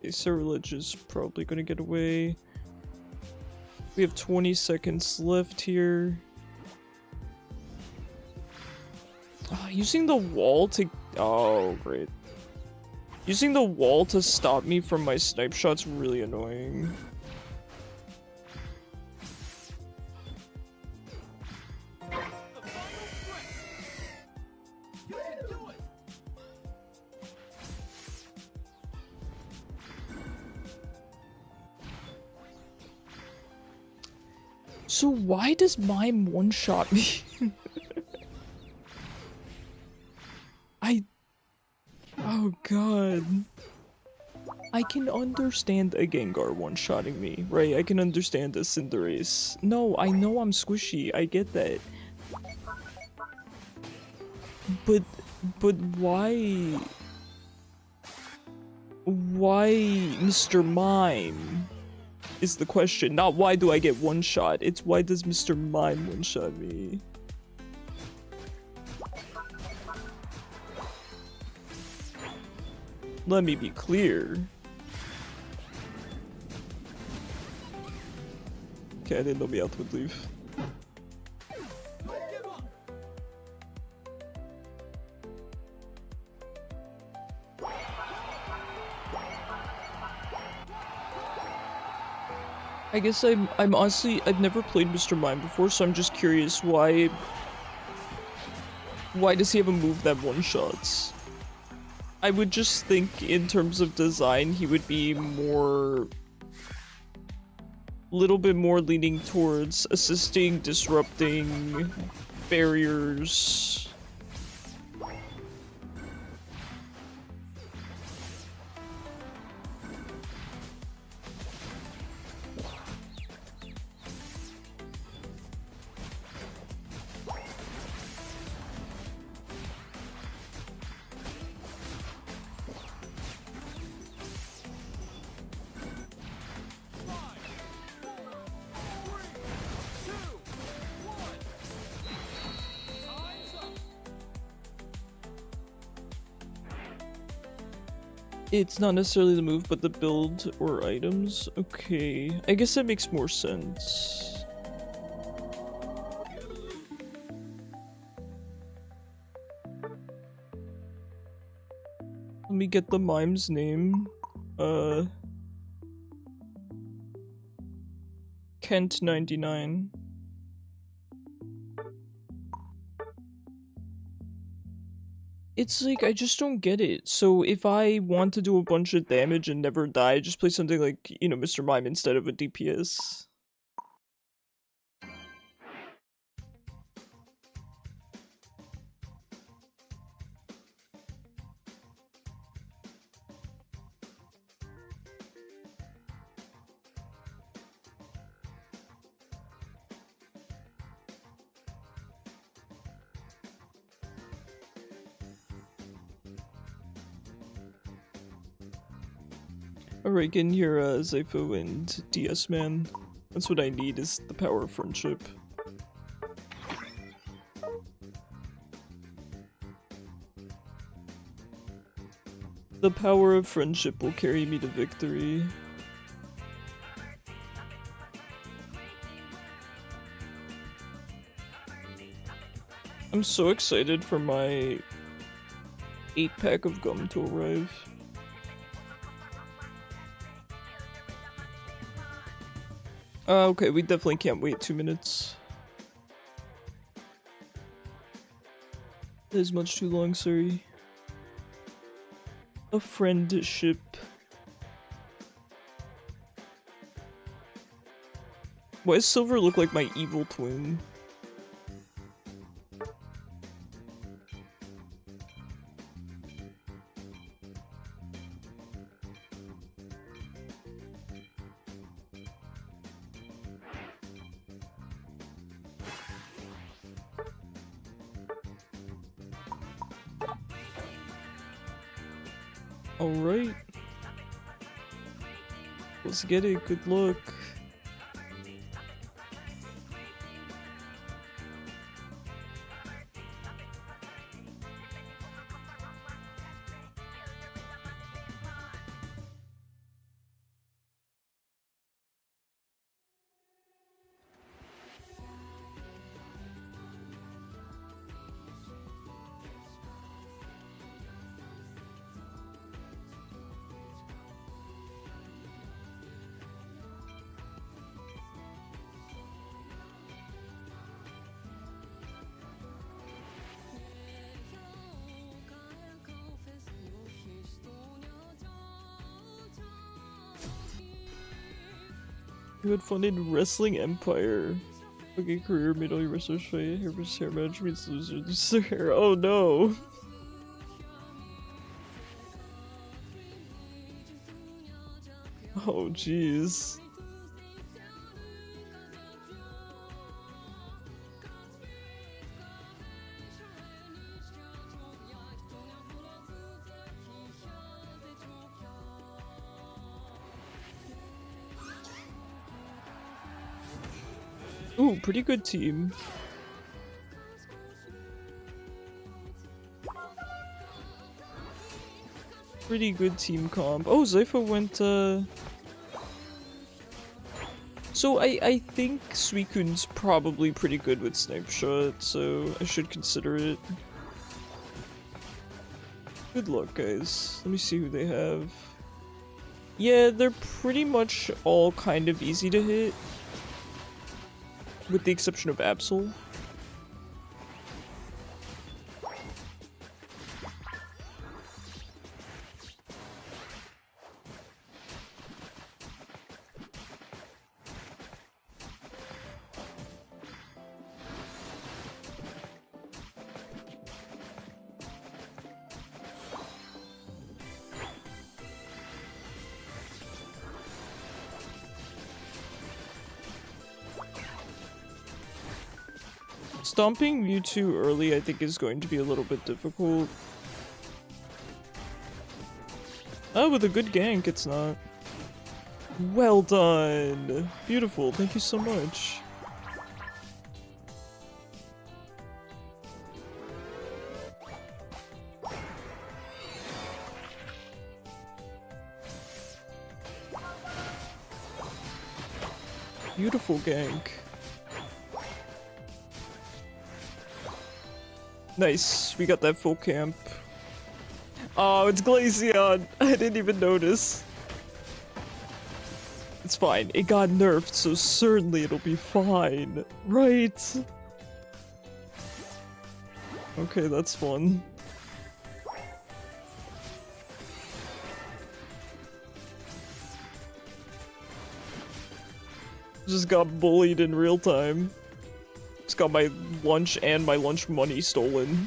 Speaker 1: Ceruledge is probably gonna get away. We have 20 seconds left here. Using the wall to... Oh, great. Using the wall to stop me from my snipe shot's really annoying. So why does Mime one-shot me? Oh god. I can understand a Gengar one-shotting me, right? I can understand a Cinderace. No, I know I'm squishy, I get that. But why? Why Mr. Mime is the question. Not why do I get one shot. It's why does Mr. Mime one shot me? Let me be clear. Okay, I didn't know Meowth would leave. I guess I'm honestly, I've never played Mr. Mime before, so I'm just curious why does he have a move that one-shots? I would just think in terms of design, he would be more, little bit more leaning towards assisting, disrupting barriers. It's not necessarily the move, but the build or items. Okay, I guess that makes more sense. Let me get the mime's name. Kent99. It's like, I just don't get it. So if I want to do a bunch of damage and never die, just play something like, you know, Mr. Mime instead of a DPS. Alright, get in here, Zypho and DS Man. That's what I need, is the power of friendship. The power of friendship will carry me to victory. I'm so excited for my 8-pack of gum to arrive. Okay, we definitely can't wait 2 minutes. That is much too long, sorry. A friendship. Why does Silver look like my evil twin? Alright. Let's get it, good luck. You had fun in Wrestling Empire. Okay, career, middle, you wrestler, fight, hair versus hair match, means loser, lose their hair. Oh no! Oh jeez. Ooh, pretty good team. Pretty good team comp. Oh, Zypha went, So I think Suikun's probably pretty good with Snipe Shot, so I should consider it. Good luck, guys. Let me see who they have. Yeah, they're pretty much all kind of easy to hit. With the exception of Absol. Stomping Mewtwo early, I think, is going to be a little bit difficult. Oh, with a good gank, it's not. Well done! Beautiful, thank you so much. Beautiful gank. Nice, we got that full camp. Oh, it's Glaceon! I didn't even notice. It's fine, it got nerfed, so certainly it'll be fine. Right? Okay, that's fun. Just got bullied in real time. Just got my lunch and my lunch money stolen.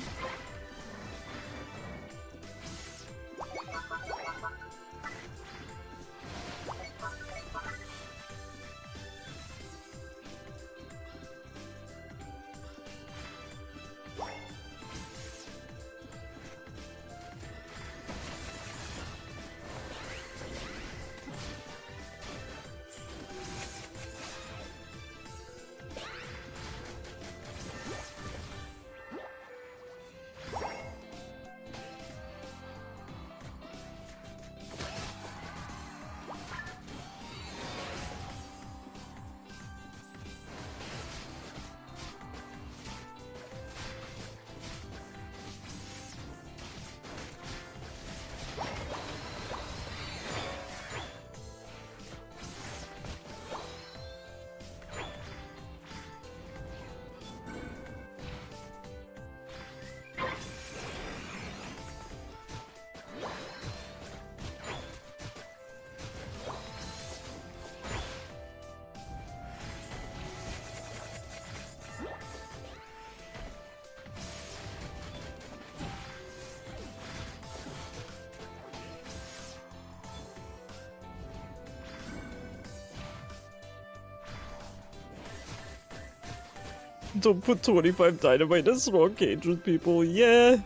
Speaker 1: Don't put 25 dynamite in a small cage with people, yeah!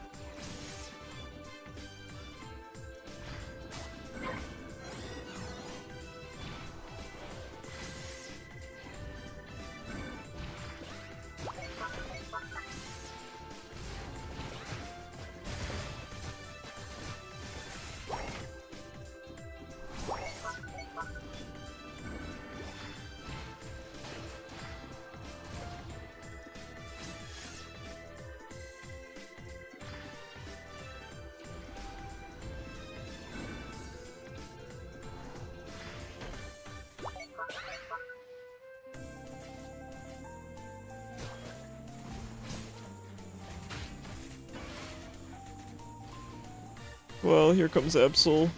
Speaker 1: Well, here comes Absol.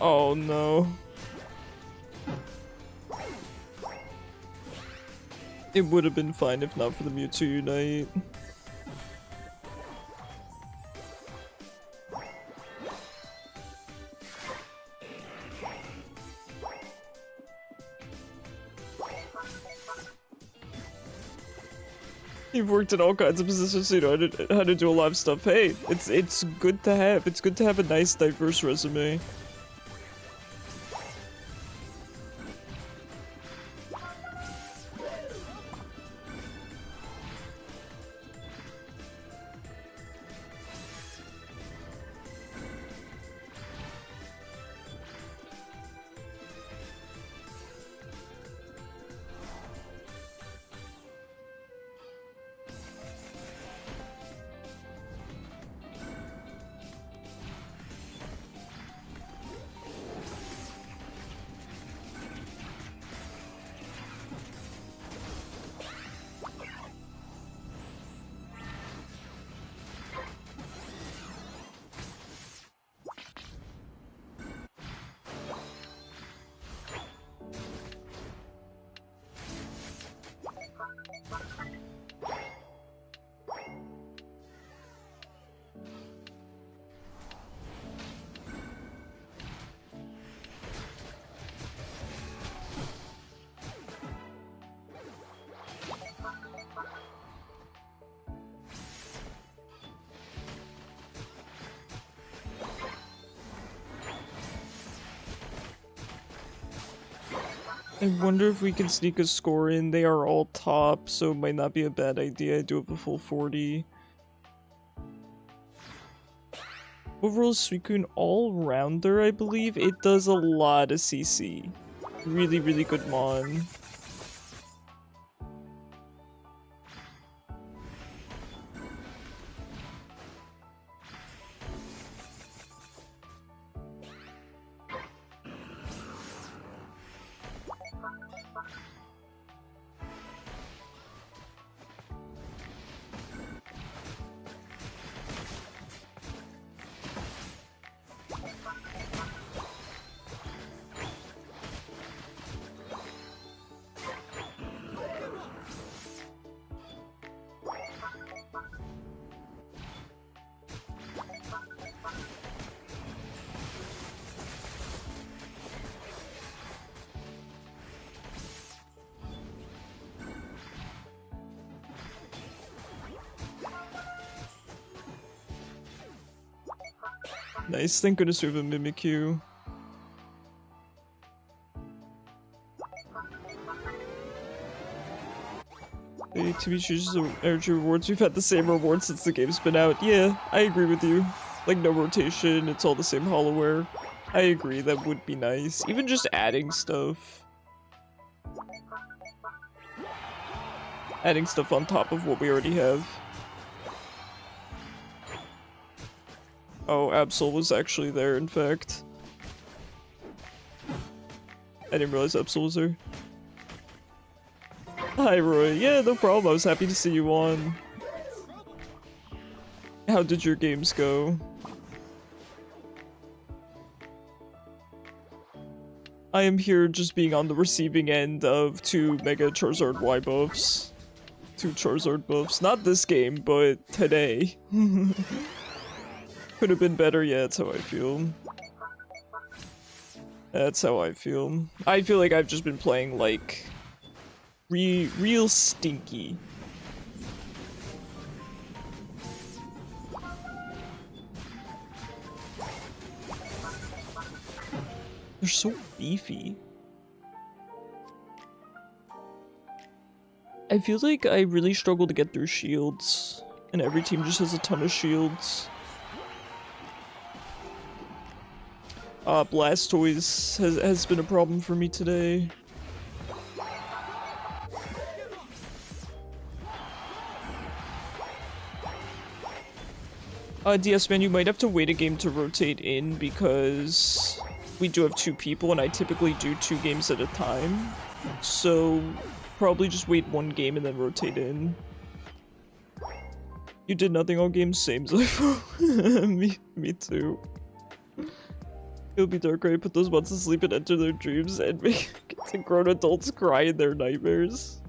Speaker 1: Oh no. It would have been fine if not for the Mewtwo Unite. You've worked in all kinds of positions, so you know how to do a lot of stuff. Hey, it's good to have. It's good to have a nice, diverse resume. I wonder if we can sneak a score in. They are all top, so it might not be a bad idea. I do have a full 40. Overall, Suicune all-rounder, I believe. It does a lot of CC. Really, really good mon. Nice, thank goodness we have a Mimikyu. Hey, TV chooses energy rewards. We've had the same rewards since the game's been out. Yeah, I agree with you. Like, no rotation, it's all the same hollowware. I agree, that would be nice. Even just adding stuff. Adding stuff on top of what we already have. Oh, Absol was actually there, in fact. I didn't realize Absol was there. Hi, Roy. Yeah, no problem. I was happy to see you on. How did your games go? I am here just being on the receiving end of 2 Mega Charizard Y buffs. 2 Charizard buffs. Not this game, but today. Could have been better, yeah, that's how I feel. That's how I feel. I feel like I've just been playing, like, real stinky. They're so beefy. I feel like I really struggle to get through shields, and every team just has a ton of shields. Blastoise has been a problem for me today. DS man, you might have to wait a game to rotate in because we do have 2 people and I typically do 2 games at a time. So probably just wait 1 game and then rotate in. You did nothing all games, same Zypho. me too. It'll be dark, right? Put those months to sleep and enter their dreams and make the grown adults cry in their nightmares.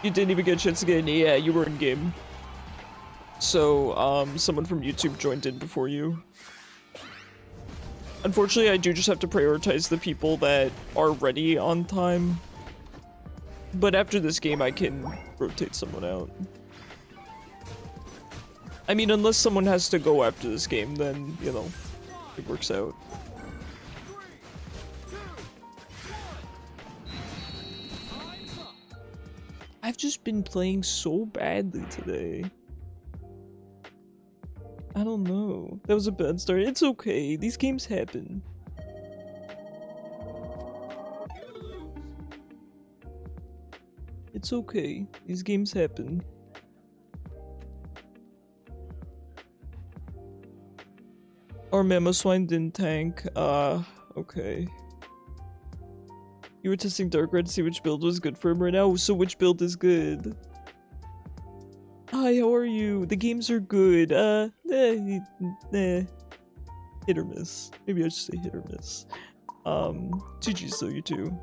Speaker 1: You didn't even get a chance to get in. Yeah, you were in game. So, someone from YouTube joined in before you. Unfortunately, I do just have to prioritize the people that are ready on time. But after this game, I can rotate someone out. I mean, unless someone has to go after this game, then, you know, it works out. I've just been playing so badly today. I don't know. That was a bad start. It's okay. These games happen. It's okay. These games happen. Our Mamoswine didn't tank. Okay. You were testing Darkrai to see which build was good for him right now, so which build is good? Hi, how are you? The games are good. Hit or miss. Maybe I should say hit or miss. GG's though, you too.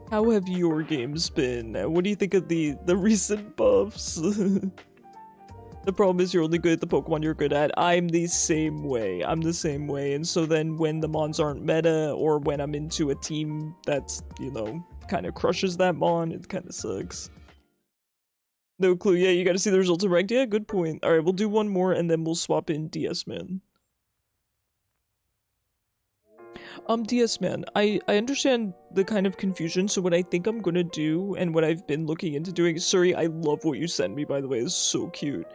Speaker 1: How have your games been? What do you think of the recent buffs? The problem is you're only good at the Pokemon you're good at. I'm the same way. I'm the same way. And so then when the Mons aren't meta, or when I'm into a team that's, you know, kind of crushes that Mon, it kind of sucks. No clue. Yeah, you gotta see the results in ranked. Yeah, good point. Alright, we'll do one more and then we'll swap in DS Man. DS Man, I understand the kind of confusion, so what I think I'm gonna do, and what I've been looking into doing— Suri, I love what you sent me, by the way, it's so cute.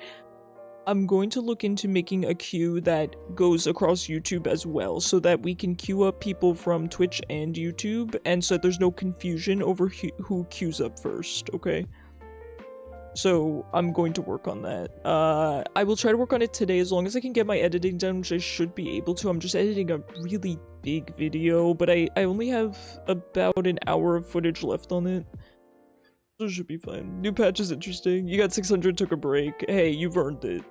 Speaker 1: I'm going to look into making a queue that goes across YouTube as well, so that we can queue up people from Twitch and YouTube, and so that there's no confusion over who queues up first, okay? So I'm going to work on that. I will try to work on it today as long as I can get my editing done, which I should be able to. I'm just editing a really big video, but I only have about an hour of footage left on it. So it should be fine. New patch is interesting. You got 600, took a break. Hey, you've earned it.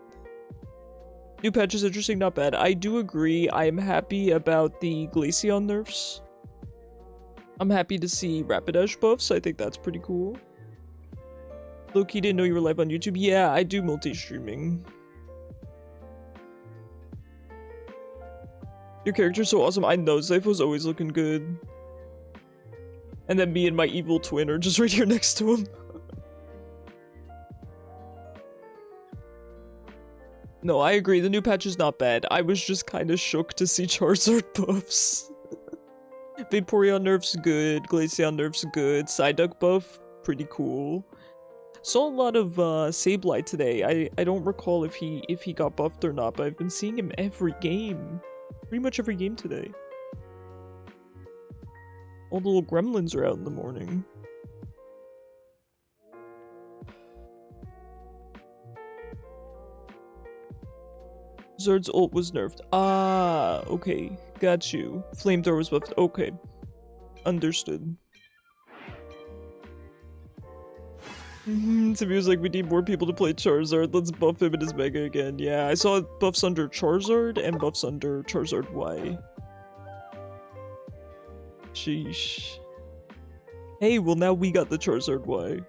Speaker 1: New patch is interesting, not bad. I do agree. I am happy about the Glaceon nerfs. I'm happy to see Rapidash buffs. I think that's pretty cool. Loki, didn't know you were live on YouTube. Yeah, I do multi-streaming. Your character's so awesome. I know, Zypho's always looking good. And then me and my evil twin are just right here next to him. No, I agree. The new patch is not bad. I was just kind of shook to see Charizard buffs. Vaporeon nerf's good. Glaceon nerf's good. Psyduck buff, pretty cool. Saw a lot of Sableye today. I don't recall if he got buffed or not, but I've been seeing him every game. Pretty much every game today. All the little gremlins are out in the morning. Zard's ult was nerfed. Ah, okay. Got you. Flamethrower was buffed. Okay. Understood. Timmy was like, we need more people to play Charizard. Let's buff him in his Mega again. Yeah, I saw buffs under Charizard and buffs under Charizard Y. Sheesh. Hey, well now we got the Charizard Y.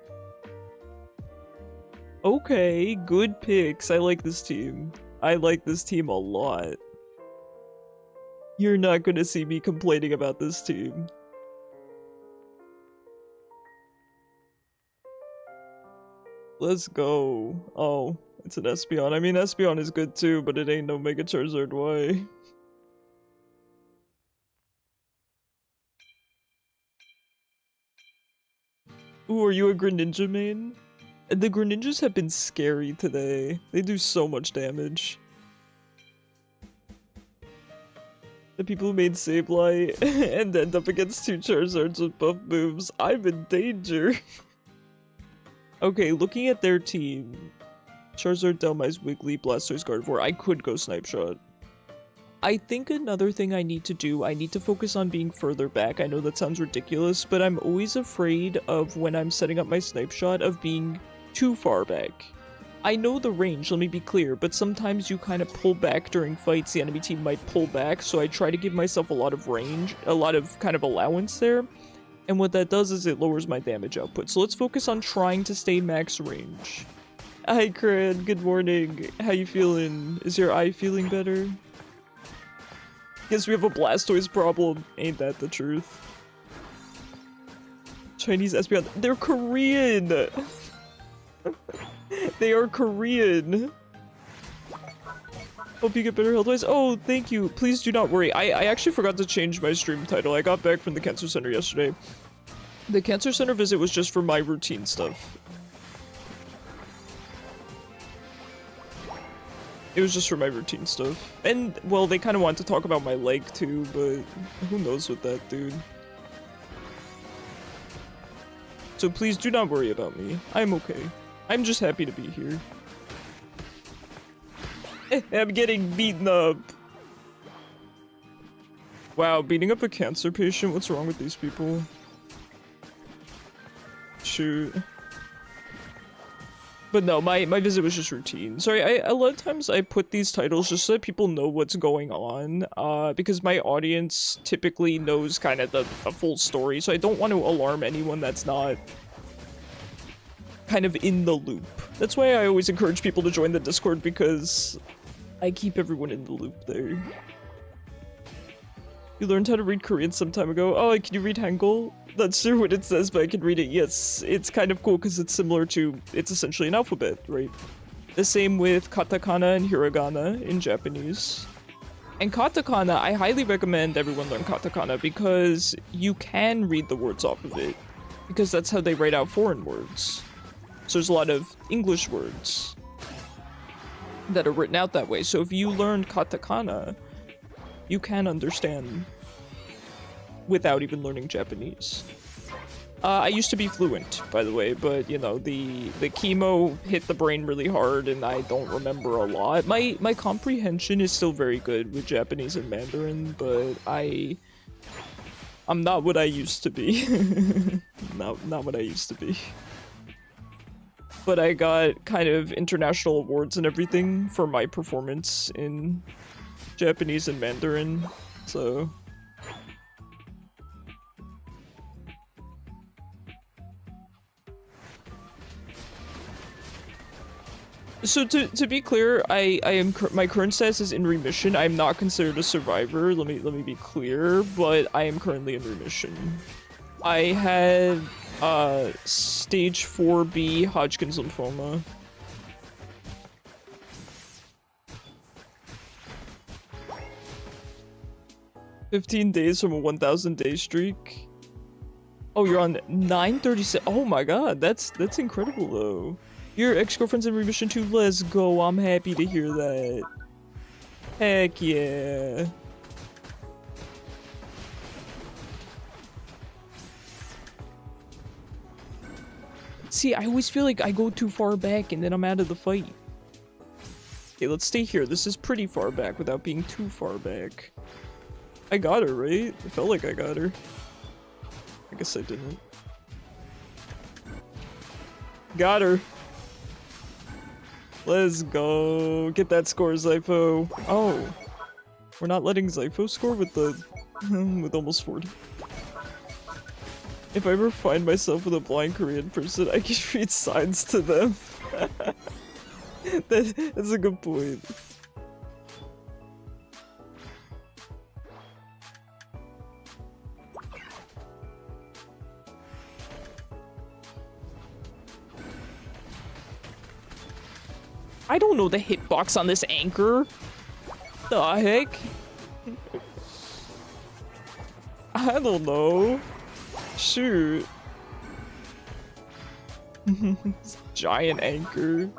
Speaker 1: Okay, good picks. I like this team. I like this team a lot. You're not gonna see me complaining about this team. Let's go. Oh, it's an Espeon. I mean, Espeon is good too, but it ain't no Mega Charizard Y. Ooh, are you a Greninja main? The Greninjas have been scary today. They do so much damage. The people who made Sableye and end up against two Charizards with buff moves. I'm in danger. Okay, looking at their team. Charizard, Dhelmise, Wiggly, Blastoise, Gardevoir. I could go Snipe Shot. I think another thing I need to do, I need to focus on being further back. I know that sounds ridiculous, but I'm always afraid of when I'm setting up my Snipe Shot of being too far back. I know the range, let me be clear, but sometimes you kind of pull back during fights, the enemy team might pull back, so I try to give myself a lot of range, a lot of kind of allowance there, and what that does is it lowers my damage output. So let's focus on trying to stay max range. Hi Cran, good morning. How you feeling? Is your eye feeling better? Guess we have a Blastoise problem. Ain't that the truth? Chinese Espeon, they're Korean! They are Korean. Hope you get better health-wise. Oh, thank you. Please do not worry. I actually forgot to change my stream title. I got back from the Cancer Center yesterday. The Cancer Center visit was just for my routine stuff. It was just for my routine stuff. And, well, they kind of wanted to talk about my leg too, but who knows with that, dude. So please do not worry about me. I'm okay. I'm just happy to be here. I'm getting beaten up. Wow, beating up a cancer patient? What's wrong with these people? Shoot. But no, my visit was just routine. Sorry, a lot of times I put these titles just so that people know what's going on, because my audience typically knows kind of the full story, so I don't want to alarm anyone that's not kind of in the loop. That's why I always encourage people to join the Discord, because I keep everyone in the loop there. You learned how to read Korean some time ago. Oh, can you read Hangul? Not sure what it says, but I can read it. Yes, it's kind of cool because it's similar to, it's essentially an alphabet, right? The same with katakana and hiragana in Japanese. And katakana, I highly recommend everyone learn katakana because you can read the words off of it. Because that's how they write out foreign words. So there's a lot of English words that are written out that way. So if you learned katakana, you can understand without even learning Japanese. I used to be fluent, by the way, but you know, the chemo hit the brain really hard and I don't remember a lot. My comprehension is still very good with Japanese and Mandarin, but I'm not what I used to be. not what I used to be. But I got kind of international awards and everything for my performance in Japanese and Mandarin, so... So to be clear, I am my current status is in remission. I'm not considered a survivor. Let me be clear, but I am currently in remission. I had stage 4B Hodgkin's lymphoma. "15 days from a 1,000-day streak." Oh, you're on 936. Oh my god, that's incredible though. Your ex-girlfriend's in remission too. Let's go. I'm happy to hear that. Heck yeah. See, I always feel like I go too far back and then I'm out of the fight. Okay, let's stay here. This is pretty far back without being too far back. I got her, right? It felt like I got her. I guess I didn't. Got her. Let's go. Get that score, Zypho. Oh. We're not letting Zypho score with the... with almost 40. If I ever find myself with a blind Korean person, I can read signs to them. That's a good point. I don't know the hitbox on this anchor. The heck? I don't know. Shoot. Giant anchor.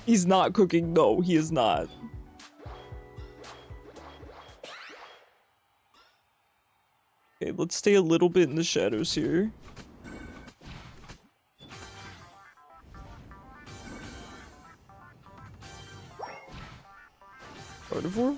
Speaker 1: He's not cooking. No, he is not. Okay, let's stay a little bit in the shadows here. Carnivore?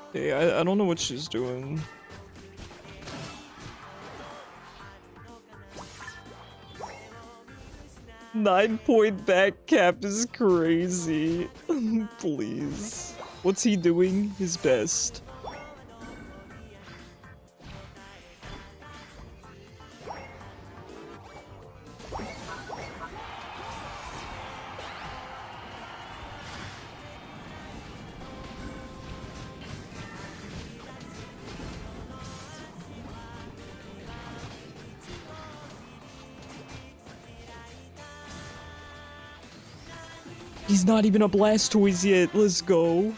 Speaker 1: Okay, I don't know what she's doing. Nine-point back cap is crazy. Please. What's he doing? His best. He's not even a Blastoise yet. Let's go.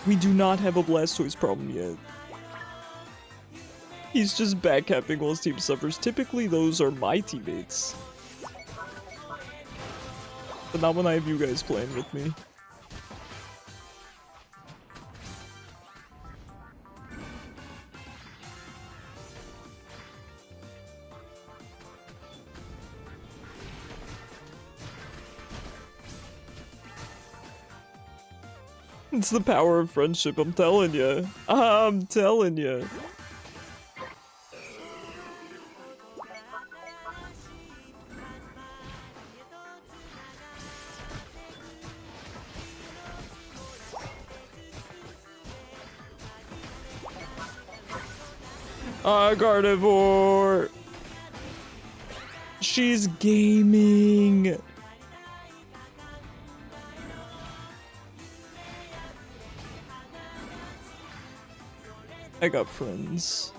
Speaker 1: We do not have a Blastoise problem yet. He's just backcapping while his team suffers. Typically, those are my teammates. But not when I have you guys playing with me. It's the power of friendship, I'm telling you. I'm telling you. Gardevoir! She's gaming! I got friends.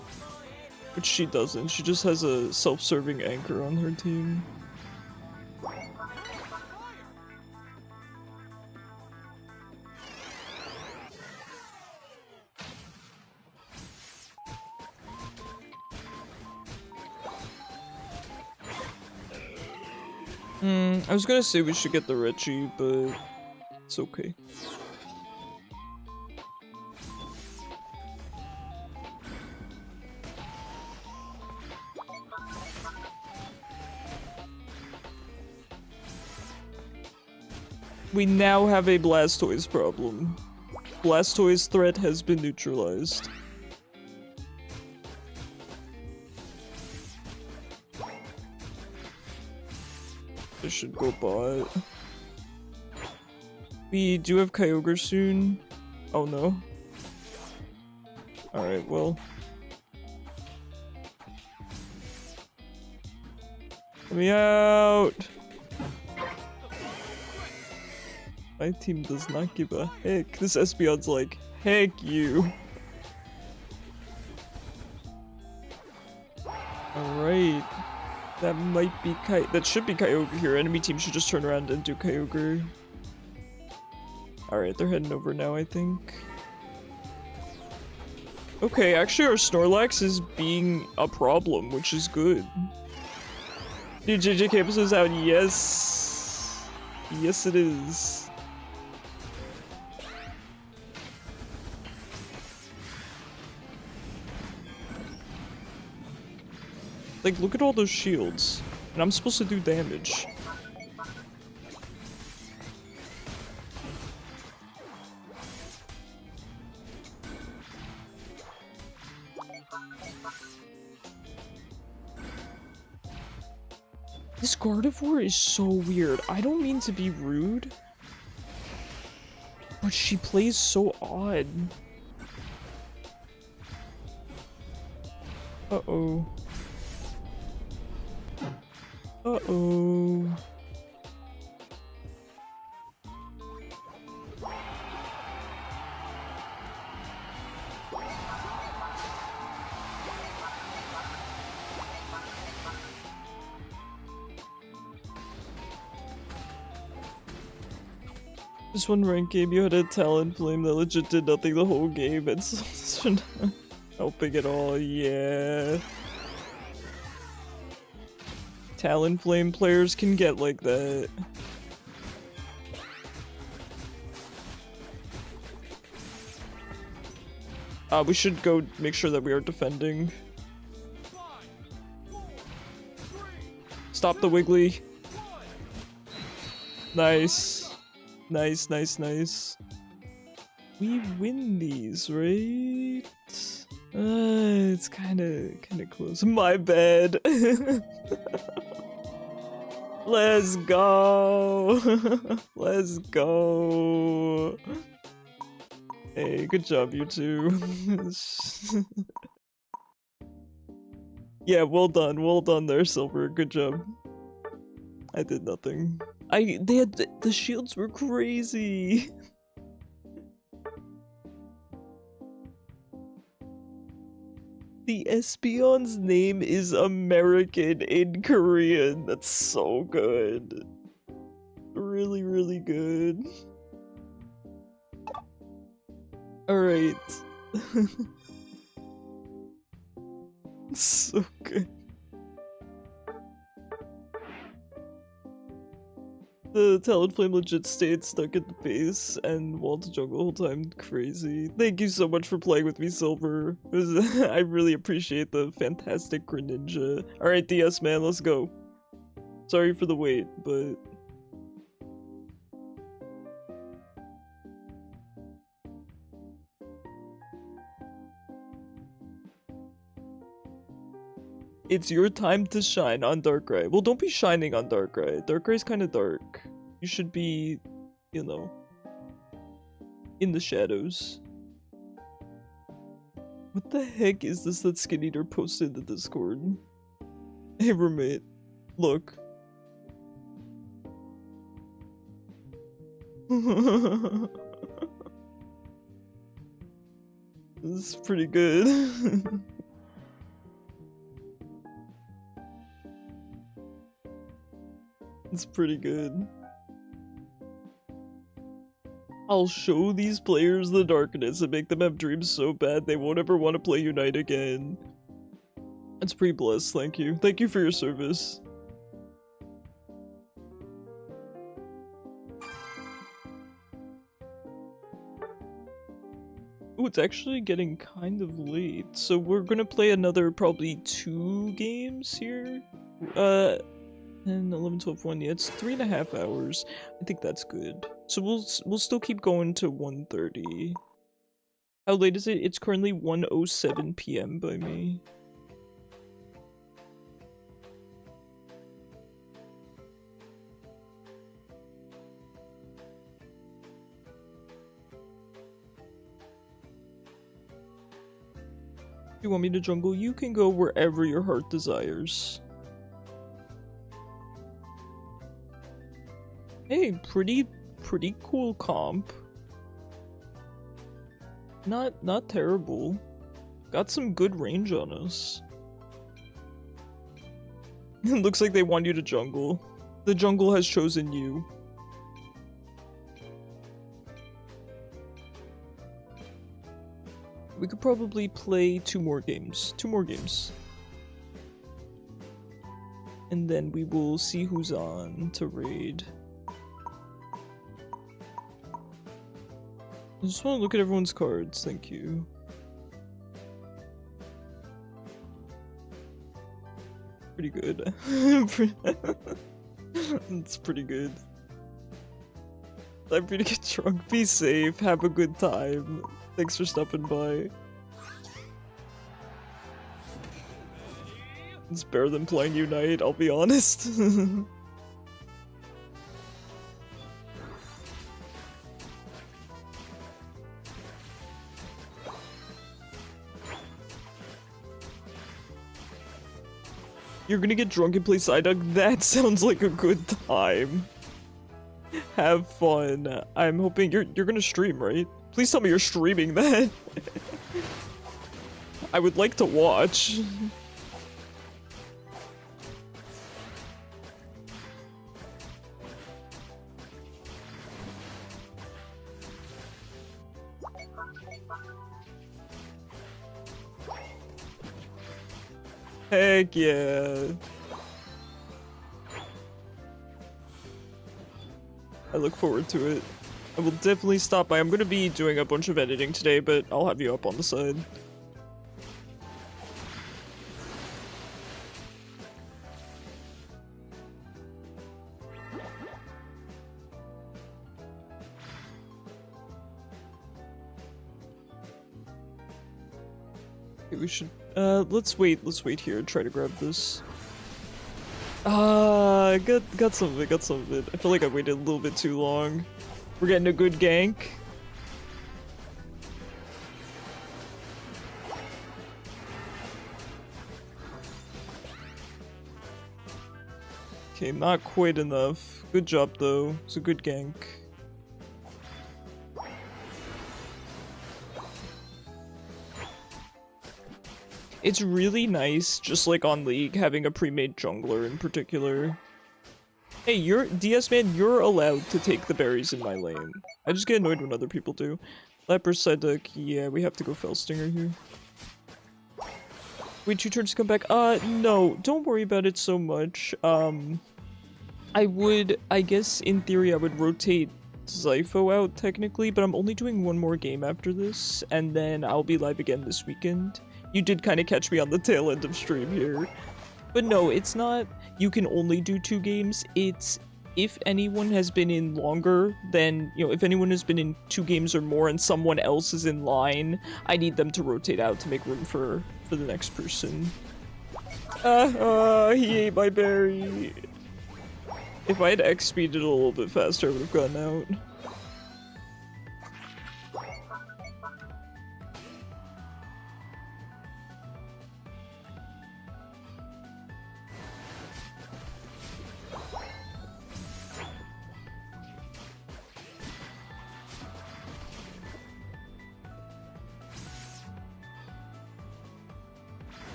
Speaker 1: Which she doesn't. She just has a self-serving anchor on her team. I was gonna say we should get the Reggie, but it's okay. We now have a Blastoise problem. Blastoise threat has been neutralized. This should go bot. We do have Kyogre soon. Oh no. Alright, well. Let me out! My team does not give a heck. This Espeon's like, heck you. Alright. That might be that should be Kyogre here. Enemy team should just turn around and do Kyogre. Alright, they're heading over now, I think. Okay, actually our Snorlax is being a problem, which is good. Dude, JJ Campus is out, yes. Yes it is. Like, look at all those shields. And I'm supposed to do damage. This Gardevoir is so weird. I don't mean to be rude, but she plays so odd. Uh-oh. Uh-oh. This one rank game, you had a Talonflame that legit did nothing the whole game, and so not helping at all, yeah. Talonflame players can get like that. We should go make sure that we are defending. Stop the Wiggly. Nice. Nice, nice, nice. We win these, right? It's kinda close. My bad. Let's go. Let's go. Hey, good job, you two. Yeah, well done there, Silver. Good job. I did nothing. The shields were crazy. The Espeon's name is American in Korean. That's so good. Really, really good. Alright. So good. The Talonflame legit stayed stuck at the base and walled to jungle the whole time. Crazy. Thank you so much for playing with me, Silver. I really appreciate the fantastic Greninja. Alright, DS man, let's go. Sorry for the wait, but... It's your time to shine on Darkrai. Well, don't be shining on Darkrai. Darkrai's kind of dark. You should be, you know, in the shadows. What the heck is this that Skin Eater posted in the Discord? Hey roommate, look. This is pretty good. It's pretty good. I'll show these players the darkness and make them have dreams so bad they won't ever want to play Unite again. That's pretty blessed, thank you. Thank you for your service. Ooh, it's actually getting kind of late, so we're gonna play another probably 2 games here. 10, 11, 12, 1, yeah, it's 3.5 hours. I think that's good. So we'll still keep going to 1:30. How late is it? It's currently 1:07 PM by me. You want me to jungle? You can go wherever your heart desires. Hey, pretty cool comp. Not terrible. Got some good range on us. It looks like they want you to jungle. The jungle has chosen you. We could probably play 2 more games. 2 more games. And then we will see who's on to raid. I just want to look at everyone's cards, thank you. Pretty good. It's pretty good. I'm gonna get drunk, be safe, have a good time. Thanks for stopping by. It's better than playing Unite, I'll be honest. You're gonna get drunk and play Psyduck? That sounds like a good time. Have fun. I'm hoping you're gonna stream, right? Please tell me you're streaming that. I would like to watch. Heck yeah. I look forward to it. I will definitely stop by. I'm gonna be doing a bunch of editing today, but I'll have you up on the side. Okay, we should let's wait here and try to grab this. Got some of it, I feel like I waited a little bit too long. We're getting a good gank. Okay, not quite enough. Good job though, it's a good gank. It's really nice, just like on League, having a pre-made jungler in particular. Hey, DS man, you're allowed to take the berries in my lane. I just get annoyed when other people do. Leper Psyduck, yeah, we have to go Fellstinger here. Wait, 2 turns to come back? No, don't worry about it so much. I guess in theory I would rotate Zypho out technically, but I'm only doing 1 more game after this, and then I'll be live again this weekend. You did kind of catch me on the tail end of stream here. But no, it's not you can only do 2 games. It's if anyone has been in longer than, you know, if anyone has been in 2 games or more and someone else is in line, I need them to rotate out to make room for the next person. He ate my berry. If I had X-speeded a little bit faster, I would have gotten out.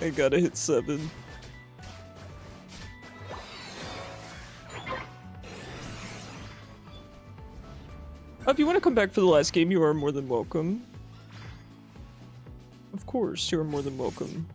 Speaker 1: I gotta hit 7. If you want to come back for the last game, you are more than welcome. Of course, you are more than welcome.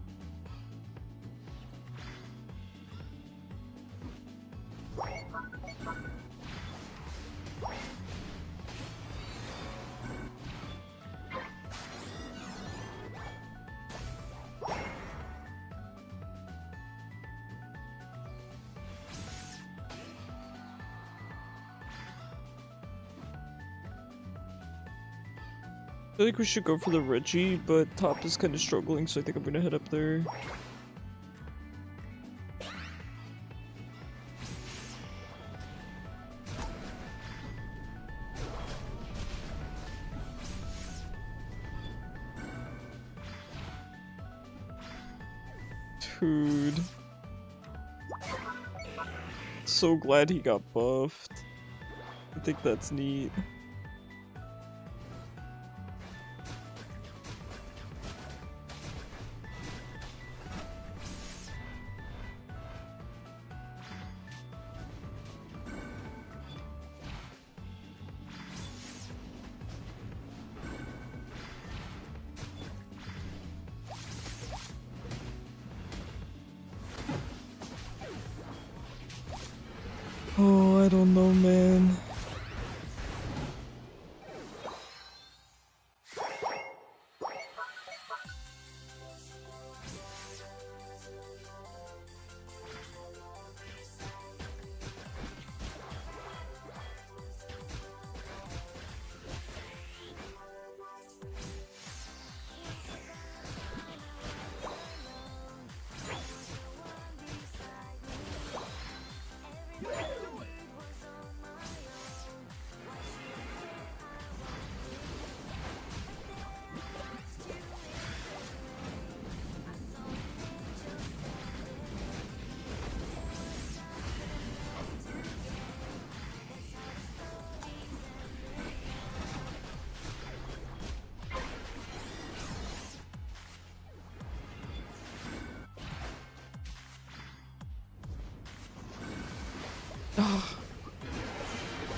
Speaker 1: I feel like we should go for the Reggie, but top is kind of struggling, so I think I'm gonna head up there. Dude. So glad he got buffed. I think that's neat. Oh, I don't know, man.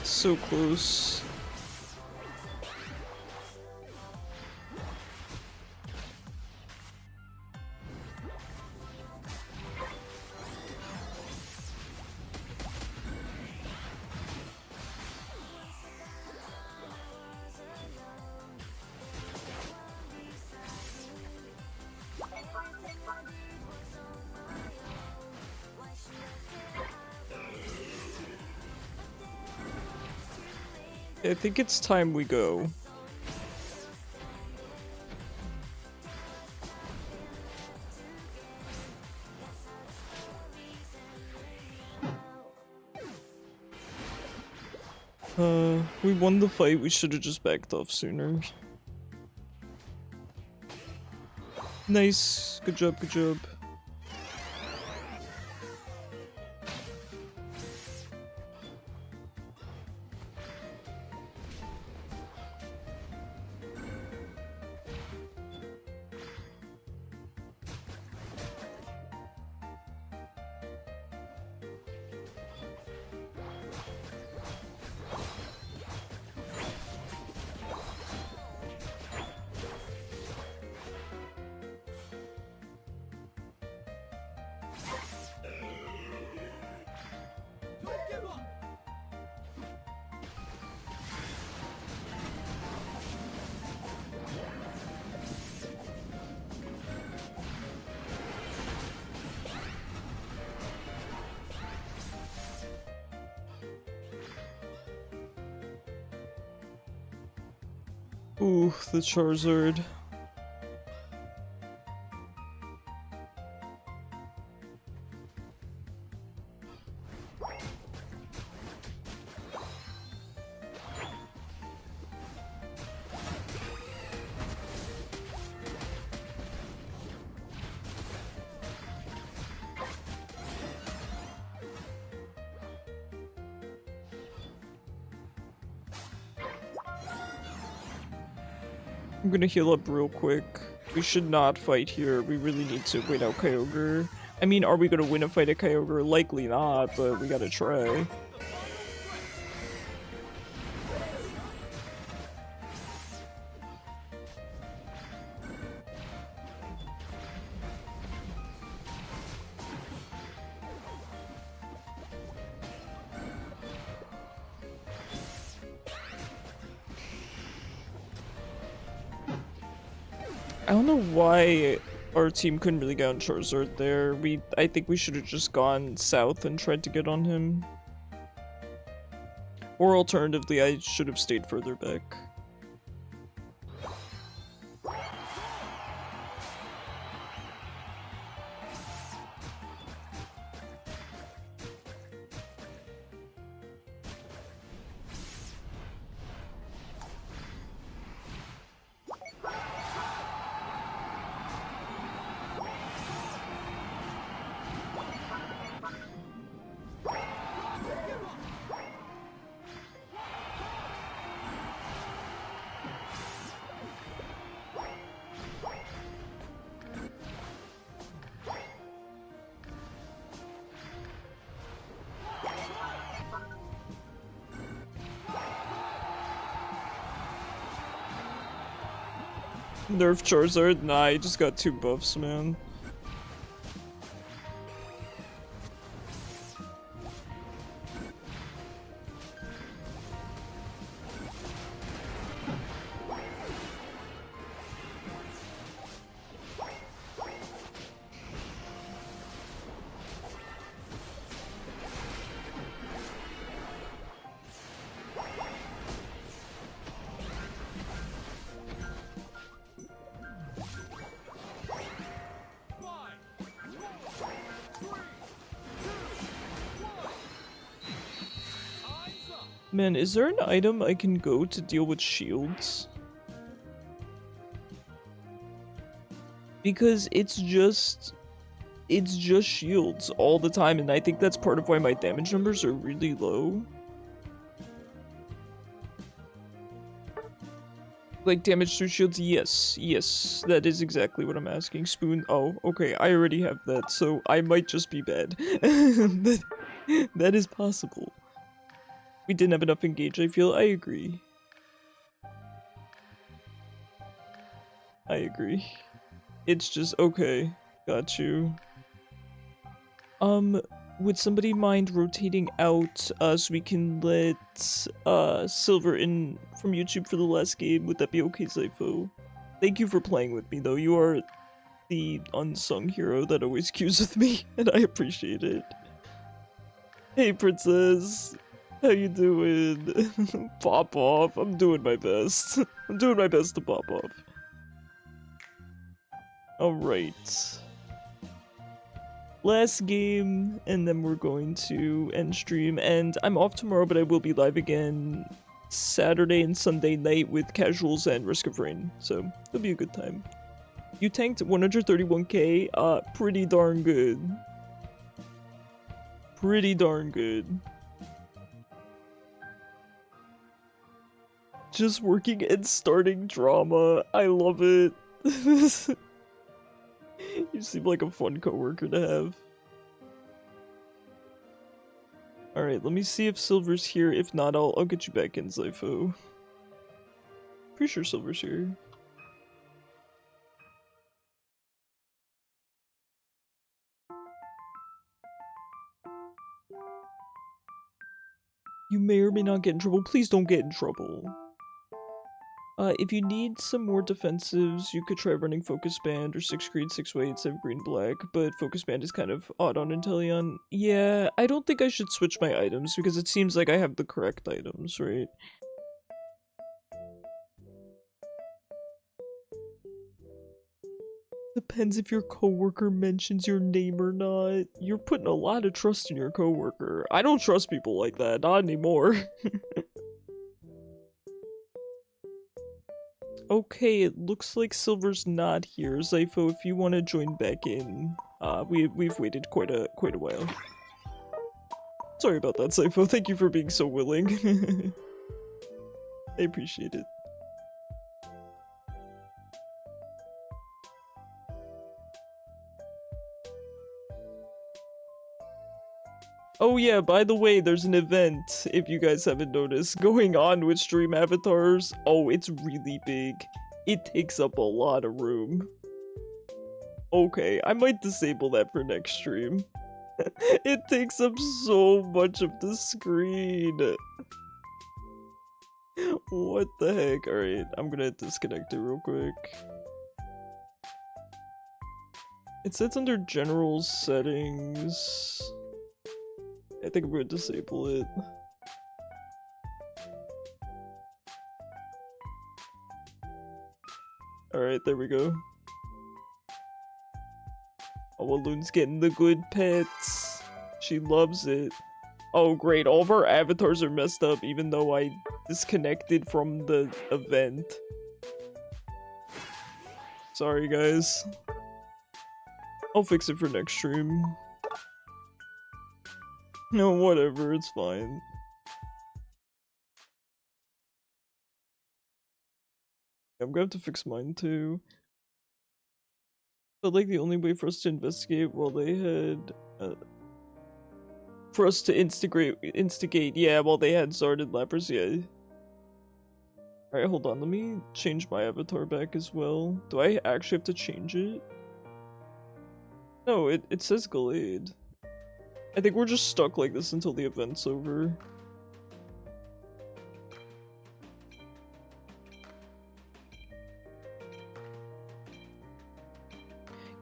Speaker 1: So close. I think it's time we go. We won the fight, we should have just backed off sooner. Nice, good job, good job. Ooh, the Charizard. I'm gonna heal up real quick. We should not fight here. We really need to wait out Kyogre. I mean, are we gonna win a fight at Kyogre? Likely not, but we gotta try. I don't know why our team couldn't really get on Charizard there. I think we should have just gone south and tried to get on him. Or alternatively, I should have stayed further back. Nerf Charizard? Nah, he just got 2 buffs, man. Man, is there an item I can go to deal with shields? Because it's just shields all the time, and I think that's part of why my damage numbers are really low. Like damage through shields? Yes, that is exactly what I'm asking. Spoon, oh, okay, I already have that, so I might just be bad. That is possible. We didn't have enough engage, I feel. I agree. It's just, okay. Got you. Would somebody mind rotating out, so we can let, Silver in from YouTube for the last game? Would that be okay, Zypho? Thank you for playing with me, though. You are the unsung hero that always queues with me, and I appreciate it. Hey, Princess! How you doing? Pop off. I'm doing my best. I'm doing my best to pop off. Alright. Last game, and then we're going to end stream. And I'm off tomorrow, but I will be live again Saturday and Sunday night with Casuals and Risk of Rain. So, it'll be a good time. You tanked 131k. Pretty darn good. Pretty darn good. Just working and starting drama. I love it. You seem like a fun coworker to have. Alright, let me see if Silver's here. If not, I'll get you back in, Zypho. Pretty sure Silver's here. You may or may not get in trouble. Please don't get in trouble. If you need some more defensives, you could try running Focus Band or 6 green, 6 white, 7 green, black, but Focus Band is kind of odd on Inteleon. Yeah, I don't think I should switch my items because it seems like I have the correct items, right? Depends if your coworker mentions your name or not. You're putting a lot of trust in your coworker. I don't trust people like that, not anymore. Okay, it looks like Silver's not here. Zypho, if you want to join back in, we've waited quite a while. Sorry about that, Zypho. Thank you for being so willing. I appreciate it. Oh yeah, by the way, there's an event, if you guys haven't noticed, going on with stream avatars. Oh, it's really big. It takes up a lot of room. Okay, I might disable that for next stream. It takes up so much of the screen. What the heck? Alright, I'm gonna disconnect it real quick. It sits under general settings. I think I'm gonna disable it. Alright, there we go. Oh, Walloon's getting the good pets. She loves it. Oh great, all of our avatars are messed up even though I disconnected from the event. Sorry guys. I'll fix it for next stream. No, whatever, it's fine. I'm gonna have to fix mine too. But like the only way for us to investigate while they had for us to instigate, yeah, while they had Zarded Lepers, yeah. Alright, hold on, let me change my avatar back as well. Do I actually have to change it? No, it says Gallade. I think we're just stuck like this until the event's over.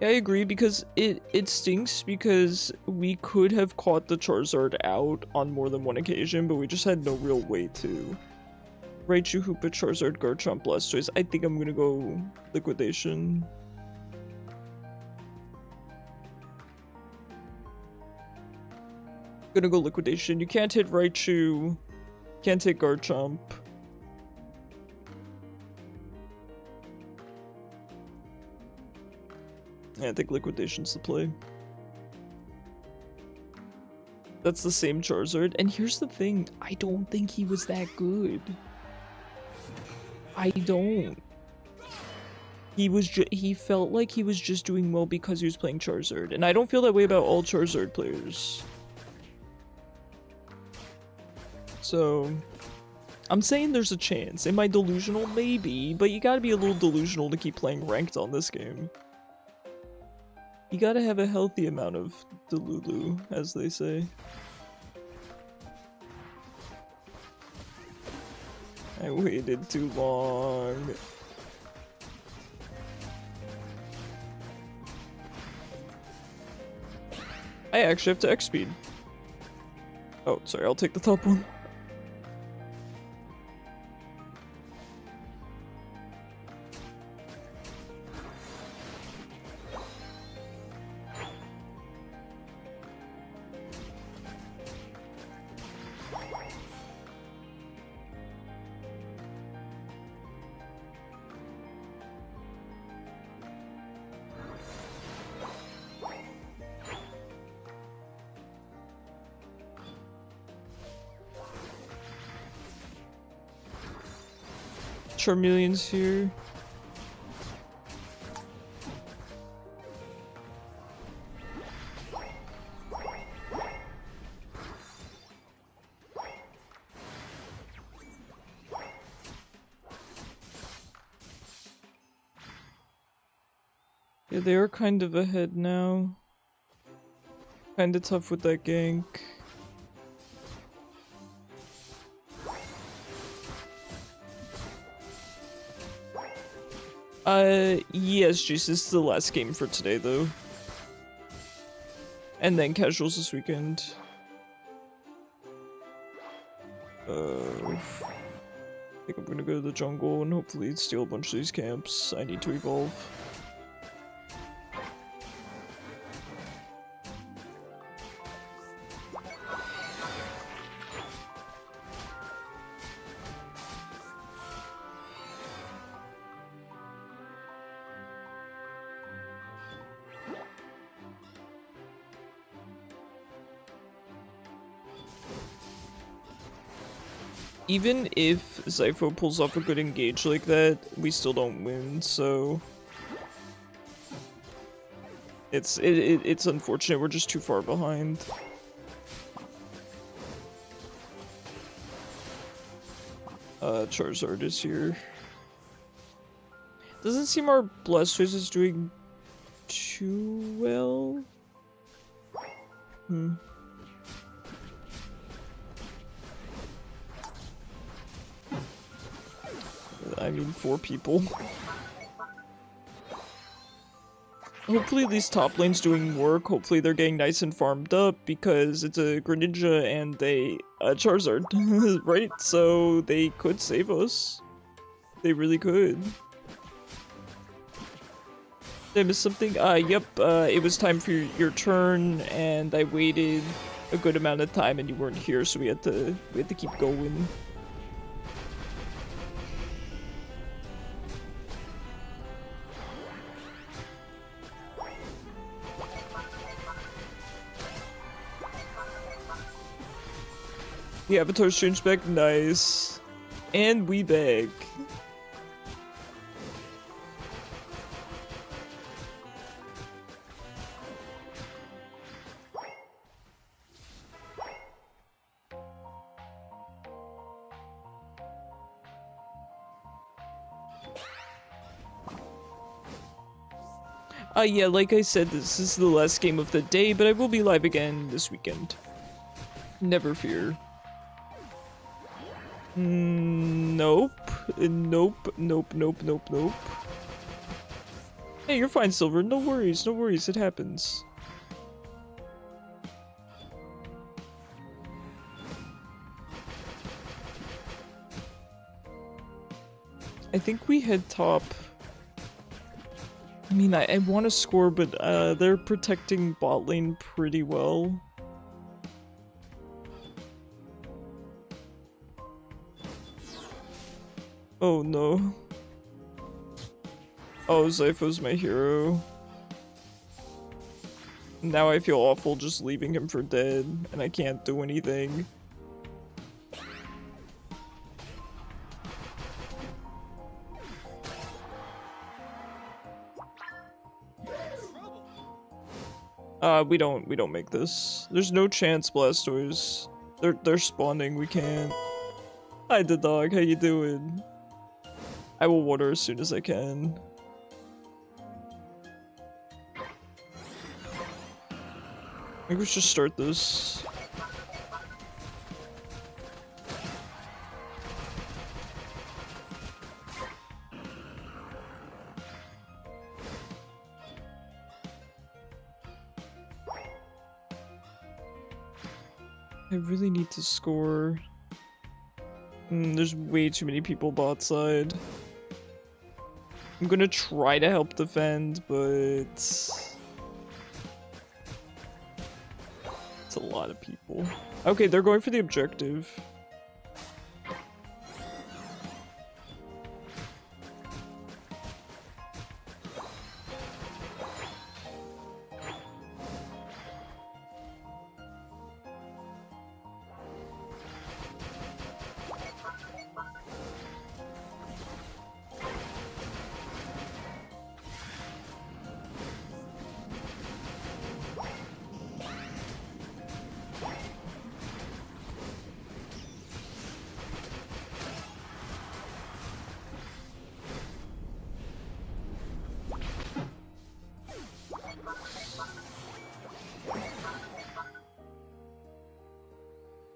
Speaker 1: Yeah, I agree, because it stinks because we could have caught the Charizard out on more than one occasion, but we just had no real way to. Raichu, Hoopa, Charizard, Garchomp, Blastoise. I think I'm gonna go Liquidation. Gonna go Liquidation. You can't hit Raichu. Can't hit Garchomp. Yeah, I think Liquidation's the play. That's the same Charizard. And here's the thing. I don't think he was that good. I don't. He felt like he was just doing well because he was playing Charizard. And I don't feel that way about all Charizard players. So, I'm saying there's a chance. Am I delusional? Maybe, but you gotta be a little delusional to keep playing ranked on this game. You gotta have a healthy amount of delulu, as they say. I waited too long. I actually have to X-speed. Oh, sorry, I'll take the top one. Charmeleon's here. Yeah, they are kind of ahead now. Kinda tough with that gank. Yes, Juice, this is the last game for today, though. And then casuals this weekend. I think I'm gonna go to the jungle and hopefully steal a bunch of these camps. I need to evolve. Even if Zypho pulls off a good engage like that, we still don't win, so... It's unfortunate, we're just too far behind. Charizard is here. Doesn't seem our Blastoise is doing too well. I mean, 4 people. Hopefully these top lanes doing work. Hopefully they're getting nice and farmed up because it's a Greninja and a Charizard, right? So they could save us. They really could. Did I miss something? Yep, it was time for your turn, and I waited a good amount of time and you weren't here, so we had to keep going. The avatar's changed back, nice. And we back. Yeah, like I said, this is the last game of the day, but I will be live again this weekend. Never fear. Nope. Nope. Nope. Nope. Nope. Nope. Hey, you're fine, Silver. No worries. No worries. It happens. I think we head top. I mean, I want to score, but they're protecting bot lane pretty well. Oh no. Oh, Zypho's my hero. Now I feel awful just leaving him for dead, and I can't do anything. We don't make this. There's no chance, Blastoise. They're spawning, we can't. Hi, the dog, how you doing? I will water as soon as I can. Maybe we should start this. I really need to score. There's way too many people bot side. I'm gonna try to help defend, but it's a lot of people. Okay, they're going for the objective.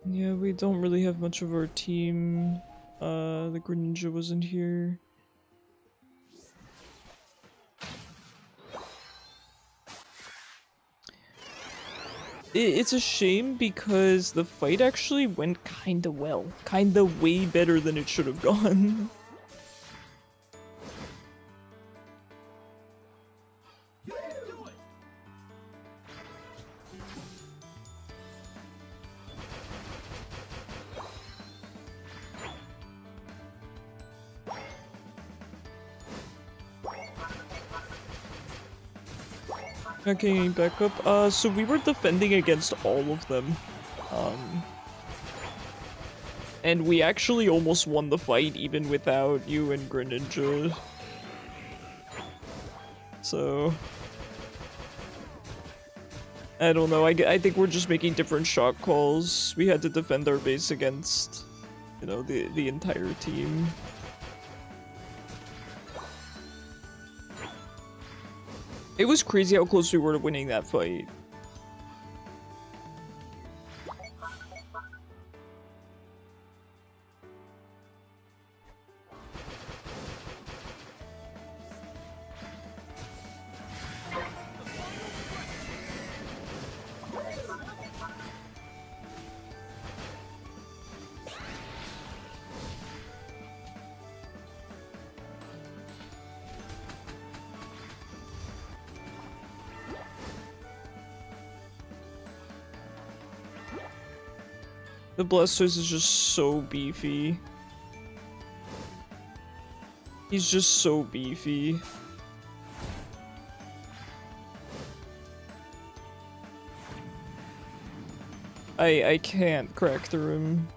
Speaker 1: Yeah, we don't really have much of our team. The Greninja wasn't here. It's a shame because the fight actually went kinda well. Kinda way better than it should have gone. Okay, back up. So we were defending against all of them. And we actually almost won the fight even without you and Greninja. So I don't know, I think we're just making different shot calls. We had to defend our base against you know, the entire team. It was crazy how close we were to winning that fight. The Blastoise is just so beefy. He's just so beefy. I can't crack through him.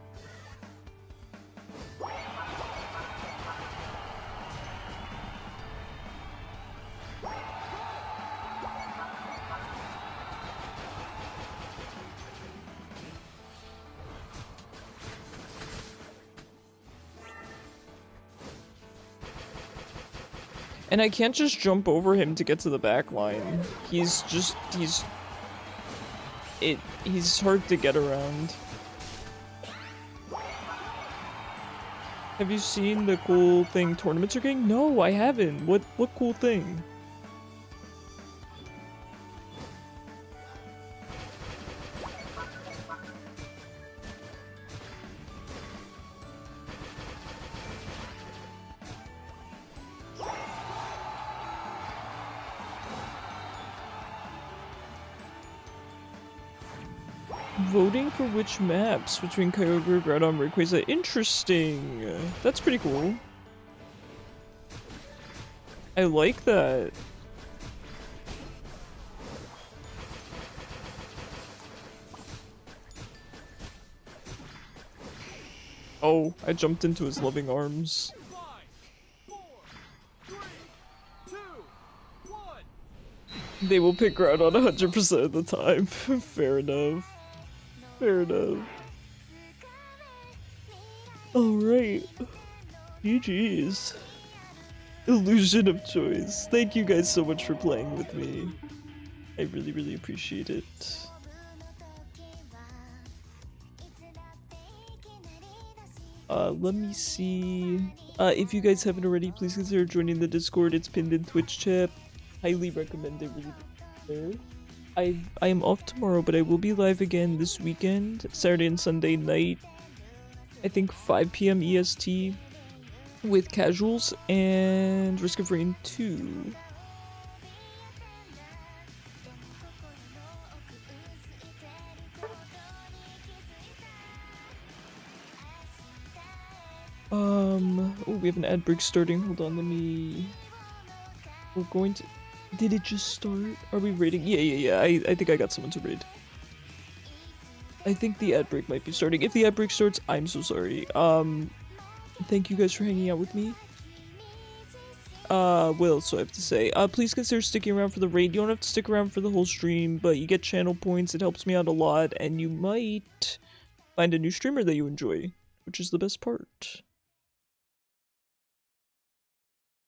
Speaker 1: And I can't just jump over him to get to the back line. He's hard to get around. Have you seen the cool thing tournaments are getting? No, I haven't. What cool thing? Voting for which maps between Kyogre, Groudon, Rayquaza. Interesting. That's pretty cool. I like that. Oh, I jumped into his loving arms.
Speaker 2: 5, 4, 3, 2, 1.
Speaker 1: They will pick Groudon 100% of the time. Fair enough. Fair enough. Alright. GG's. Illusion of choice. Thank you guys so much for playing with me. I really, really appreciate it. Let me see. If you guys haven't already, please consider joining the Discord. It's pinned in Twitch chat. Highly recommend it. Really there. I am off tomorrow, but I will be live again this weekend, Saturday and Sunday night. I think 5 PM EST with Casuals and Risk of Rain 2. Oh, we have an ad break starting. Hold on, we're going to... Did it just start? Are we raiding? Yeah. I think I got someone to raid. I think the ad break might be starting. If the ad break starts, I'm so sorry. Thank you guys for hanging out with me. What else do I have to say? Please consider sticking around for the raid. You don't have to stick around for the whole stream, but you get channel points. It helps me out a lot, and you might find a new streamer that you enjoy, which is the best part.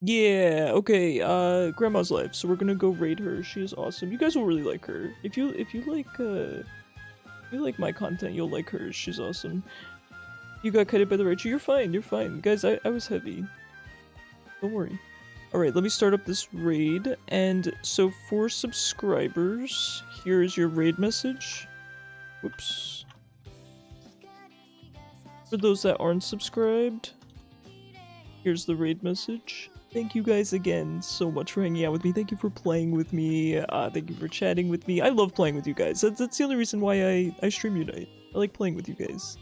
Speaker 1: Yeah, okay, Grandma's live, so we're gonna go raid her. She is awesome. You guys will really like her. If you like my content, you'll like hers. She's awesome. You got kited by the Rachel. You're fine. Guys, I was heavy. Don't worry. Alright, let me start up this raid. And so for subscribers, here is your raid message. Whoops. For those that aren't subscribed, here's the raid message. Thank you guys again so much for hanging out with me. Thank you for playing with me. Thank you for chatting with me. I love playing with you guys. That's the only reason why I stream Unite. I like playing with you guys.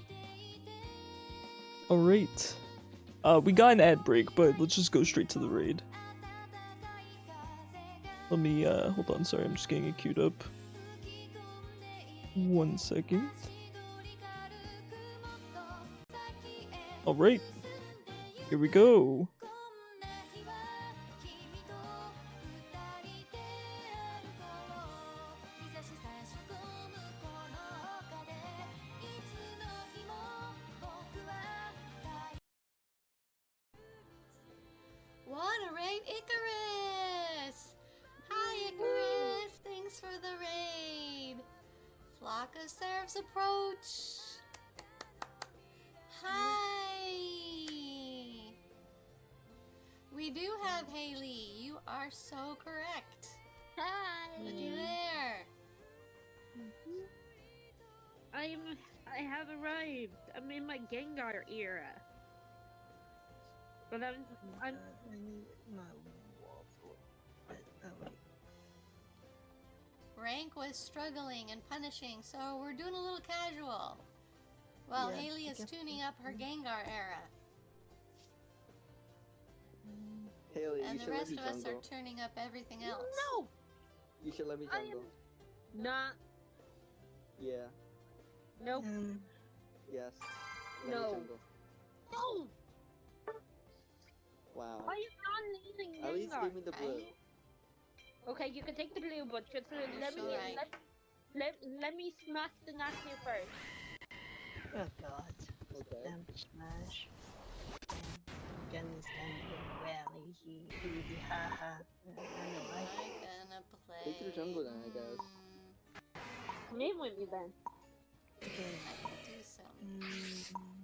Speaker 1: Alright. We got an ad break, but let's just go straight to the raid. Let me, hold on, sorry, I'm just getting it queued up. 1 second. Alright. Here we go.
Speaker 3: The serfs approach. Hi. We do have Haley. You are so correct.
Speaker 4: Hi.
Speaker 3: Looky there.
Speaker 4: I have arrived. I'm in my Gengar era. But I'm
Speaker 5: I need my waffle. Oh wait.
Speaker 3: Rank was struggling and punishing, so we're doing a little casual. While
Speaker 5: Yeah,
Speaker 3: Haley
Speaker 5: I
Speaker 3: is
Speaker 5: guess-
Speaker 3: tuning up her Gengar era.
Speaker 6: Haley,
Speaker 3: And
Speaker 6: you
Speaker 3: the
Speaker 6: should let
Speaker 3: rest
Speaker 6: me
Speaker 3: of us are
Speaker 6: jungle.
Speaker 3: turning up everything else.
Speaker 4: No.
Speaker 6: You should let me
Speaker 4: I
Speaker 6: jungle.
Speaker 4: am not.
Speaker 6: Yeah.
Speaker 4: Nope.
Speaker 6: Yes. Let
Speaker 4: No.
Speaker 6: me jungle.
Speaker 4: No.
Speaker 6: Wow.
Speaker 4: I am not leaving Gengar.
Speaker 6: At least give me the blue.
Speaker 4: Okay, you can take the blue, but just let me
Speaker 3: so right.
Speaker 4: let me smack the Naku first.
Speaker 5: Oh god.
Speaker 6: Okay.
Speaker 5: Damn smash. Jen is ending well. He haha.
Speaker 3: Am I gonna play?
Speaker 6: Take your jungle then, I guess.
Speaker 4: Come in with me then.
Speaker 5: Okay.
Speaker 3: I can do some.